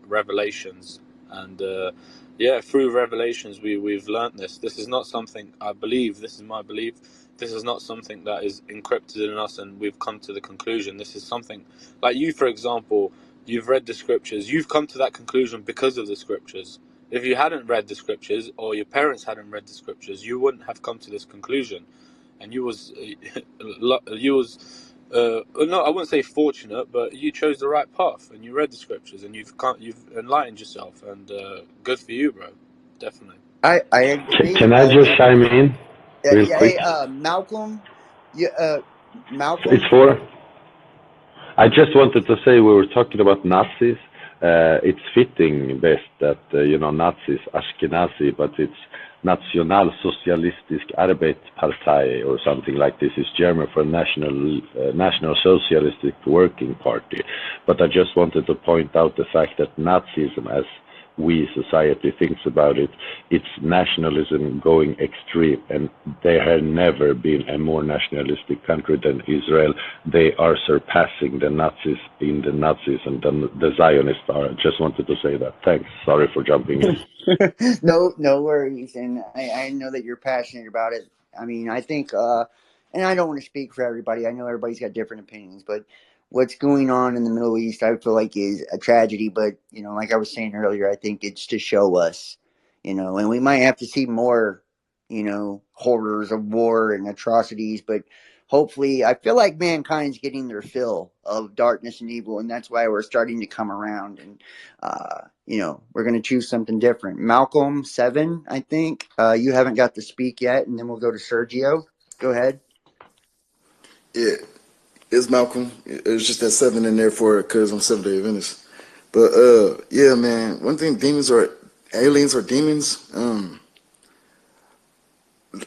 revelations. And yeah, through revelations, we've learnt this. This is not something I believe. This is my belief. This is not something that is encrypted in us, and we've come to the conclusion. This is something like you, for example. You've read the scriptures. You've come to that conclusion because of the scriptures. If you hadn't read the scriptures, or your parents hadn't read the scriptures, you wouldn't have come to this conclusion. And you was no, I wouldn't say fortunate, but you chose the right path and you read the scriptures and you've enlightened yourself, and good for you, bro. Definitely. I agree. Can I just chime in real Yeah, quick? hey, Malcolm, It's Malcolm. for. I just wanted to say we were talking about Nazis. It's fitting best that Nazis Ashkenazi, but it's Nationalsozialistische Arbeitspartei or something like this. Is German for National Socialistic Working Party. But I just wanted to point out the fact that Nazism, as we society thinks about it, it's nationalism going extreme, and there have never been a more nationalistic country than Israel. They are surpassing the Nazis in the Nazism than the Zionists are. I just wanted to say that. Thanks. Sorry for jumping in. No worries, and I know that you're passionate about it. I mean, I think, and I don't want to speak for everybody. I know everybody's got different opinions, but what's going on in the Middle East, I feel like is a tragedy. But like I was saying earlier, I think it's to show us, and we might have to see more, horrors of war and atrocities, but hopefully, I feel like mankind's getting their fill of darkness and evil, and that's why we're starting to come around. And we're going to choose something different. Malcolm 7, I think. You haven't got to speak yet, and then we'll go to Sergio. Go ahead. Yeah, it's Malcolm. It's just that 7 in there for it because I'm Seventh Day Adventist. But yeah, man. One thing, aliens or demons.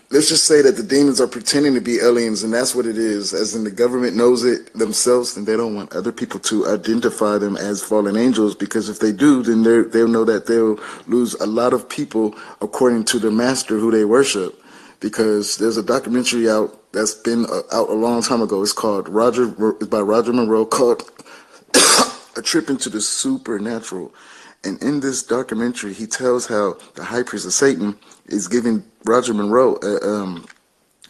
Let's just say that the demons are pretending to be aliens, and that's what it is. As in, the government knows it themselves, and they don't want other people to identify them as fallen angels, because if they do, then they'll know that they'll lose a lot of people according to the master who they worship. Because there's a documentary out that's been out a long time ago. It's by Roger Monroe, called A Trip into the Supernatural. And in this documentary, he tells how the high priest of Satan is giving Roger Monroe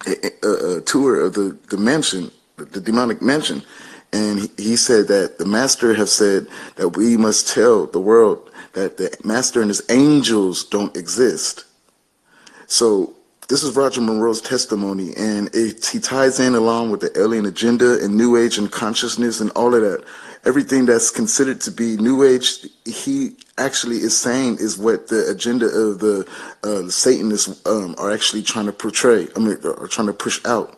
a tour of the mansion, the demonic mansion. And he said that the master has said that we must tell the world that the master and his angels don't exist. So this is Roger Monroe's testimony, and he ties in along with the alien agenda and New Age and consciousness and all of that. Everything that's considered to be New Age, he actually is saying is what the agenda of the Satanists are actually trying to portray. Are trying to push out.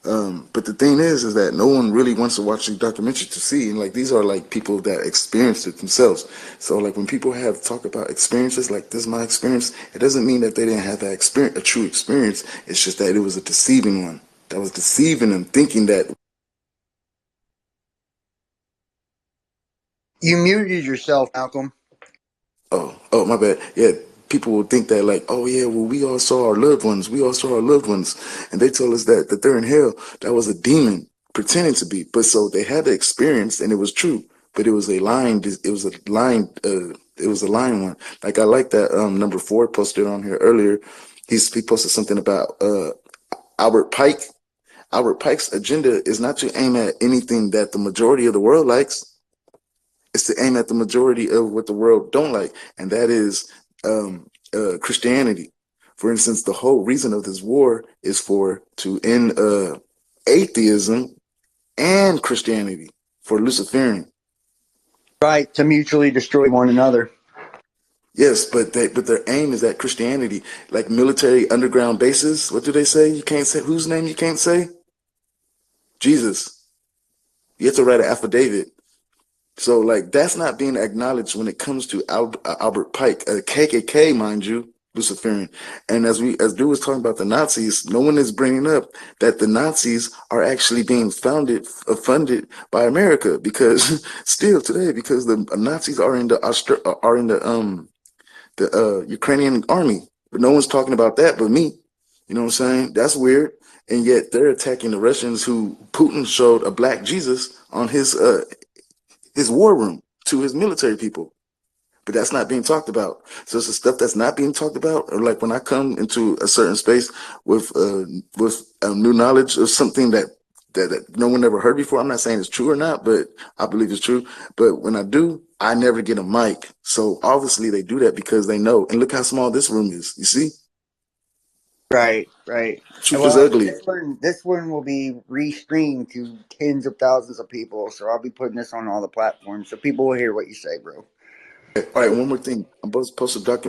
But the thing is that no one really wants to watch the documentary to see. And like, these are like people that experienced it themselves. So like when people talk about experiences, like this is my experience, it doesn't mean that they didn't have that experience, a true experience. It's just that it was a deceiving one that was deceiving them, thinking that. You muted yourself, Malcolm. Oh, my bad. Yeah, people will think that like, oh yeah, well we all saw our loved ones, and they told us that they're in hell. That was a demon pretending to be, but so they had the experience and it was true, but it was a lying. It was a lying. It was a lying one. Like I like that number 4 posted on here earlier. He posted something about Albert Pike. Albert Pike's agenda is not to aim at anything that the majority of the world likes. It's to aim at the majority of what the world don't like, and that is Christianity. For instance, the whole reason of this war is to end atheism and Christianity for Luciferian. Right, to mutually destroy one another. Yes, but their aim is at Christianity, like military underground bases. What do they say? You can't say whose name you can't say. Jesus. You have to write an affidavit. So like that's not being acknowledged when it comes to Albert Pike, a KKK, mind you, Luciferian. And as Drew was talking about the Nazis, no one is bringing up that the Nazis are actually being funded by America because still today because the Nazis are in the Ukrainian army, but no one's talking about that but me. You know what I'm saying? That's weird. And yet they're attacking the Russians who Putin showed a black Jesus on his war room to his military people. But that's not being talked about. So it's the stuff that's not being talked about. Or like when I come into a certain space with new knowledge of something that no one ever heard before. I'm not saying it's true or not, but I believe it's true. But when I do, I never get a mic. So obviously they do that because they know. And look how small this room is. You see, Right, right. truth is Well, ugly. this one will be restreamed to tens of thousands of people, so I'll be putting this on all the platforms, so people will hear what you say, bro. All right, one more thing. I'm supposed to post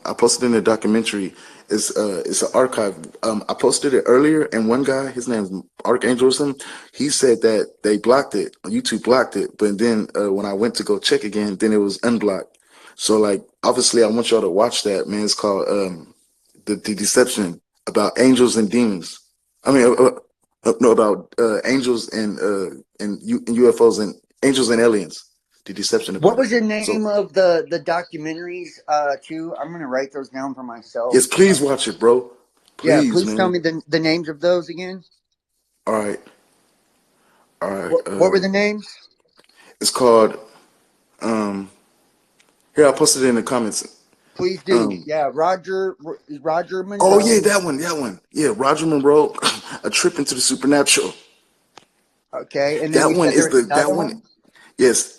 I posted in the documentary. It's an archive. I posted it earlier, and one guy, his name's Archangel or something. He said that they blocked it. YouTube blocked it, but then when I went to go check again, then it was unblocked. So like, obviously, I want y'all to watch that. Man, it's called the Deception about angels and demons. I mean, no, about angels and UFOs and angels and aliens. The deception What about it. was the So name of the documentaries, too? I'm going to write those down for myself. yes, please watch it, bro. Yeah, Please, please tell man. me the names of those again. All right, all right. What were the names? It's called. Um, Here, I posted it in the comments. Please do. Um, Yeah, Roger oh yeah, Monroe. that one, that one. Yeah, Roger Monroe, A Trip into the Supernatural. Okay, and then That you one said there is was that another one. one. Yes.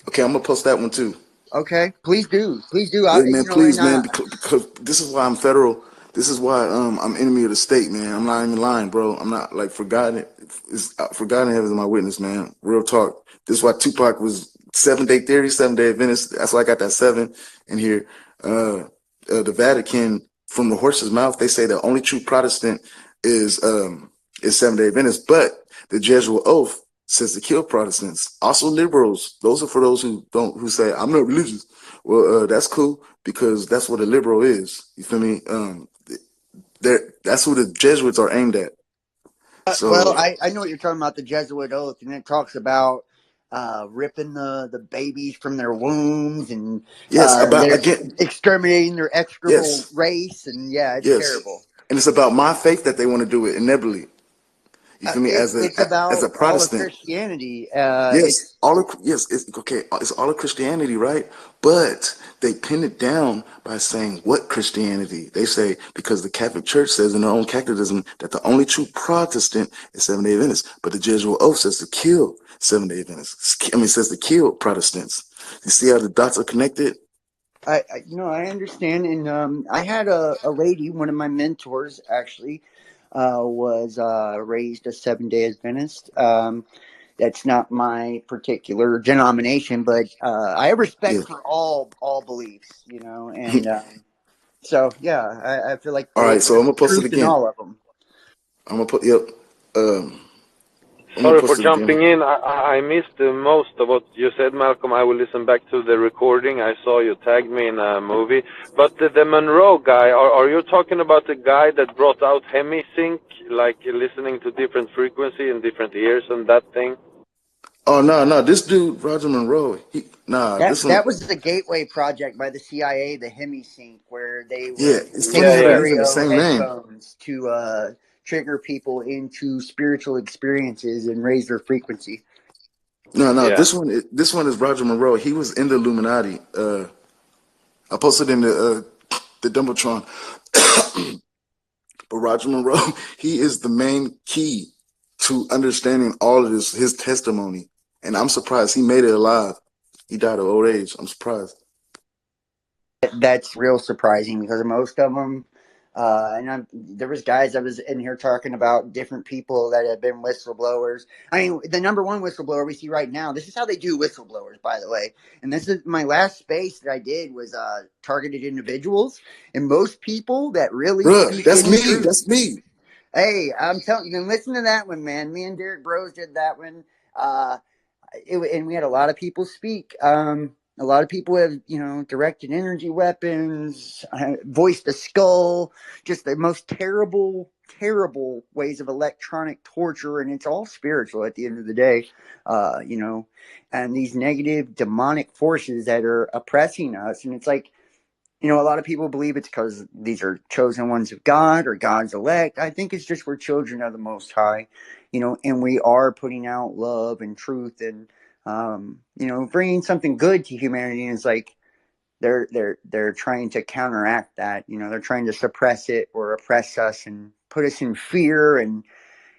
Okay, I'm gonna post that one too. Okay, please do, please do. Yeah, man, please, And man, because this is why I'm federal. This is why I'm enemy of the state, man. I'm not even lying, bro. I'm not like forgotten. It's forgotten heaven is my witness, man. Real talk. This is why Tupac was 7 Day Theory, 7 Day Adventist. That's why I got that seven in here. The Vatican, from the horse's mouth, they say the only true Protestant is 7 Day Adventist, but the Jesuit oath says to kill Protestants. Also liberals. Those are for those who say I'm not religious. Well, that's cool because that's what a liberal is. You feel me? That's who the Jesuits are aimed at. well, So I know what you're talking about, the Jesuit oath, and it talks about ripping the babies from their wombs and yes, about they're again, exterminating their execrable yes, race, and yeah, it's yes, terrible. and it's about my faith that they want to do it inebly. You feel me? It's As about a all of Protestant, Christianity. yes, It's it's okay. It's all of Christianity, right? But they pin it down by saying what Christianity? They say because the Catholic Church says in their own catechism that the only true Protestant is 7 Day Adventist, but the Jesuit oath says to kill 7 Day Adventists. I mean, it says to kill Protestants. You see how the dots are connected? I understand, and I had a lady, one of my mentors actually, was raised a 7 Day Adventist. That's not my particular denomination, but I have Yeah. respect for all beliefs, and so yeah, I feel like All right, so I'm there's gonna post it truth in again. all of them. I'm gonna put yep. Um, I'm gonna Sorry for post it again. jumping in. I missed most of what you said, Malcolm. I will listen back to the recording. I saw you tagged me in a movie. But the Monroe guy, are you talking about the guy that brought out hemisync, like listening to different frequency in different ears and that thing? Oh no, this dude Roger Monroe. This one. That was the Gateway Project by the CIA, the HemiSync, where they Yeah, would it's take funny Yeah, how they're yeah, using the stereo same name. headphones to trigger people into spiritual experiences and raise their frequency. No, yeah. this one is Roger Monroe. He was in the Illuminati. I posted in the Dumbotron. But Roger Monroe, he is the main key to understanding all of this, his testimony. And I'm surprised he made it alive. He died of old age. I'm surprised. That's real surprising because most of them, there was guys that was in here talking about different people that have been whistleblowers. I mean, the number one whistleblower we see right now. This is how they do whistleblowers, by the way. And this is my last space that I did was targeted individuals, and most people that really Bruh, speak that's any me. truth. That's me. Hey, I'm telling you, listen to that one, man. Me and Derek Bros did that one. Uh, and we had a lot of people speak. A lot of people have, directed energy weapons, voiced the skull, just the most terrible, terrible ways of electronic torture, and it's all spiritual at the end of the day, and these negative demonic forces that are oppressing us, and it's like, a lot of people believe it's because these are chosen ones of God or God's elect. I think it's just we're children of the Most High, and we are putting out love and truth and, bringing something good to humanity. And it's like they're trying to counteract that. They're trying to suppress it or oppress us and put us in fear and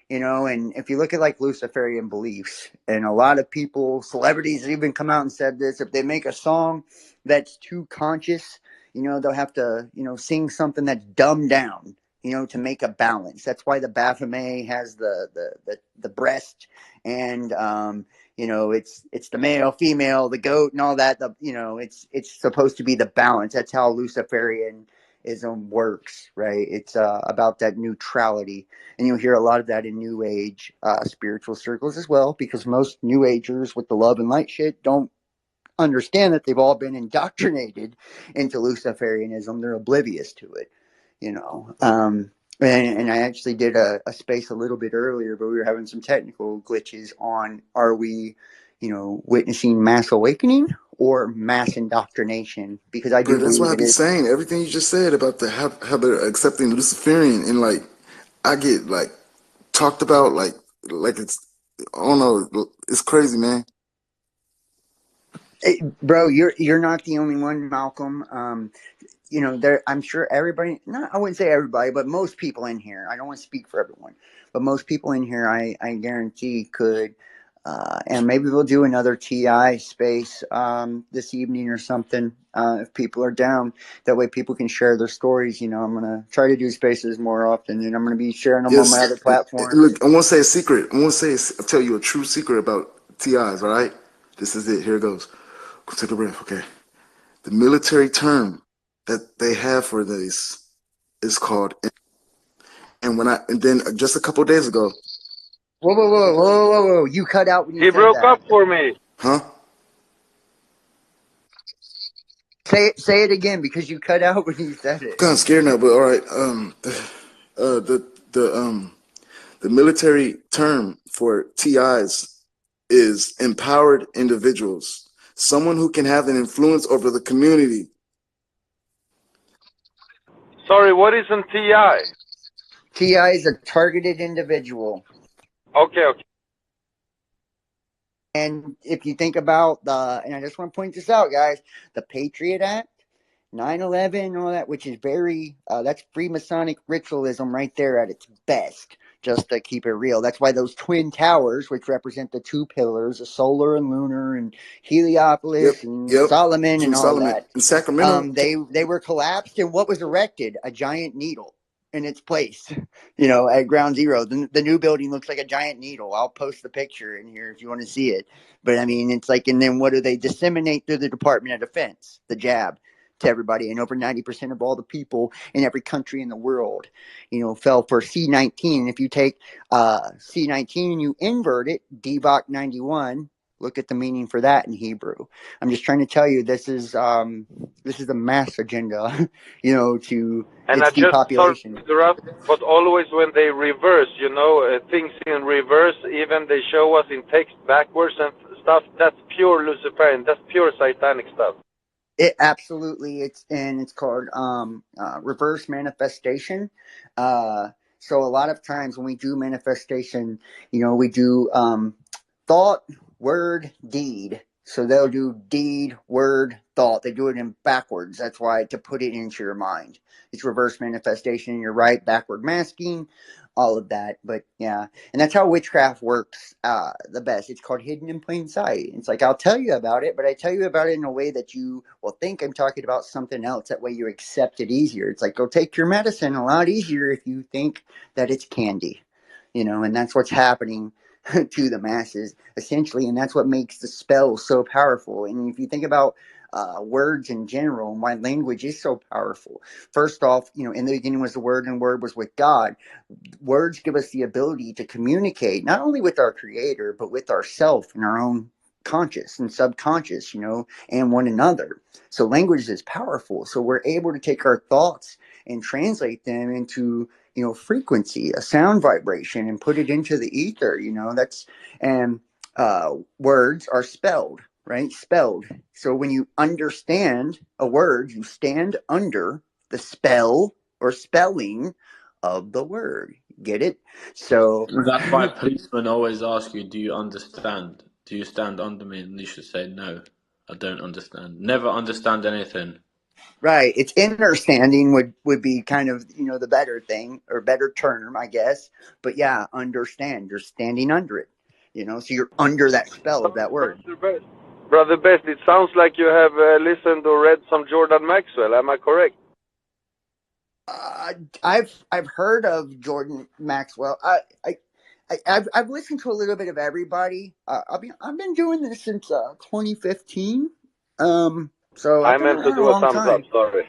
if you look at like Luciferian beliefs, and a lot of people, celebrities even come out and said this, if they make a song that's too conscious, they'll have to, sing something that's dumbed down, to make a balance. That's why the Baphomet has the breast and, it's the male, female, the goat and all that. It's supposed to be the balance. That's how Luciferianism works, right? It's about that neutrality. And you'll hear a lot of that in New Age spiritual circles as well, because most New Agers with the love and light shit don't understand that they've all been indoctrinated into Luciferianism. They're oblivious to it, And I actually did a space a little bit earlier, but we were having some technical glitches on, are we, witnessing mass awakening or mass indoctrination? Because I do Bro, that's believe what I it be is. saying. Everything you just said about how they're accepting Luciferian, and like I get like talked about like it's, I don't know, it's crazy, man. Hey, bro, you're not the only one, Malcolm. I'm sure everybody, not, I wouldn't say everybody, but most people in here, I don't want to speak for everyone, but most people in here, I guarantee could, and maybe we'll do another TI space this evening or something, if people are down. That way people can share their stories. I'm going to try to do spaces more often, and I'm going to be sharing them on my Yes, other platforms. look, I want to say a secret. I'll tell you a true secret about TIs. All right, this is it. Here it goes. Go take a breath. Okay. The military term that they have for this is called, and then just a couple of days ago, Whoa, whoa, whoa, whoa, whoa, whoa. You cut out when you He said broke that. up for me. huh? Say it again, because you cut out when you said I'm it. kind of scared now, but all right. The military term for TIs is empowered individuals, someone who can have an influence over the community. Sorry, what is an TI? TI is a targeted individual. Okay, okay. And if you think about and I just want to point this out, guys, the Patriot Act, 9/11, and all that, which is very, that's Freemasonic ritualism right there at its best, just to keep it real. That's why those twin towers, which represent the two pillars, the solar and lunar, and Yep, Heliopolis and yep. Solomon From and all Solomon that, in Sacramento. they were collapsed. And what was erected? A giant needle in its place, at ground zero. The new building looks like a giant needle. I'll post the picture in here if you want to see it. But I mean, it's like, and then what do they disseminate through the Department of Defense? The jab to everybody. And over 90% of all the people in every country in the world, fell for C-19. And if you take C-19 and you invert it, DVOC 91, look at the meaning for that in Hebrew. I'm just trying to tell you, this is a mass agenda, to And I its just, sorry depopulation. to interrupt, but always when they reverse, things in reverse, even they show us in text backwards and stuff, that's pure Luciferian, that's pure satanic stuff. It absolutely, it's called reverse manifestation. So a lot of times when we do manifestation, we do thought, word, deed. So they'll do deed, word, thought. They do it in backwards. That's why, to put it into your mind. It's reverse manifestation. You're right, backward masking, all of that. But yeah, and that's how witchcraft works the best. It's called hidden in plain sight. It's like, I'll tell you about it, but I tell you about it in a way that you will think I'm talking about something else. That way you accept it easier. It's like, go take your medicine a lot easier if you think that it's candy, and that's what's happening to the masses essentially. And that's what makes the spell so powerful. And if you think about words in general and why language is so powerful, first off, in the beginning was the word, and word was with God. Words give us the ability to communicate not only with our creator but with ourself and our own conscious and subconscious, and one another. So language is powerful. So we're able to take our thoughts and translate them into, frequency, a sound vibration, and put it into the ether. And words are spelled, right? Spelled. So when you understand a word, you stand under the spell or spelling of the word. Get it? So That's why policemen always ask you, do you understand? Do you stand under me? And you should say, no, I don't understand. Never understand anything. right, it's understanding would be kind of, the better thing or better term, I guess. But yeah, understand. You're standing under it. So you're under that spell of that word. Brother Best, it sounds like you have listened or read some Jordan Maxwell. Am I correct? I've heard of Jordan Maxwell. I've listened to a little bit of everybody. I've been doing this since 2015. So I've I been meant to around a do a long thumbs up. time. Sorry.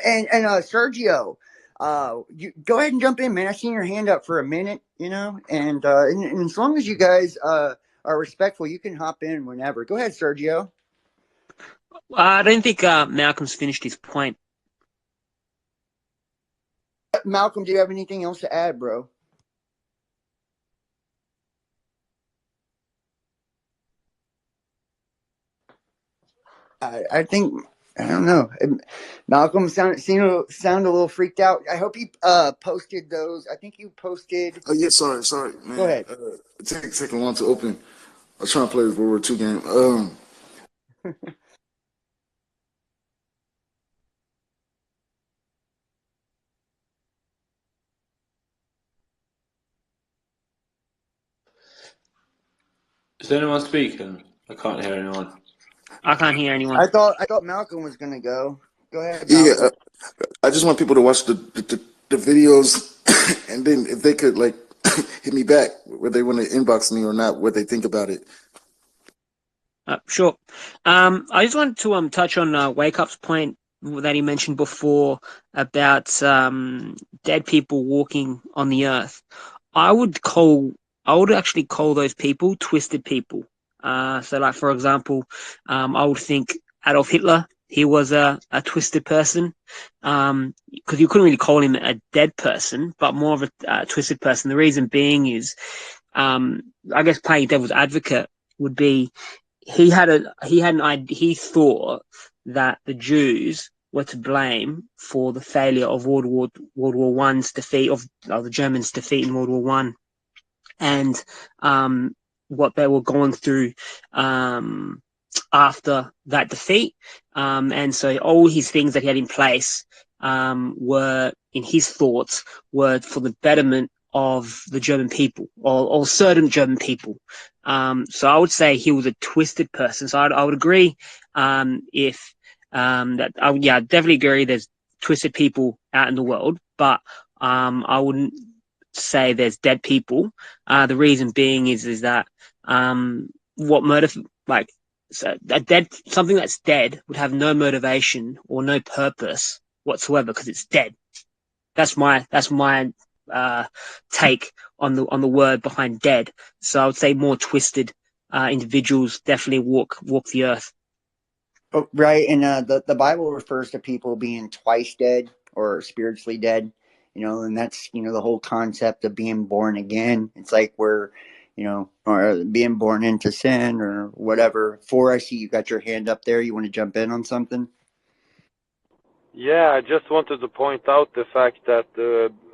And Sergio, you go ahead and jump in, man. I seen your hand up for a minute, and as long as you guys are respectful, you can hop in whenever. Go ahead, Sergio. I don't think Malcolm's finished his point. Malcolm, do you have anything else to add, bro? I think I don't know. Malcolm seemed to sound a little freaked out. I hope you posted those. I think you posted. Oh yeah, sorry, man. Go ahead. Taking long to open. I was trying to play this World War II game. Is anyone speaking? I can't hear anyone. I can't hear anyone. I thought Malcolm was gonna go. Go ahead, Yeah, Malcolm. I just want people to watch the videos, and then if they could like hit me back, whether they want to inbox me or not, what they think about it. Sure. I just wanted to touch on Wake Up's point that he mentioned before about dead people walking on the earth. I would actually call those people twisted people. So, like for example, I would think Adolf Hitler. He was a twisted person, because you couldn't really call him a dead person, but more of a twisted person. The reason being is, I guess playing devil's advocate would be he thought that the Jews were to blame for the failure of World War One's defeat of the Germans' defeat in World War One, and what they were going through after that defeat. And so all his things that he had in place were, in his thoughts, were for the betterment of the German people, or certain German people. So I would say he was a twisted person. So I would agree if that. I definitely agree. There's twisted people out in the world, but I wouldn't say there's dead people. The reason being is that what motive, like, so something that's dead would have no motivation or no purpose whatsoever because it's dead. That's my take on the word behind dead. So I would say more twisted individuals definitely walk the earth. Oh, right, and the Bible refers to people being twice dead or spiritually dead, and that's the whole concept of being born again. It's like we're, or being born into sin or whatever. I see you got your hand up there. You want to jump in on something? Yeah, I just wanted to point out the fact that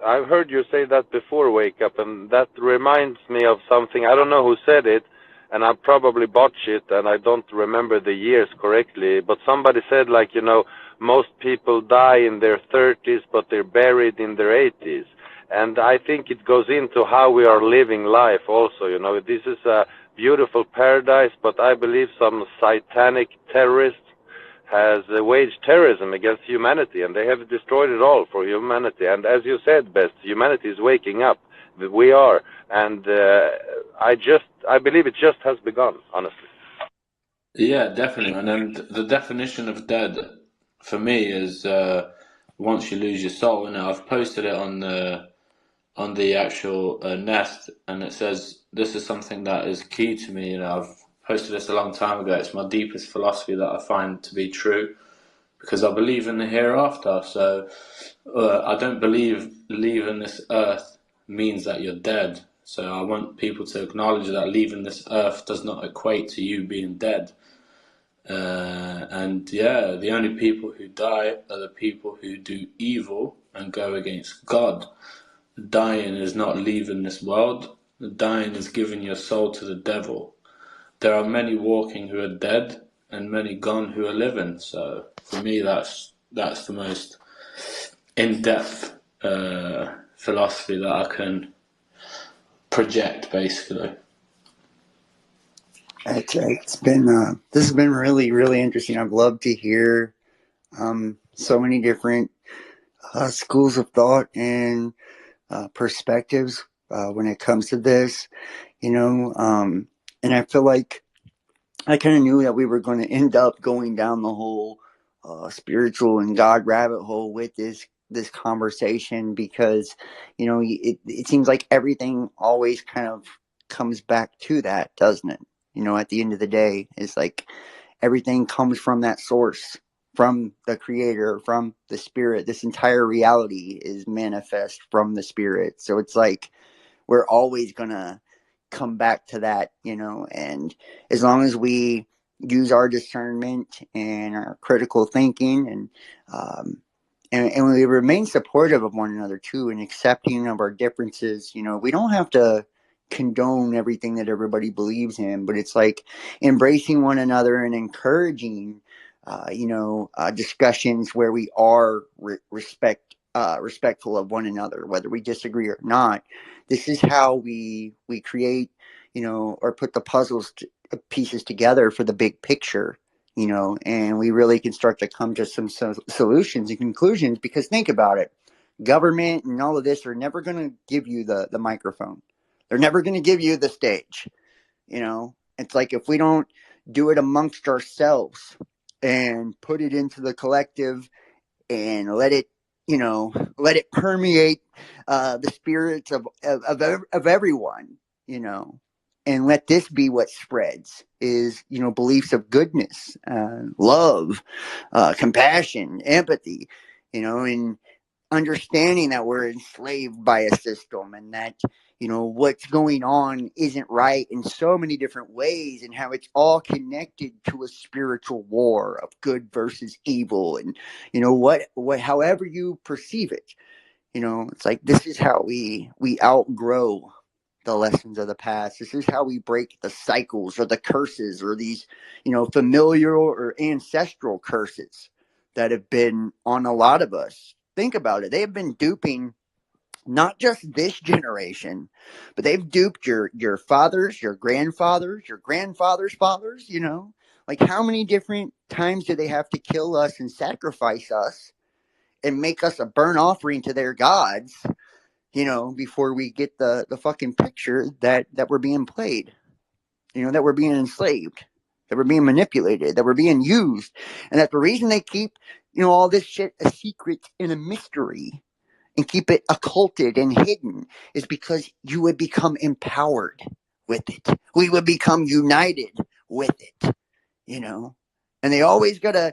I've heard you say that before, Wake Up, and that reminds me of something. I don't know who said it, and I probably botched it, and I don't remember the years correctly, but somebody said, like, most people die in their 30s, but they're buried in their 80s. And I think it goes into how we are living life also. This is a beautiful paradise, but I believe some satanic terrorists has waged terrorism against humanity, and they have destroyed it all for humanity. And as you said, Best, humanity is waking up. We are, and I believe it just has begun, honestly. Yeah, definitely. And then the definition of dead for me is once you lose your soul. And I've posted it on the actual nest, and it says this is something that is key to me. I've posted this a long time ago. It's my deepest philosophy that I find to be true, because I believe in the hereafter. So I don't believe leaving this earth means that you're dead. So I want people to acknowledge that leaving this earth does not equate to you being dead. And yeah, the only people who die are the people who do evil and go against God. Dying is not leaving this world. Dying is giving your soul to the devil. There are many walking who are dead and many gone who are living. So for me, that's the most in-depth philosophy that I can project, basically. It's been this has been really, really interesting. I've loved to hear so many different schools of thought and perspectives when it comes to this, and I feel like I kind of knew that we were going to end up going down the whole spiritual and God rabbit hole with this conversation, because it seems like everything always kind of comes back to that, doesn't it? At the end of the day, it's like everything comes from that source, from the creator, from the spirit. This entire reality is manifest from the spirit. So it's like we're always going to come back to that, and as long as we use our discernment and our critical thinking and we remain supportive of one another too, and accepting of our differences, we don't have to condone everything that everybody believes in, but it's like embracing one another and encouraging discussions where we are respectful of one another, whether we disagree or not. This is how we create, or put the pieces together for the big picture, and we really can start to come to some solutions and conclusions. Because think about it, government and all of this are never going to give you the microphone. They're never going to give you the stage. It's like if we don't do it amongst ourselves and put it into the collective and let it permeate the spirits of everyone, and let this be what spreads is, beliefs of goodness, love, compassion, empathy, and understanding that we're enslaved by a system, and that what's going on isn't right in so many different ways, and how it's all connected to a spiritual war of good versus evil, and what however you perceive it, it's like this is how we outgrow the lessons of the past. This is how we break the cycles or the curses or these familial or ancestral curses that have been on a lot of us. Think about it. They have been duping not just this generation, but they've duped your fathers, your grandfathers, your grandfathers' fathers. Like how many different times do they have to kill us and sacrifice us and make us a burnt offering to their gods? Before we get the fucking picture that we're being played, that we're being enslaved, that we're being manipulated, that we're being used, and that the reason they keep all this shit a secret and a mystery and keep it occulted and hidden is because you would become empowered with it. We would become united with it, And they always gotta,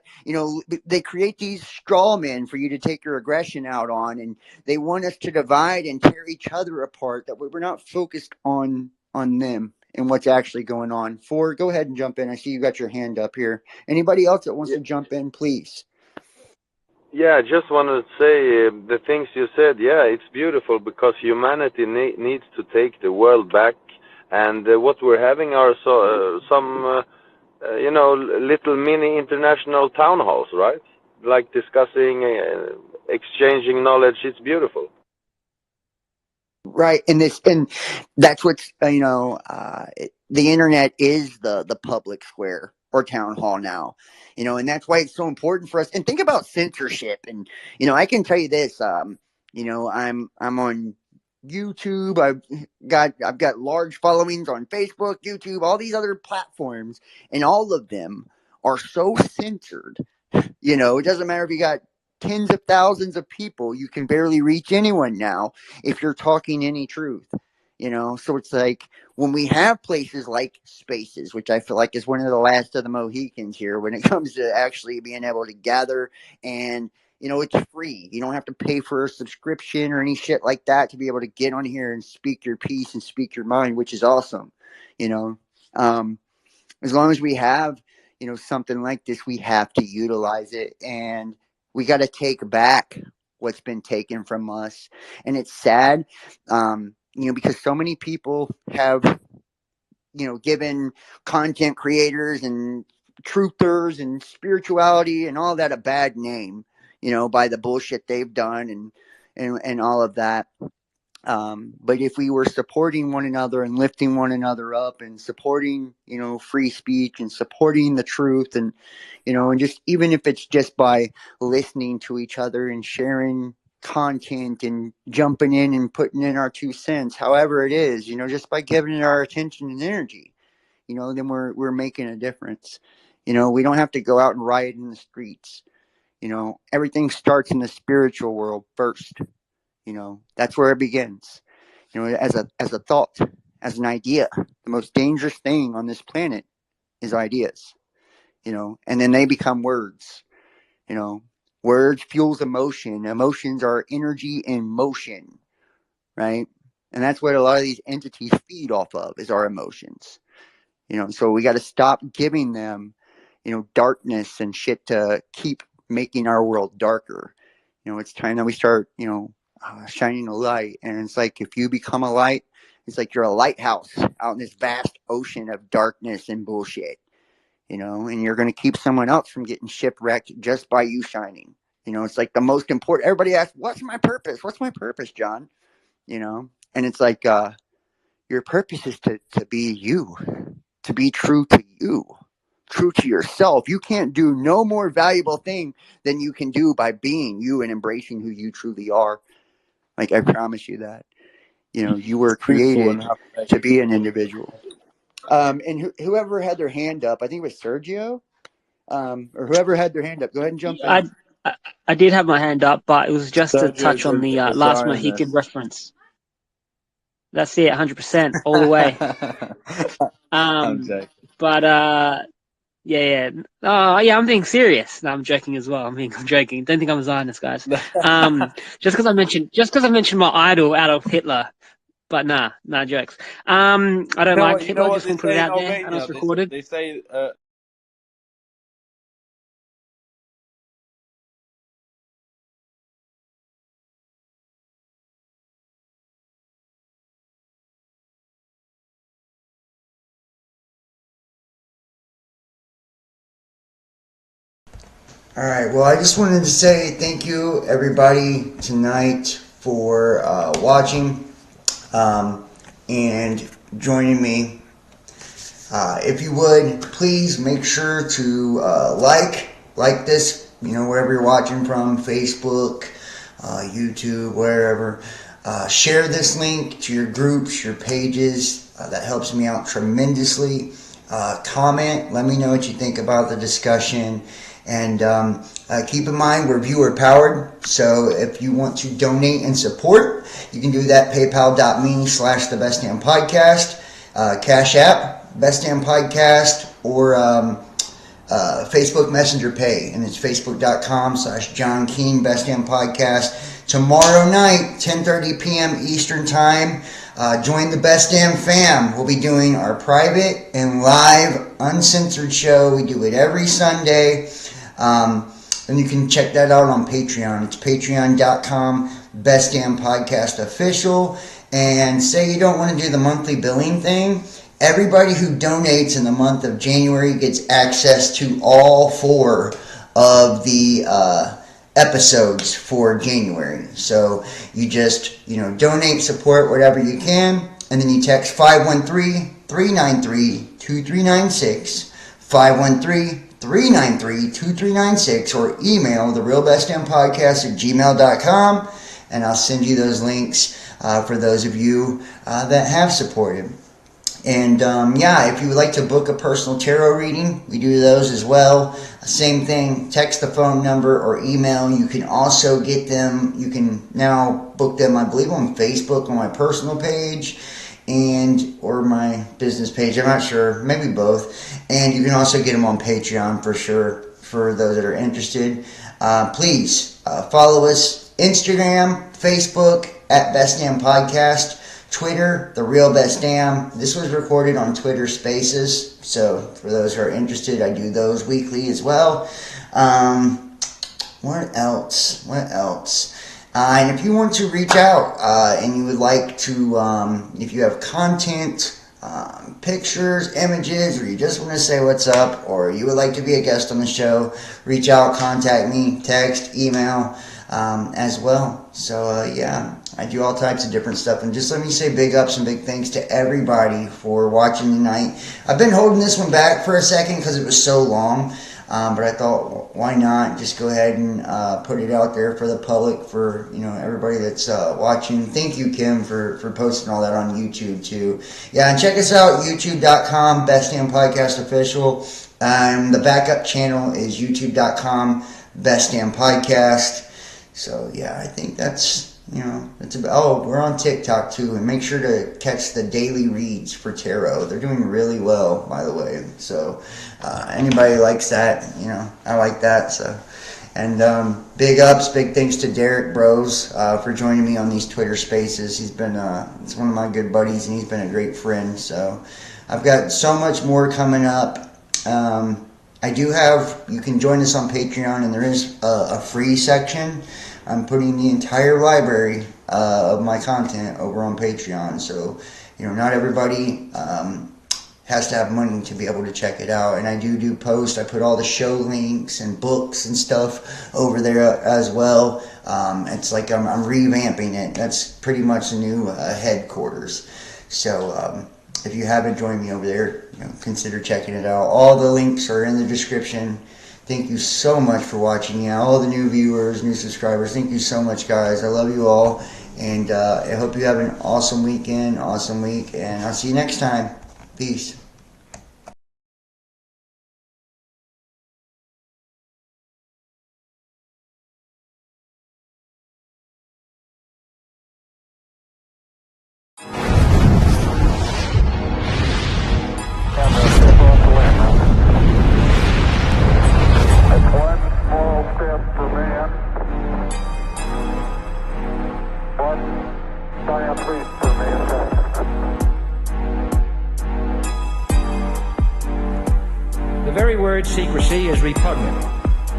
they create these straw men for you to take your aggression out on, and they want us to divide and tear each other apart. That we're not focused on them and what's actually going on. Ford, go ahead and jump in. I see you got your hand up here. Anybody else that wants to jump in, please. Yeah, I just wanted to say the things you said. Yeah, it's beautiful because humanity needs to take the world back, and what we're having are some, little mini international town halls, right? Like discussing, exchanging knowledge. It's beautiful. Right, and that's what's the internet is the public square or town hall now, and that's why it's so important for us. And think about censorship, and I can tell you this, I'm on YouTube. I've got large followings on Facebook, YouTube, all these other platforms, and all of them are so censored. It doesn't matter if you got tens of thousands of people, you can barely reach anyone now if you're talking any truth. So it's like when we have places like spaces, which I feel like is one of the last of the Mohicans here when it comes to actually being able to gather, and it's free. You don't have to pay for a subscription or any shit like that to be able to get on here and speak your piece and speak your mind, which is awesome. you know as long as we have something like this, we have to utilize it, and we got to take back what's been taken from us. And it's sad, because so many people have given content creators and truthers and spirituality and all that a bad name, by the bullshit they've done, and all of that. But if we were supporting one another and lifting one another up and supporting, free speech and supporting the truth, and just even if it's just by listening to each other and sharing content and jumping in and putting in our 2 cents, however it is, just by giving it our attention and energy, then we're making a difference. We don't have to go out and riot in the streets. Everything starts in the spiritual world first. That's where it begins. As a thought, as an idea. The most dangerous thing on this planet is ideas. And then they become words. Words fuels emotion. Emotions are energy in motion, right? And that's what a lot of these entities feed off of, is our emotions. So we got to stop giving them, darkness and shit to keep making our world darker. It's time that we start, shining a light. And it's like, if you become a light, it's like you're a lighthouse out in this vast ocean of darkness and bullshit, and you're going to keep someone else from getting shipwrecked just by you shining. It's like the most important. Everybody asks, what's my purpose? What's my purpose, John? And it's like, your purpose is to be you, to be true to you, true to yourself. You can't do no more valuable thing than you can do by being you and embracing who you truly are. Like, I promise you that. You were Truthful created and have to be an individual. And whoever had their hand up, I think it was Sergio, or whoever had their hand up, go ahead and jump in. I, I did have my hand up, but it was just to touch Sergio's on the a last Mohican Zionist. reference. That's it, 100% all the way. I'm joking. But yeah. Yeah, I'm being serious. No, I'm joking as well. I'm joking. Don't think I'm a Zionist, guys. Just because I mentioned my idol, Adolf Hitler. But nah, jokes. I don't like You know Hitler. what Just they want to put it say in out there, and Albania? it's recorded. They say All right. Well, I just wanted to say thank you, everybody, tonight for watching and joining me. If you would, please make sure to like this, wherever you're watching from, Facebook, YouTube, wherever. Share this link to your groups, your pages. That helps me out tremendously. Comment. Let me know what you think about the discussion. And keep in mind, we're viewer powered. So if you want to donate and support, you can do that. PayPal.me/thebestdamnpodcast. Cash App, Best Damn Podcast, or Facebook Messenger Pay. And it's facebook.com/John Keane, Best Damn Podcast. Tomorrow night, 10:30 p.m. Eastern Time, join the Best Damn Fam. We'll be doing our private and live uncensored show. We do it every Sunday. And you can check that out on Patreon. It's patreon.com, Best Damn Podcast Official. And say you don't want to do the monthly billing thing, everybody who donates in the month of January gets access to all 4 of the episodes for January. So you just, donate, support whatever you can, and then you text 513-393-2396, 513-393-2396, or email therealbestdampodcast@gmail.com, and I'll send you those links for those of you that have supported. And if you would like to book a personal tarot reading, we do those as well. Same thing, text the phone number or email. You can also get them, you can now book them, I believe, on Facebook on my personal page. and or my business page. I'm not sure, maybe both. And you can also get them on Patreon for sure for those that are interested. Please follow us Instagram, Facebook at Best Damn Podcast, Twitter, The Real Best Damn. This was recorded on Twitter Spaces, so for those who are interested, I do those weekly as well. What else? And if you want to reach out and you would like to, if you have content, pictures, images, or you just want to say what's up, or you would like to be a guest on the show, reach out, contact me, text, email as well. So, yeah, I do all types of different stuff. And just let me say big ups and big thanks to everybody for watching tonight. I've been holding this one back for a second because it was so long. But I thought, why not just go ahead and put it out there for the public, for everybody that's watching. Thank you, Kim, for posting all that on YouTube too. Yeah, and check us out, youtube.com, Best Damn Podcast Official. The backup channel is youtube.com, Best Damn Podcast. So yeah, I think that's it's about. Oh, we're on TikTok too, and make sure to catch the daily reads for tarot. They're doing really well, by the way. So anybody likes that, I like that. So, and big ups, big thanks to Derek Bros for joining me on these Twitter Spaces. He's been it's one of my good buddies, and he's been a great friend. So I've got so much more coming up. I do have. You can join us on Patreon, and there is a free section. I'm putting the entire library of my content over on Patreon, so not everybody has to have money to be able to check it out. And I do post. I put all the show links and books and stuff over there as well. It's like I'm revamping it. That's pretty much the new headquarters. So if you haven't joined me over there, consider checking it out. All the links are in the description. Thank you so much for watching. Yeah, all the new viewers, new subscribers, thank you so much, guys. I love you all, and I hope you have an awesome weekend, awesome week, and I'll see you next time. Peace. The very word secrecy is repugnant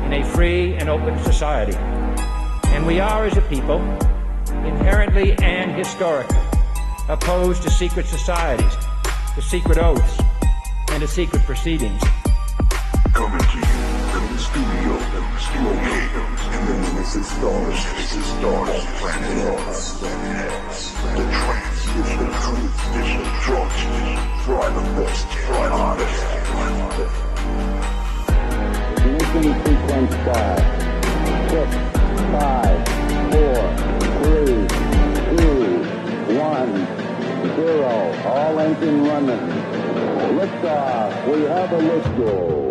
in a free and open society. And we are, as a people, inherently and historically opposed to secret societies, to secret oaths, and to secret proceedings. Coming to you from the studio, and then this is stars, all planet Earth, the transmission, the truth, drugs, try the best, Ignition sequence start. 6, 5, 4, 3, 2, 1, 0. All engine running. Liftoff. We have a lift.